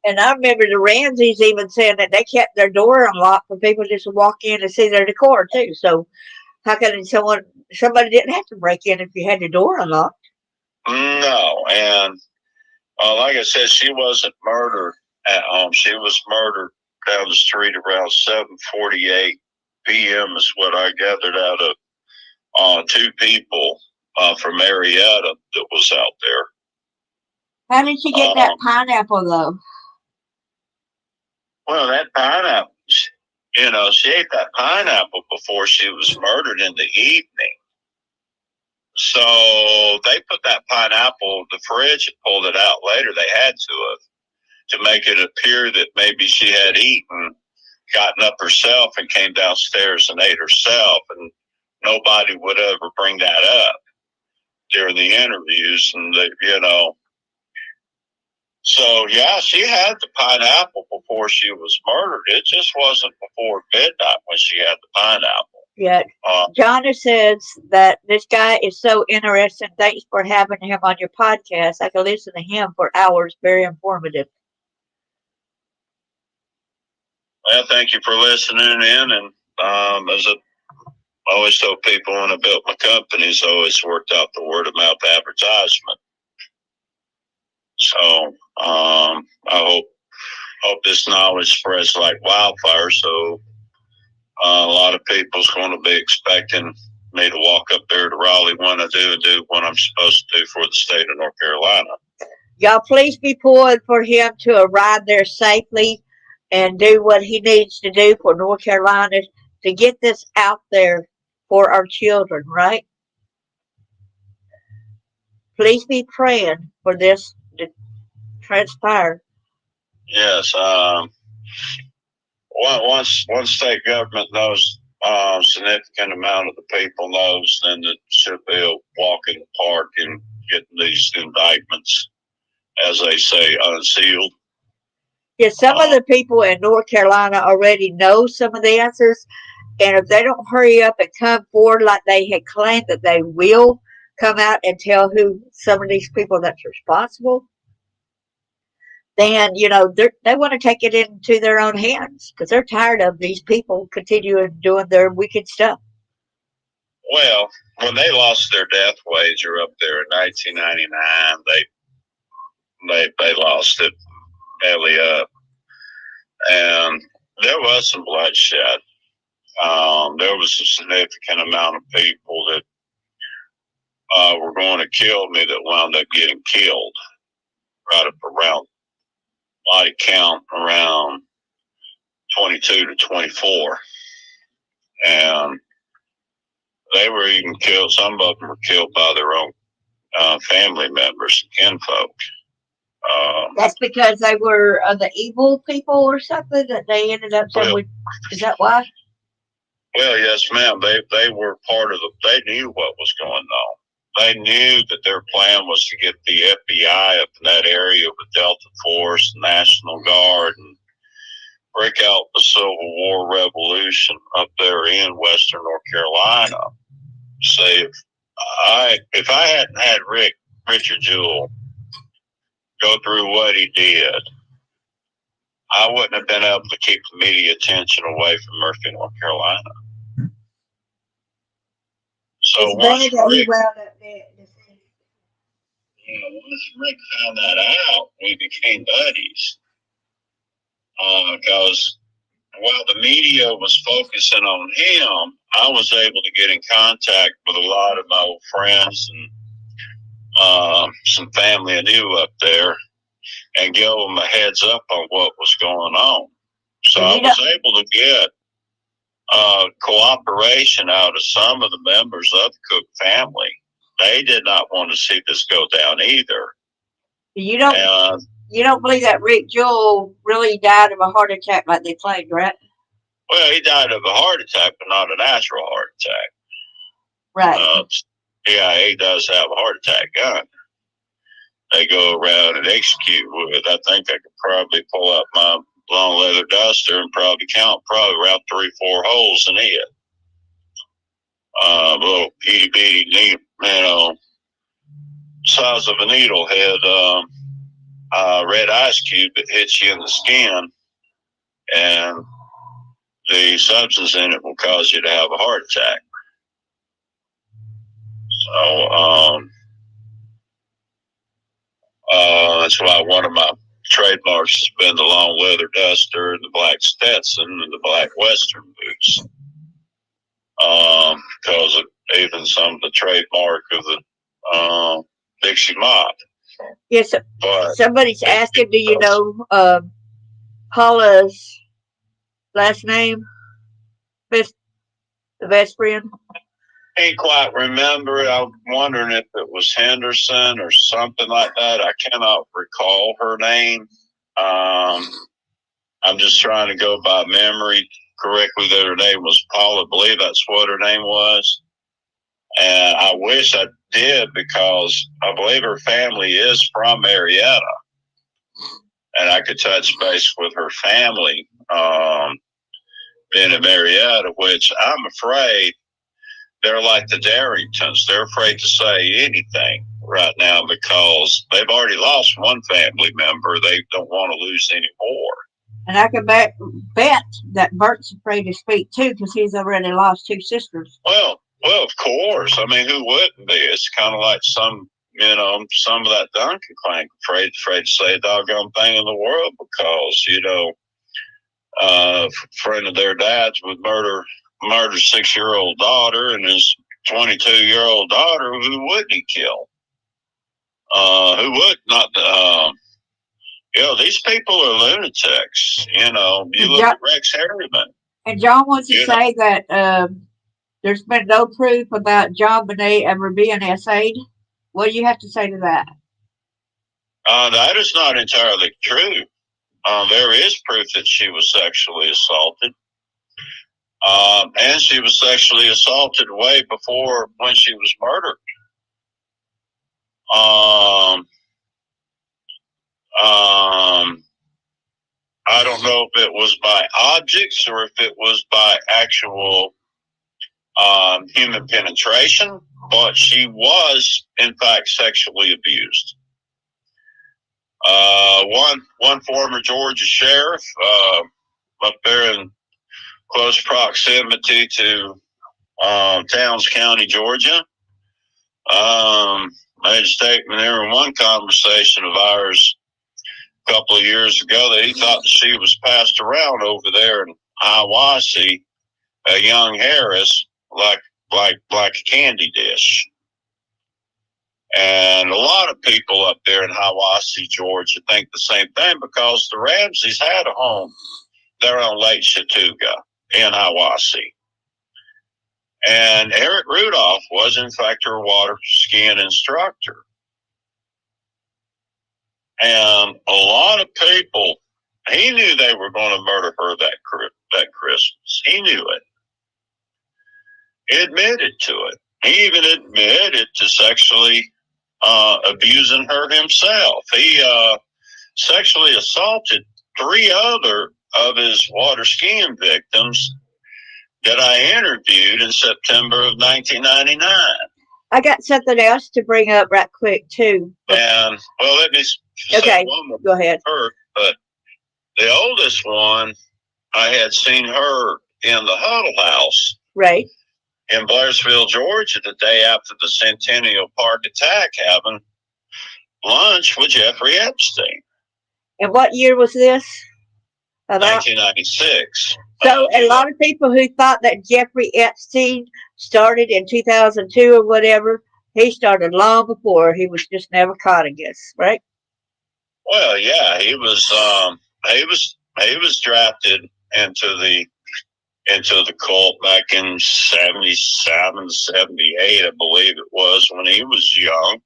Speaker 1: And I remember the Ramsays even saying that they kept their door unlocked for people just to walk in and see their decor, too. So how can somebody didn't have to break in if you had your door unlocked?
Speaker 2: No, and like I said, she wasn't murdered at home. She was murdered down the street around 7:48 p.m. is what I gathered out of two people from Marietta that was out there.
Speaker 1: How did she get that pineapple, though?
Speaker 2: Well, that pineapple, she ate that pineapple before she was murdered in the evening. So they put that pineapple in the fridge and pulled it out later. They had to make it appear that maybe she had eaten, gotten up herself, and came downstairs and ate herself. And nobody would ever bring that up during the interviews. And, So, yeah, she had the pineapple before she was murdered. It just wasn't before midnight when she had the pineapple.
Speaker 1: Yeah. Jonna says that this guy is so interesting. Thanks for having him on your podcast. I can listen to him for hours. Very informative.
Speaker 2: Well, thank you for listening in. And as I always tell people when I built my companies, I always worked out the word of mouth advertisement. So I hope this knowledge spreads like wildfire. So a lot of people's going to be expecting me to walk up there to Raleigh when I do and do what I'm supposed to do for the state of North Carolina.
Speaker 1: Y'all, please be pulling for him to arrive there safely and do what he needs to do for North Carolina to get this out there for our children, right? Please be praying for this to transpire.
Speaker 2: Yes. Once state government knows significant amount of the people knows, then it should be a walk in the park and getting these indictments, as they say, unsealed.
Speaker 1: Yeah, some of the people in North Carolina already know some of the answers, and if they don't hurry up and come forward like they had claimed that they will come out and tell who some of these people that's responsible, then, they want to take it into their own hands because they're tired of these people continuing doing their wicked stuff.
Speaker 2: Well, when they lost their death wager up there in 1999, they lost it belly up, and there was some bloodshed. There was a significant amount of people that were going to kill me that wound up getting killed right up around body count around 22 to 24. And they were even killed. Some of them were killed by their own family members and kinfolk.
Speaker 1: That's because they were the evil people or something that they ended up saying. Is that why?
Speaker 2: Well, yes, ma'am. They were part of they knew what was going on. They knew that their plan was to get the FBI up in that area with Delta Force, National Guard, and break out the Civil War revolution up there in Western North Carolina. Say, if I hadn't had Richard Jewell go through what he did, I wouldn't have been able to keep the media attention away from Murphy, North Carolina. So once Rick found that out, we became buddies. Because while the media was focusing on him, I was able to get in contact with a lot of my old friends and some family I knew up there and give them a heads up on what was going on. So I was able to get cooperation out of some of the members of the Cook family. They did not want to see this go down either.
Speaker 1: You don't believe that Rick Jewell really died of a heart attack like they claimed, right?
Speaker 2: Well, he died of a heart attack, but not a natural heart attack.
Speaker 1: Right.
Speaker 2: Yeah, he does have a heart attack gun. They go around and execute with. I think I could probably pull up my long leather duster and probably count around 3-4 holes in it. Little itty bitty, size of a needle head, red ice cube that hits you in the skin, and the substance in it will cause you to have a heart attack. So that's why one of my trademarks has been the long leather duster, the black Stetson, and the black Western boots. Because of even some of the trademark of the Dixie Mop.
Speaker 1: Yes. But somebody's asking, do you know Paula's last name? The best friend?
Speaker 2: Can't quite remember it. I'm wondering if it was Henderson or something like that. I cannot recall her name. I'm just trying to go by memory correctly that her name was Paula. I believe that's what her name was. And I wish I did, because I believe her family is from Marietta. And I could touch base with her family being in Marietta, which I'm afraid they're like the Darringtons. They're afraid to say anything right now because they've already lost one family member. They don't want to lose any more.
Speaker 1: And I can bet that Bert's afraid to speak too, because he's already lost 2 sisters.
Speaker 2: Well, of course. I mean, who wouldn't be? It's kind of like some of that Duncan clan afraid to say a doggone thing in the world because, a friend of their dad's would murder 6-year-old daughter and his 22-year-old daughter. Who wouldn't he kill? Who would not? These people are lunatics. You look at Rex Harriman.
Speaker 1: And John wants to say that there's been no proof about John Bonet ever being essayed. What do you have to say to that?
Speaker 2: That is not entirely true. There is proof that she was sexually assaulted. And she was sexually assaulted way before when she was murdered. I don't know if it was by objects or if it was by actual human penetration, but she was, in fact, sexually abused. One former Georgia sheriff up there in close proximity to Towns County, Georgia, made a statement there in one conversation of ours a couple of years ago that he thought that she was passed around over there in Hiawassee, a young Harris, like a candy dish. And a lot of people up there in Hiawassee, Georgia, think the same thing because the Ramsays had a home there on Lake Chattooga in Hiawassee. And Eric Rudolph was, in fact, her water skiing instructor. And a lot of people, he knew they were going to murder her that Christmas. He knew it. He admitted to it. He even admitted to sexually abusing her himself. He sexually assaulted 3 other of his water skiing victims that I interviewed in September of 1999.
Speaker 1: I got something else to bring up right quick, too.
Speaker 2: And, well, let me
Speaker 1: say one more. Go ahead.
Speaker 2: But the oldest one, I had seen her in the Huddle House.
Speaker 1: Right.
Speaker 2: In Blairsville, Georgia, the day after the Centennial Park attack, having lunch with Jeffrey Epstein.
Speaker 1: And what year was this?
Speaker 2: 1996.
Speaker 1: So a lot of people who thought that Jeffrey Epstein started in 2002 or whatever, he started long before. He was just never caught, I guess, right?
Speaker 2: Well, yeah, he was drafted into the cult back in 77, 78, I believe it was, when he was young.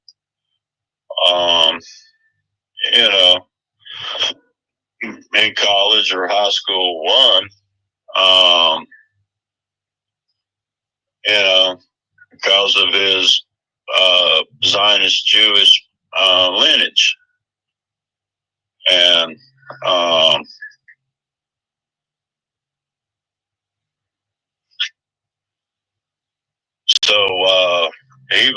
Speaker 2: in college or high school won. You know, because of his Zionist Jewish lineage. And so he,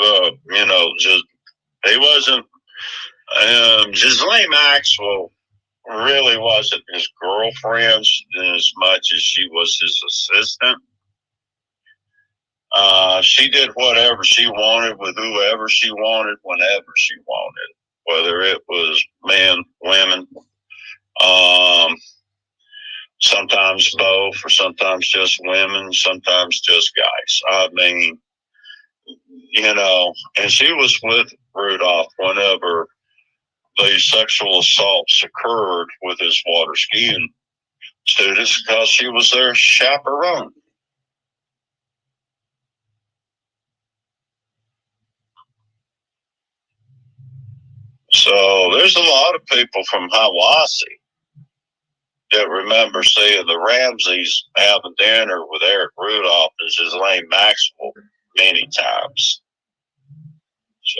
Speaker 2: he wasn't, Ghislaine Maxwell really wasn't his girlfriend as much as she was his assistant. She did whatever she wanted with whoever she wanted, whenever she wanted, whether it was men, women, sometimes both, or sometimes just women, sometimes just guys. I mean, and she was with Rudolph whenever the sexual assaults occurred with his water skiing students, because she was their chaperone. So there's a lot of people from Hiawassee that remember seeing the Ramsays having dinner with Eric Rudolph and Ghislaine Maxwell many times. So,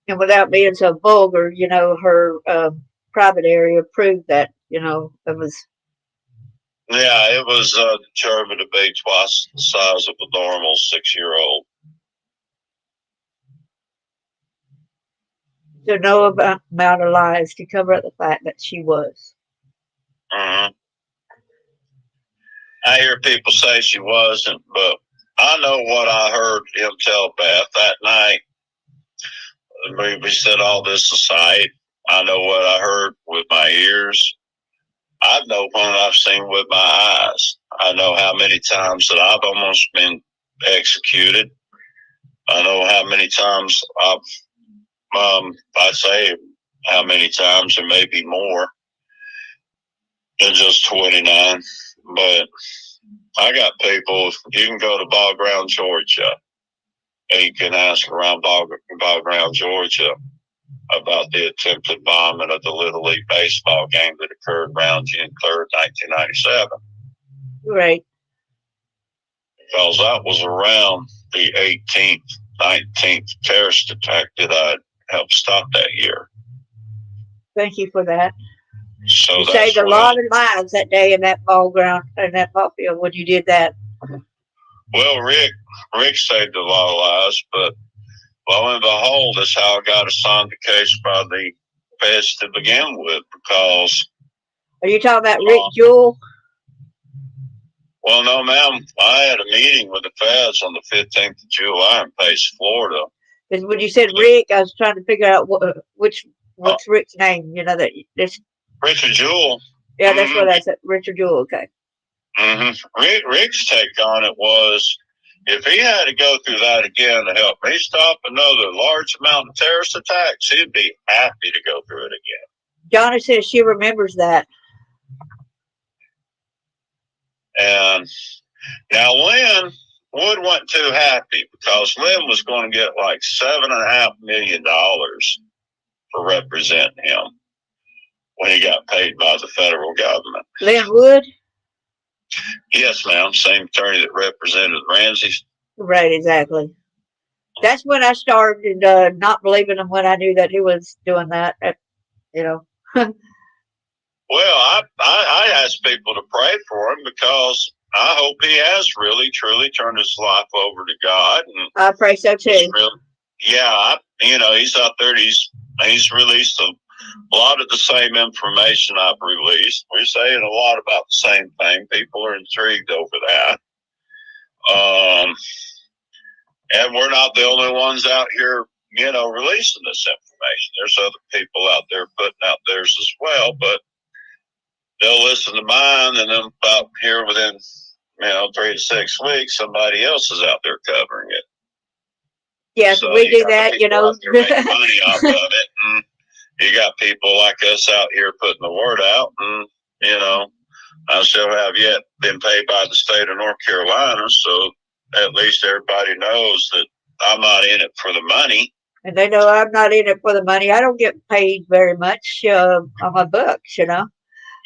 Speaker 1: and without being so vulgar, her private area proved that, it was.
Speaker 2: Yeah, it was determined to be twice the size of a normal 6-year-old.
Speaker 1: So no amount of lies to cover up the fact that she was.
Speaker 2: Mm-hmm. I hear people say she wasn't, but I know what I heard him tell Beth that night. We set all this aside. I know what I heard with my ears. I know what I've seen with my eyes. I know how many times that I've almost been executed. I know how many times I'd say how many times, there may be more than just 29. But I got people, you can go to Ball Ground, Georgia, and you can ask around Ball Ground, Georgia, about the attempted bombing of the Little League baseball game that occurred around June 3rd, 1997.
Speaker 1: Right.
Speaker 2: Because that was around the 18th, 19th terrorist attack that I helped stop that year.
Speaker 1: Thank you for that.
Speaker 2: So
Speaker 1: you saved a lot of lives that day in that ball ground, in that ball field, when you did that.
Speaker 2: Well, Rick saved a lot of lives, but lo and behold, that's how I got assigned the case by the feds to begin with. Because
Speaker 1: are you talking about Rick Jewell?
Speaker 2: Well, no, ma'am. I had a meeting with the feds on the 15th of July in Pace, Florida.
Speaker 1: Because when you said Rick, I was trying to figure out what's Rick's name. That this
Speaker 2: Richard Jewell.
Speaker 1: Yeah, that's what I said. Richard Jewell. Okay.
Speaker 2: Mm-hmm. Rick's take on it was, if he had to go through that again to help me stop another large amount of terrorist attacks, he'd be happy to go through it again.
Speaker 1: Johnny says she remembers that.
Speaker 2: And now Lynn Wood wasn't too happy, because Lynn was going to get like $7.5 million for representing him when he got paid by the federal government.
Speaker 1: Lynn Wood?
Speaker 2: Yes, ma'am. Same attorney that represented Ramsey.
Speaker 1: Right, exactly. That's when I started not believing him, when I knew that he was doing that.
Speaker 2: Well, I asked people to pray for him, because I hope he has really, truly turned his life over to God. And
Speaker 1: I pray so too.
Speaker 2: He's out there. He's released a lot of the same information I've released. We're saying a lot about the same thing. People are intrigued over that. And we're not the only ones out here, releasing this information. There's other people out there putting out theirs as well, but they'll listen to mine, and then about here within, 3 to 6 weeks, somebody else is out there covering it.
Speaker 1: Yeah, so we do that,
Speaker 2: making money off of it. And you got people like us out here putting the word out, and, I still have yet been paid by the state of North Carolina, so at least everybody knows that I'm not in it for the money.
Speaker 1: And they know I'm not in it for the money. I don't get paid very much on my books, you know.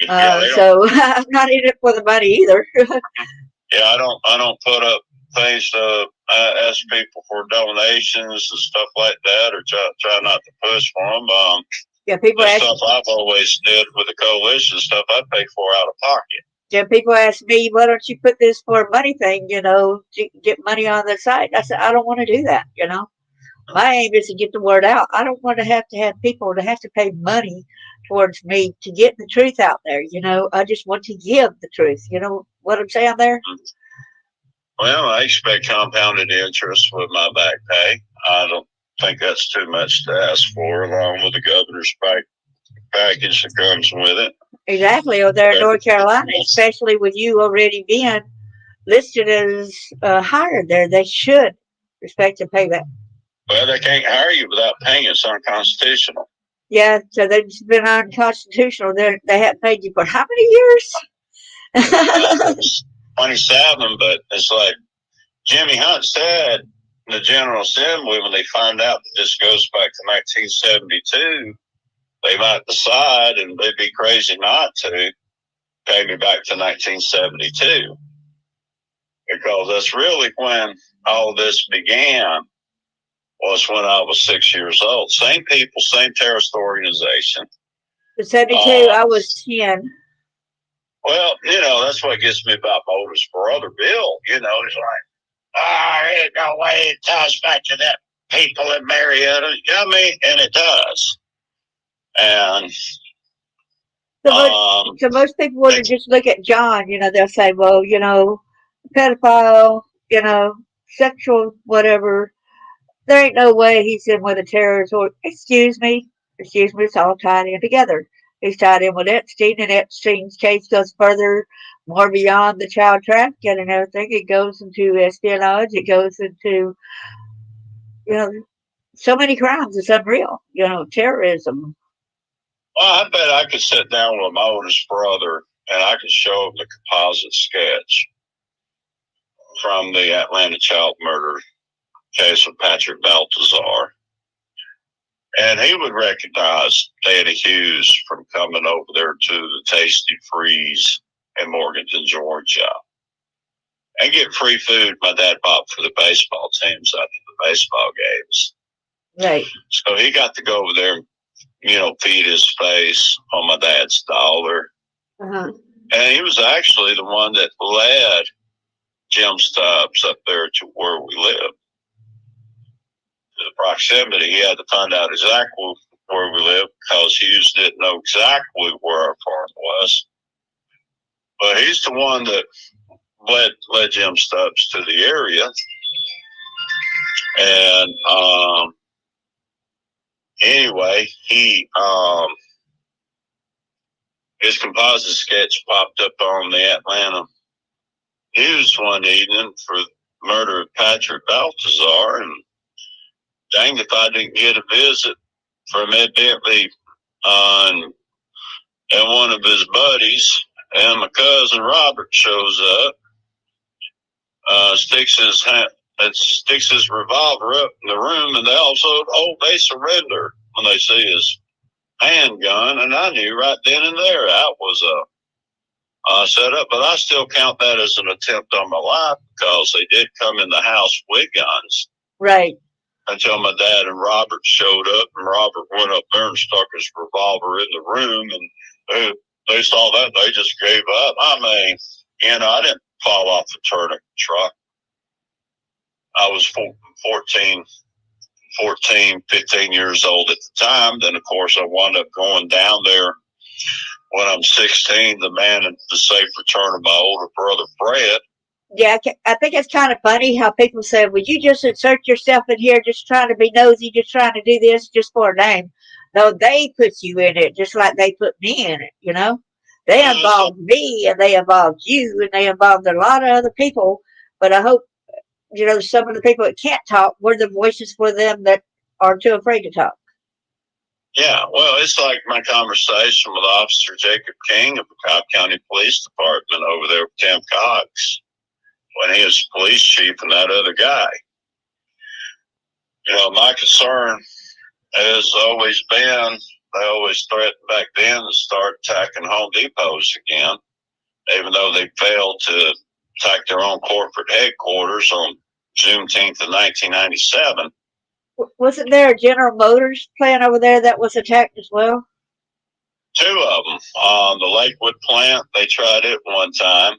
Speaker 2: Yeah, they don't.
Speaker 1: So I'm not in it for the money either.
Speaker 2: Yeah, I don't put up things to ask people for donations and stuff like that, or try not to push for them.
Speaker 1: Yeah, people
Speaker 2: The
Speaker 1: ask.
Speaker 2: stuff I've always did with the coalition stuff, I pay for out of pocket.
Speaker 1: Yeah, people ask me, why don't you put this for a money thing, you know, to get money on the site? I said, I don't want to do that, you know. My aim is to get the word out. I don't want to have people to have to pay money towards me to get the truth out there, you know. I just want to give the truth. You know what I'm saying there?
Speaker 2: Well, I expect compounded interest with my back pay. I don't think that's too much to ask for, along with the governor's package that comes with it.
Speaker 1: Exactly. Or there in North Carolina, especially with you already being listed as hired there, they should respect and pay that.
Speaker 2: Well, they can't hire you without paying. It's unconstitutional.
Speaker 1: Yeah, so they've been unconstitutional. They haven't paid you for how many years?
Speaker 2: 27, but it's like Jimmy Hunt said in the General Assembly when they find out that this goes back to 1972, they might decide, and they'd be crazy not to, pay me back to 1972. Because that's really when all this began, was when I was 6 years old. Same people, same terrorist organization.
Speaker 1: In 72, I was 10.
Speaker 2: Well, you know, that's what gets me about my oldest brother, Bill. You know, he's like, ain't no way it ties back to that people in Marietta. You know what I mean? And it does. And
Speaker 1: so most people would just look at John, you know, they'll say, well, you know, pedophile, you know, sexual, whatever. There ain't no way he's in with a terrorist or, excuse me, it's all tied in together. He's tied in with Epstein, and Epstein's case goes further, more beyond the child trafficking and everything. It goes into espionage. It goes into, you know, so many crimes. It's unreal. You know, terrorism.
Speaker 2: Well, I bet I could sit down with my oldest brother and I could show him the composite sketch from the Atlanta child murder case of Patrick Baltazar. And he would recognize Danny Hughes from coming over there to the Tasty Freeze in Morganton, Georgia, and get free food my dad bought for the baseball teams after the baseball games.
Speaker 1: Right.
Speaker 2: So he got to go over there and, you know, feed his face on my dad's dollar.
Speaker 1: Uh-huh.
Speaker 2: And he was actually the one that led Jim Stubbs up there to where we live. The proximity, he had to find out exactly where we live because Hughes didn't know exactly where our farm was. But he's the one that led Jim Stubbs to the area. And anyway, his composite sketch popped up on the Atlanta News one evening for the murder of Patrick Baltazar, and dang if I didn't get a visit from Ed Bentley and one of his buddies, and my cousin Robert shows up, sticks his revolver up in the room, and they surrender when they see his handgun, and I knew right then and there that was a setup, but I still count that as an attempt on my life because they did come in the house with guns.
Speaker 1: Right.
Speaker 2: Until my dad and Robert showed up, and Robert went up there and stuck his revolver in the room, and they saw that, they just gave up. I mean, you know, I didn't fall off the turnip truck. I was 15 years old at the time. Then, of course, I wound up going down there when I'm 16, the man in the safe return of my older brother, Fred.
Speaker 1: Yeah, I think it's kind of funny how people say, well, you just insert yourself in here just trying to be nosy, just trying to do this just for a name. No, they put you in it just like they put me in it, you know? They involved me, and they involved you, and they involved a lot of other people. But I hope, you know, some of the people that can't talk, we're the voices for them that are too afraid to talk.
Speaker 2: Yeah, well, it's like my conversation with Officer Jacob King of the Cobb County Police Department over there with Tim Cox when he was police chief and that other guy. You know, My concern has always been, they always threatened back then to start attacking Home Depots again, even though they failed to attack their own corporate headquarters on Juneteenth of 1997.
Speaker 1: Wasn't there a General Motors plant over there that was attacked as well?
Speaker 2: Two of them. The Lakewood plant, they tried it one time.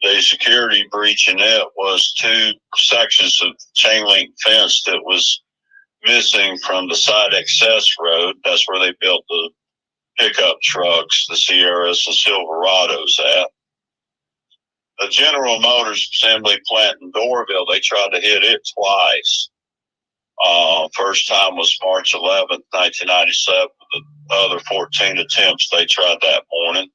Speaker 2: The security breach in it was two sections of chain link fence that was missing from the side access road. That's where they built the pickup trucks, the Sierras and Silverados at. The General Motors assembly plant in Doraville, they tried to hit it twice. First time was March 11th, 1997. The other 14 attempts they tried that morning.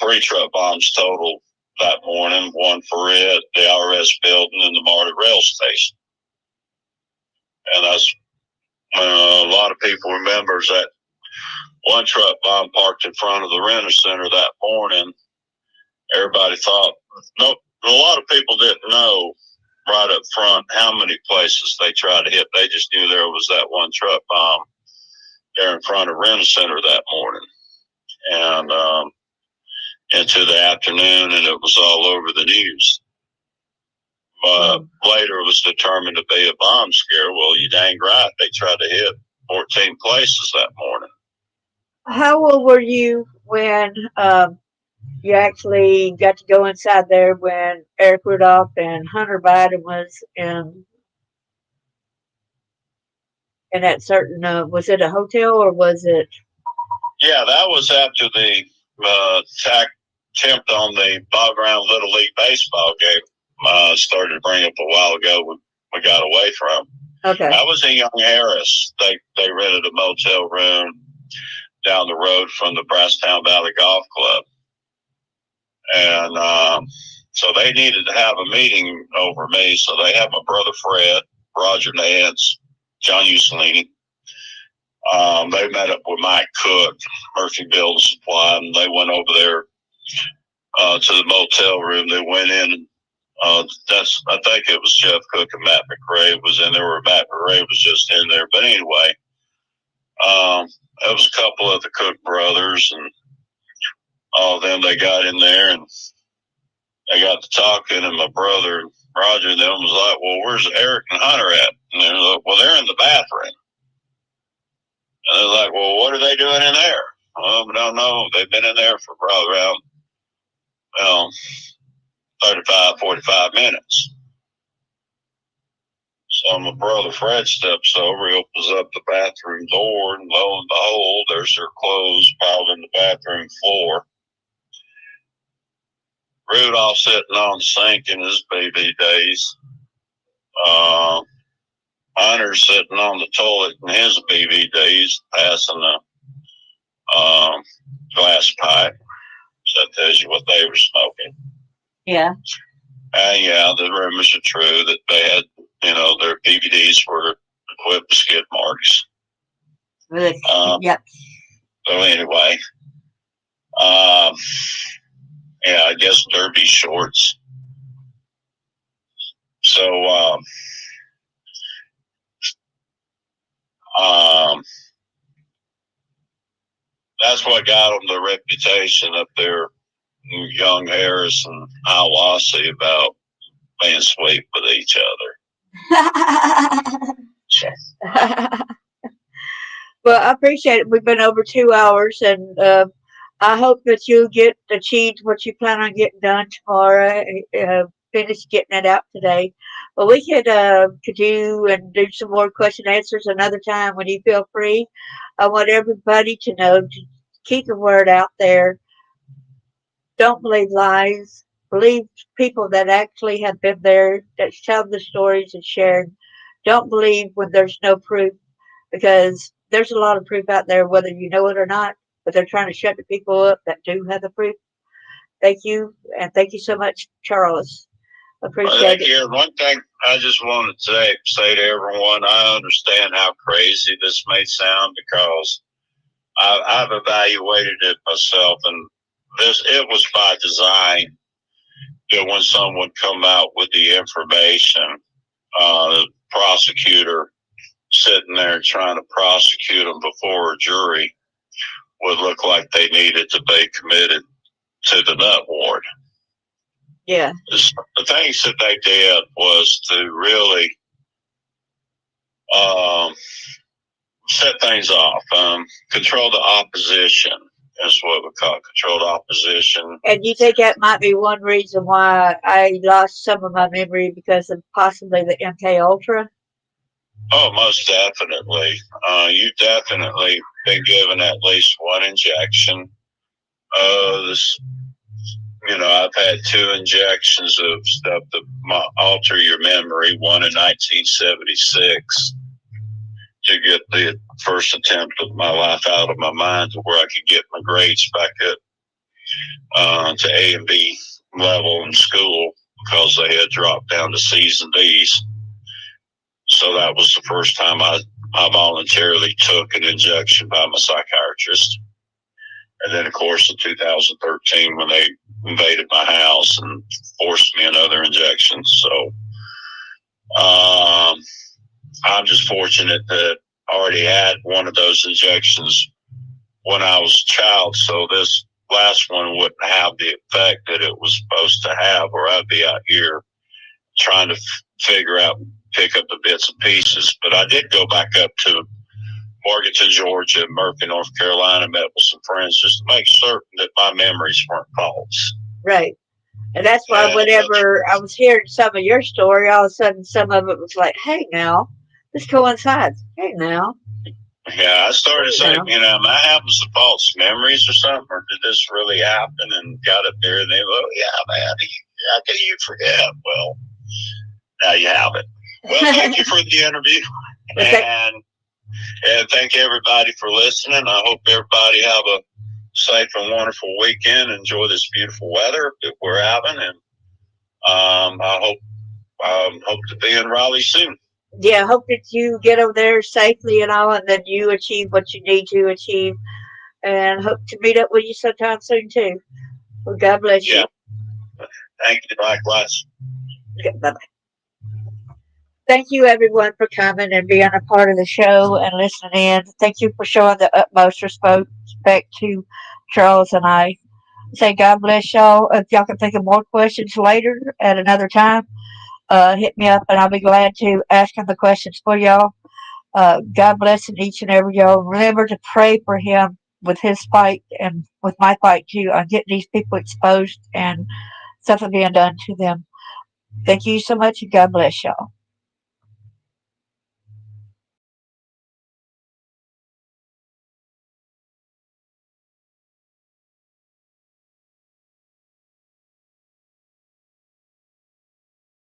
Speaker 2: 3 truck bombs total that morning, one for it, the IRS building, and the MARTA rail station. And that's a lot of people remembers that one truck bomb parked in front of the Renter Center that morning. Everybody thought, no, a lot of people didn't know right up front how many places they tried to hit. They just knew there was that one truck bomb there in front of Renter Center that morning. And into the afternoon, and it was all over the news. But later it was determined to be a bomb scare. Well, you dang right. They tried to hit 14 places that morning.
Speaker 1: How old were you when you actually got to go inside there when Eric Rudolph and Hunter Biden was in that certain, was it a hotel or was it?
Speaker 2: Yeah, that was after the attack attempt on the ball ground Little League baseball game started to bring up a while ago. We got away from.
Speaker 1: Okay.
Speaker 2: I was in Young Harris. They rented a motel room down the road from the Brasstown Valley Golf Club. And so they needed to have a meeting over me. So they had my brother Fred, Roger Nance, John Usolini. They met up with Mike Cook, Murphy Building Supply, and they went over there to the motel room. They went in. I think it was Jeff Cook and Matt McRae was in there, or Matt McRae was just in there. But anyway, it was a couple of the Cook brothers and all of them. They got in there and they got to talking, and my brother Roger and them was like, "Well, where's Eric and Hunter at?" And they're like, "Well, they're in the bathroom." And they're like, "Well, what are they doing in there?" "I don't know. They've been in there for probably around 35, 45 minutes. So my brother Fred steps over, he opens up the bathroom door, and lo and behold, there's their clothes piled in the bathroom floor. Rudolph sitting on the sink in his BB days. Hunter sitting on the toilet in his BB days, passing a glass pipe. So that tells you what they were smoking.
Speaker 1: Yeah.
Speaker 2: And yeah, the rumors are true that they had, their BBDs were equipped with skid marks.
Speaker 1: Really? Yep.
Speaker 2: So anyway, yeah, I guess derby shorts. So, that's what got them the reputation up there in Young Harris and Hiawassee about being sweet with each other. So.
Speaker 1: Well, I appreciate it. We've been over 2 hours, and I hope that you get achieved what you plan on getting done tomorrow. Finish getting it out today. But we could do some more question answers another time when you feel free. I want everybody to know to keep the word out there. Don't believe lies. Believe people that actually have been there, that tell the stories and shared. Don't believe when there's no proof, because there's a lot of proof out there, whether you know it or not, but they're trying to shut the people up that do have the proof. Thank you, and thank you so much, Charles. Appreciate it.
Speaker 2: Yeah, one thing I just wanted to say to everyone, I understand how crazy this may sound, because I've evaluated it myself, and it was by design that when someone come out with the information, prosecutor sitting there trying to prosecute them before a jury would look like they needed to be committed to the nut ward.
Speaker 1: Yeah.
Speaker 2: The things that they did was to really set things off, control the opposition. That's what we call controlled opposition.
Speaker 1: And you think that might be one reason why I lost some of my memory, because of possibly the MK Ultra?
Speaker 2: Oh, most definitely. You definitely been given at least one injection. I've had 2 injections of stuff that alter your memory. One in 1976 to get the first attempt of my life out of my mind, to where I could get my grades back up to A and B level in school, because they had dropped down to C's and D's. So that was the first time I voluntarily took an injection by my psychiatrist. And then, of course, in 2013, when they invaded my house and forced me another injection. So I'm just fortunate that I already had one of those injections when I was a child. So this last one wouldn't have the effect that it was supposed to have, or I'd be out here trying to figure out, pick up the bits and pieces. But I did go back up to Morganton, Georgia, Murphy, North Carolina, met with some friends just to make certain that my memories weren't false.
Speaker 1: Right. And that's why whenever I was hearing some of your story, all of a sudden some of it was like, hey, now, this coincides. Hey, now.
Speaker 2: Yeah, I started saying, am I having some false memories or something, or did this really happen? And got up there and they go, oh, yeah, man, how can you forget? Well, now you have it. Well, thank you for the interview. And thank everybody for listening. I hope everybody have a safe and wonderful weekend. Enjoy this beautiful weather that we're having. And I hope to be in Raleigh soon.
Speaker 1: Yeah, I hope that you get over there safely and all, and then you achieve what you need to achieve. And hope to meet up with you sometime soon, too. Well, God bless you.
Speaker 2: Thank you. Likewise.
Speaker 1: Okay, bye-bye. Thank you, everyone, for coming and being a part of the show and listening in. Thank you for showing the utmost respect to Charles and I. Say God bless y'all. If y'all can think of more questions later at another time, hit me up and I'll be glad to ask him the questions for y'all. God bless each and every y'all. Remember to pray for him with his fight and with my fight too on getting these people exposed and something being done to them. Thank you so much and God bless y'all.